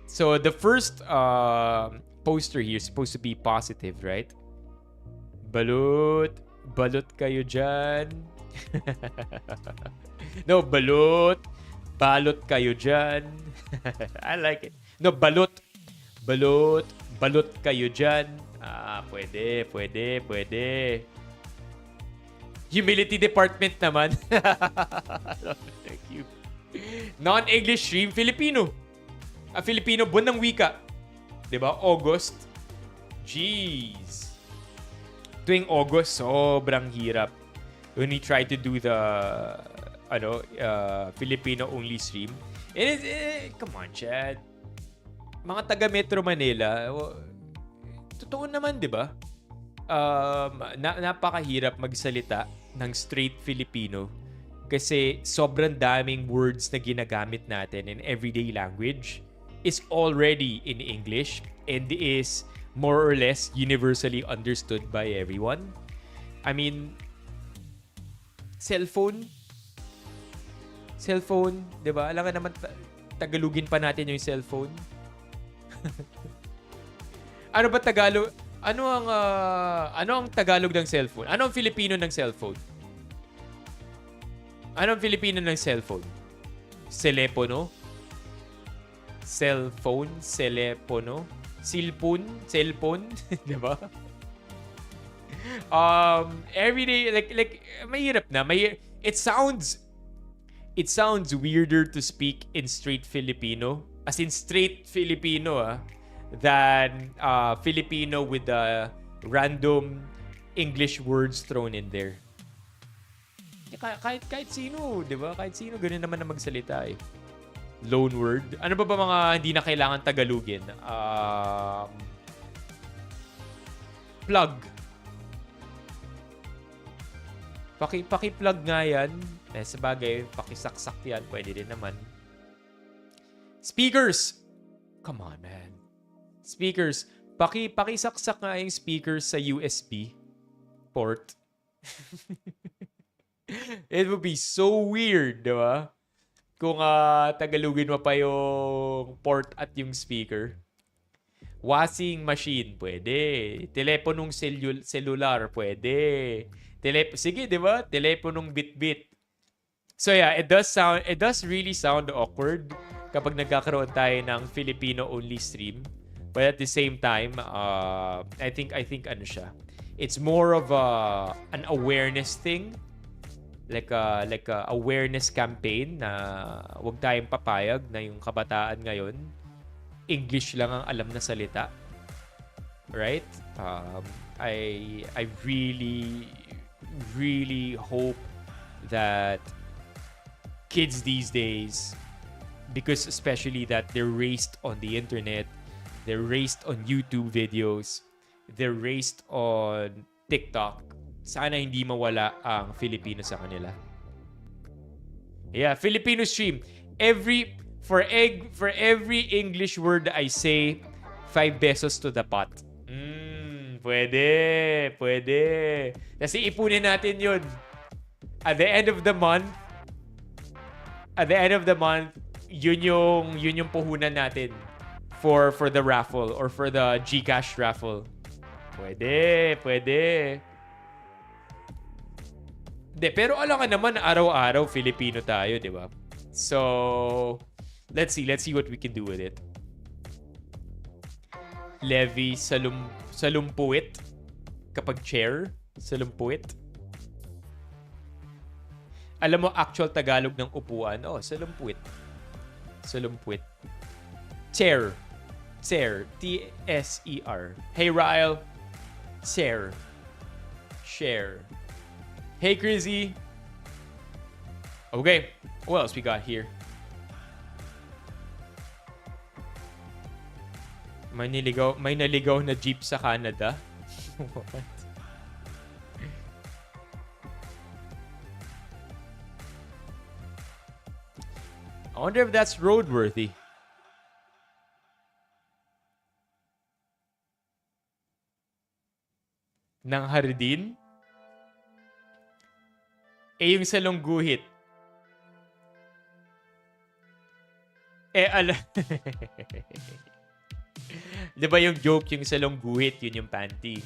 So the first poster here is supposed to be positive, right? Balot kayo dyan. No, balot kayo dyan. I like it. No, balot kayo dyan. Pwede. Humility department naman. Thank you. Non-English stream, Filipino. Filipino, buwan ng wika. Diba? August. Jeez. Tuwing August, sobrang hirap. When we try to do the Filipino-only stream. Come on, Chad. Mga taga Metro Manila, totoo naman, di ba? Napakahirap magsalita ng straight Filipino kasi sobrang daming words na ginagamit natin in everyday language is already in English and is more or less universally understood by everyone. I mean, cellphone, 'di ba? Alam nga naman Tagalogin pa natin yung cellphone. Ano ba Tagalog? Ano ang Tagalog ng cellphone? Ano ang Filipino ng cellphone? Ano ang Filipino ng cellphone? Cellphone? Cellphone, cellphone, cellphone, 'di ba? Everyday like mahirap na. It sounds weirder to speak in straight Filipino, as in straight Filipino than Filipino with the random English words thrown in there. Kahit sino, 'di ba? Kahit sino ganun naman na magsalita eh. Loan word. Ano ba mga hindi na kailangan Tagalogin? Plug. Paki-plug nga yan. Sabagay, pakisaksak yan. Pwede din naman. Speakers. Come on, man. Speakers. Pakisaksak nga yung speakers sa USB port. It would be so weird, di ba? Kung Tagalogin mo pa yung port at yung speaker. Washing machine, pwede. Teleponong cellular, pwede. Sige, di ba? Teleponong bit-bit. So yeah, it does really sound awkward kapag nagkakaroon tayo ng Filipino-only stream. But at the same time, I think ano siya. It's more of an awareness thing. Like a awareness campaign na wag tayong papayag na yung kabataan ngayon English lang ang alam na salita. Right? I really hope that kids these days, because especially that they're raised on the internet, they're raised on YouTube videos, they're raised on TikTok, sana hindi mawala ang Filipino sa kanila. Yeah, Filipino stream. For every English word I say, 5 pesos to the pot. Pwede. Kasi ipunin natin yun. At the end of the month, yun yung puhunan natin for the raffle or for the GCash raffle. Pwede. Pero alam ka naman, araw-araw Filipino tayo, di ba? So, let's see what we can do with it. Levy, salumpuit. Kapag chair, salumpuit. Alam mo, actual Tagalog ng upuan, salumpuit. Chair. T-S-E-R. Hey, Ryle. Chair. Share. Hey, Crizzy. Okay, what else we got here? May naligaw na jeep sa Canada. What? I wonder if that's roadworthy. Ng Hardin? Eh, yung sa Longguhit. Eh, Di ba yung joke yung sa Longguhit, yun yung panty?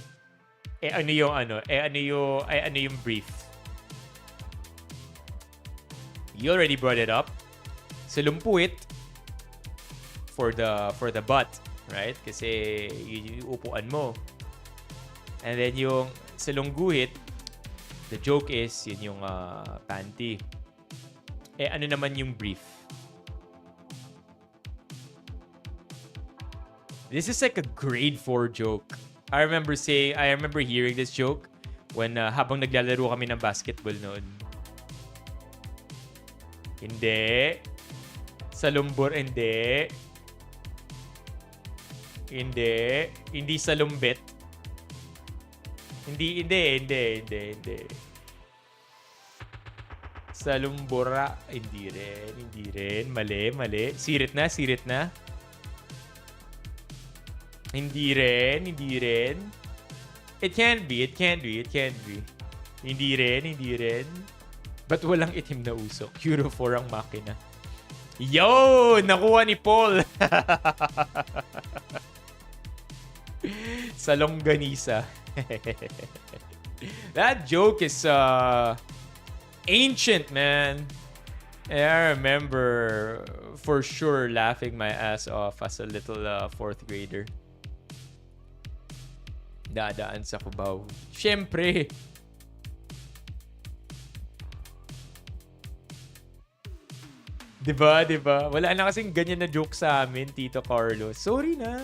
Eh, ano yung brief? You already brought it up. Sa Lumpuit, for the butt, right? Kasi yun yung upuan mo. And then yung sa Longguhit, the joke is yun yung panty. Eh, ano naman yung brief? This is like a grade 4 joke. I remember hearing this joke when habang naglalaro kami ng basketball noon. Hindi. Sa Lumbur, hindi. Hindi. Hindi sa Lumbet. Hindi. Sa Lumbura, hindi rin. Mali. Sirit na. Hindi rin. It can't be. Hindi rin. Ba't walang itim na usok? Euro 4 ang makina. Yo! Nakuha ni Paul! Sa longganisa. That joke is ancient, man. And I remember for sure laughing my ass off as a little 4th grader. Dadaan sa Cubao. Siyempre. Diba? Wala na kasing ganyan na joke sa amin, Tito Carlos. Sorry na.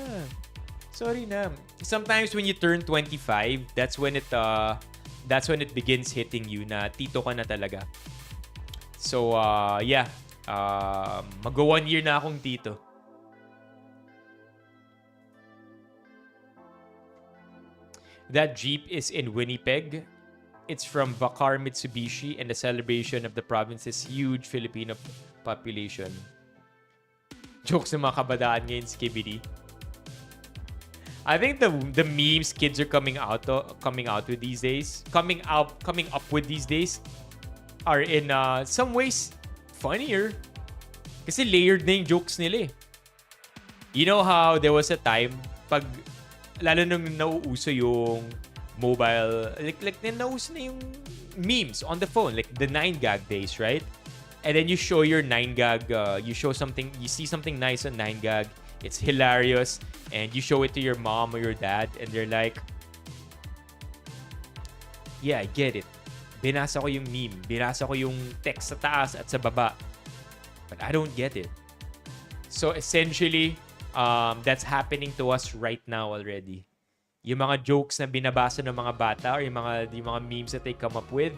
Sometimes when you turn 25, that's when it begins hitting you na tito ka na talaga. So, yeah. Mag-go 1 year na akong tito. That Jeep is in Winnipeg. It's from Vacar Mitsubishi and the celebration of the province's huge Filipino population. Jokes ng mga kabadaan ngayon, Skibidi. I think the memes kids are coming up with these days are in some ways funnier. Kasi layered na yung jokes nila eh. You know how there was a time pag lalo nung nauuso yung mobile, like nauuso na yung memes on the phone, like the 9gag days, right? And then you show your 9gag, you see something nice on 9gag, it's hilarious, and you show it to your mom or your dad, and they're like, yeah, I get it. Binasa ko yung meme, binasa ko yung text sa taas at sa baba, but I don't get it. So essentially, that's happening to us right now already. Yung mga jokes na binabasa ng mga bata or yung mga memes that they come up with,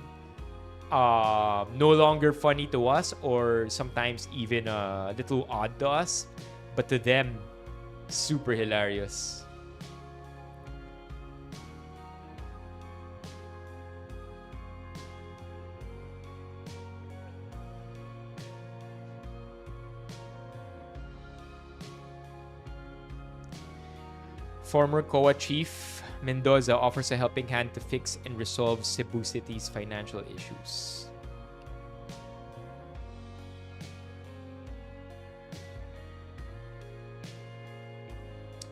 no longer funny to us or sometimes even a little odd to us, but to them, super hilarious. Former COA Chief Mendoza offers a helping hand to fix and resolve Cebu City's financial issues.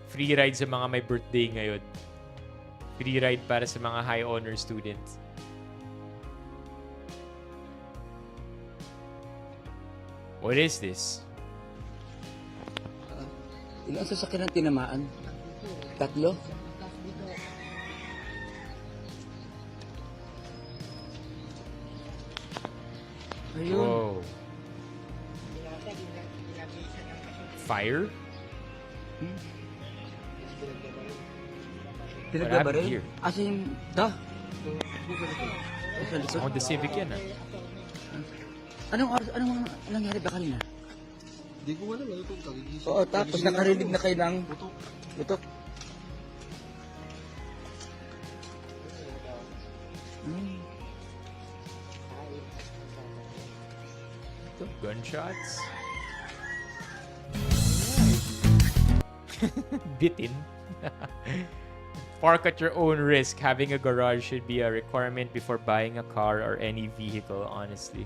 Free ride sa mga may birthday ngayon. Free ride para sa mga high honor students. What is this? Ilang sasakyan ang tinamaan? 3? Ayun. Whoa. Fire? What happened here? As in, On the Civic yan, ah. Anong nangyari ba kanina? Hindi ko alam ano itong kagigising. Oo, tapos nakarinig na kayo ng putok. Gunshots. Bitin. Park at your own risk. Having a garage should be a requirement before buying a car or any vehicle, honestly.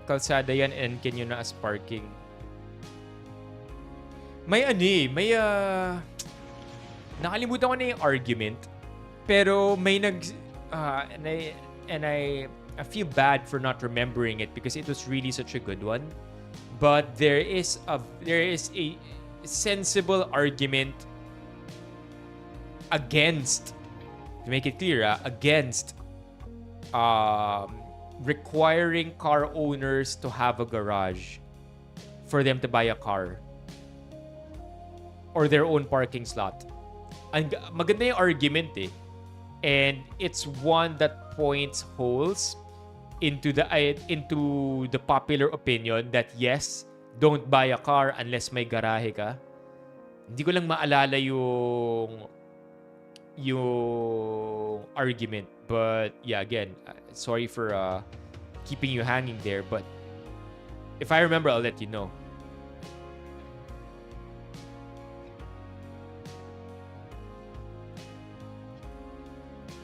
Kalsada yan and can you na as parking. May nakalimutan ko na yung argument. Pero may and I feel bad for not remembering it because it was really such a good one. But there is a sensible argument against, to make it clear, against requiring car owners to have a garage for them to buy a car or their own parking slot. Maganda yung argument eh. And it's one that points holes into the popular opinion that yes, don't buy a car unless may garahe ka. Hindi ko lang maalala yung argument. But yeah, again, sorry for keeping you hanging there. But if I remember, I'll let you know.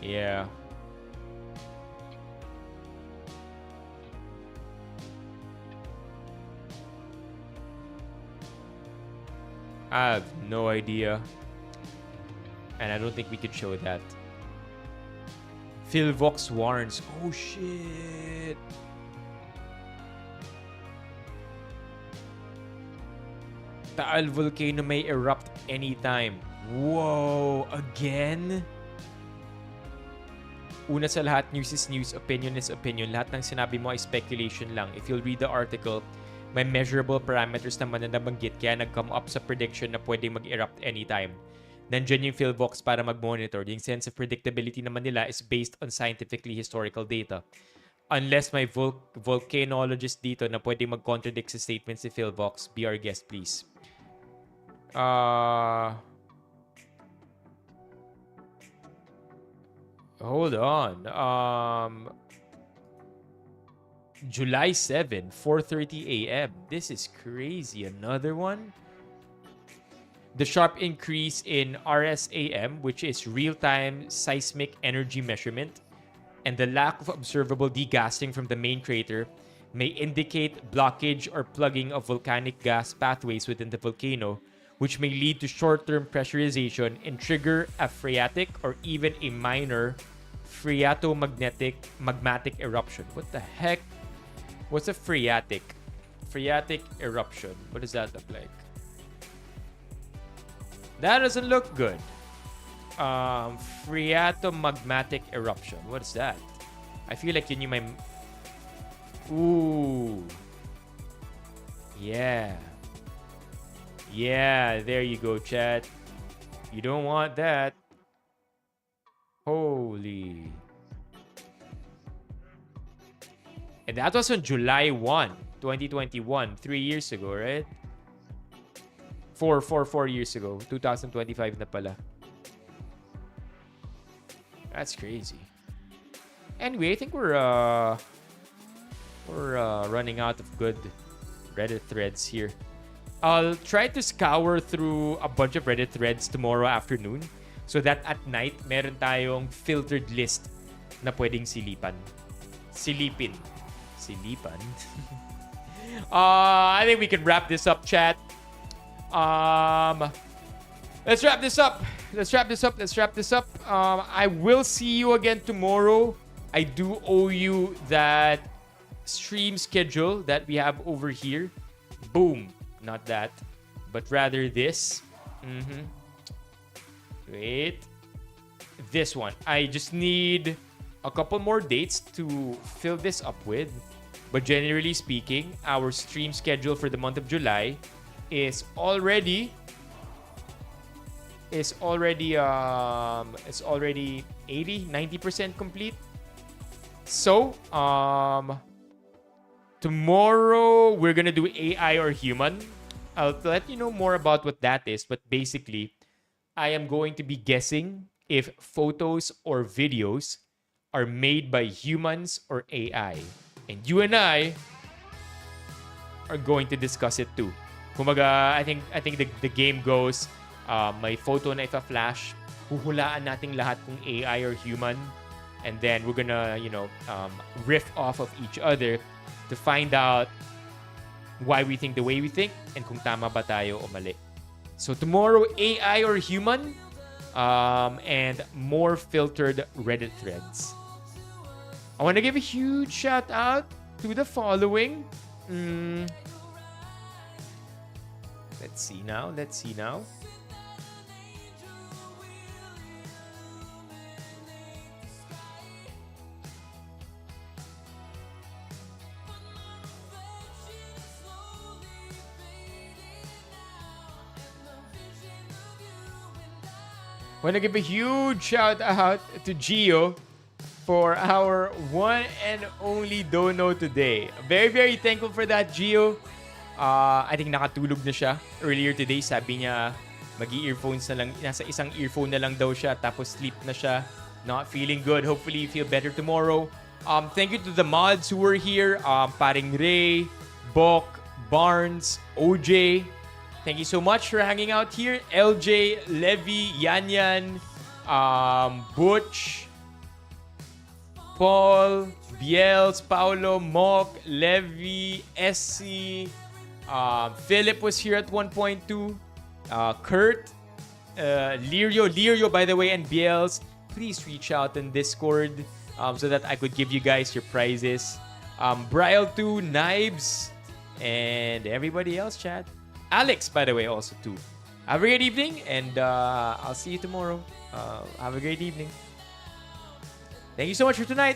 Yeah. I have no idea. And I don't think we could show that. Philvox warns. Oh shit. Taal volcano may erupt anytime. Whoa, again? Una sa lahat, news is news, opinion is opinion. Lahat ng sinabi mo ay speculation lang. If you'll read the article, may measurable parameters naman na nabanggit kaya nag-come up sa prediction na pwedeng mag-erupt anytime. Nandiyan yung Philvox para mag-monitor. Yung sense of predictability naman nila is based on scientifically historical data. Unless may volcanologist dito na pwedeng mag-contradict sa statements ni Philvox, be our guest please. Hold on. July 7, 4:30 a.m. This is crazy. Another one? The sharp increase in RSAM, which is real-time seismic energy measurement, and the lack of observable degassing from the main crater may indicate blockage or plugging of volcanic gas pathways within the volcano, which may lead to short-term pressurization and trigger a phreatic or even a minor magmatic eruption. What the heck? What's a phreatic? Phreatic eruption. What does that look like? That doesn't look good. Phreatomagmatic eruption. What is that? I feel like you knew my... Ooh. Yeah. Yeah, there you go, chat. You don't want that. Holy. And that was on July 1, 2021. 3 years ago, right? 4 years ago. 2025 na pala. That's crazy. Anyway, I think we're running out of good Reddit threads here. I'll try to scour through a bunch of Reddit threads tomorrow afternoon so that at night, meron tayong filtered list na pwedeng silipin. Silipan? I think we can wrap this up, chat. Let's wrap this up. I will see you again tomorrow. I do owe you that stream schedule that we have over here. Boom. Not that, but rather this. Wait. This one. I just need a couple more dates to fill this up with. But generally speaking, our stream schedule for the month of July is already is already 80-90% complete. So tomorrow we're gonna do AI or human. I'll let you know more about what that is, but basically I am going to be guessing if photos or videos are made by humans or AI. And you and I are going to discuss it too. Kumaga, I think the game goes, may photo na ipa-flash, huhulaan nating lahat kung AI or human, and then we're gonna, riff off of each other to find out why we think the way we think and kung tama ba tayo o mali. So tomorrow, AI or human, and more filtered Reddit threads. I want to give a huge shout out to the following. Let's see now. Want to give a huge shout out to Gio for our one and only dono today. Very, very thankful for that, Gio. I think nakatulog na siya earlier today. Sabi niya, mag-earphones na lang. Nasa isang earphone na lang daw siya. Tapos sleep na siya. Not feeling good. Hopefully, you feel better tomorrow. Thank you to the mods who were here. Paring Ray, Bok, Barnes, OJ. Thank you so much for hanging out here. LJ, Levy, Yanyan, Butch, Paul, Biels, Paolo, Mock, Levy, SC, Philip was here at 1.2, Kurt, Lirio, by the way, and Biels. Please reach out in Discord so that I could give you guys your prizes. Brial2, Knives, and everybody else, chat. Alex, by the way, also too. Have a great evening, and I'll see you tomorrow. Have a great evening. Thank you so much for tonight.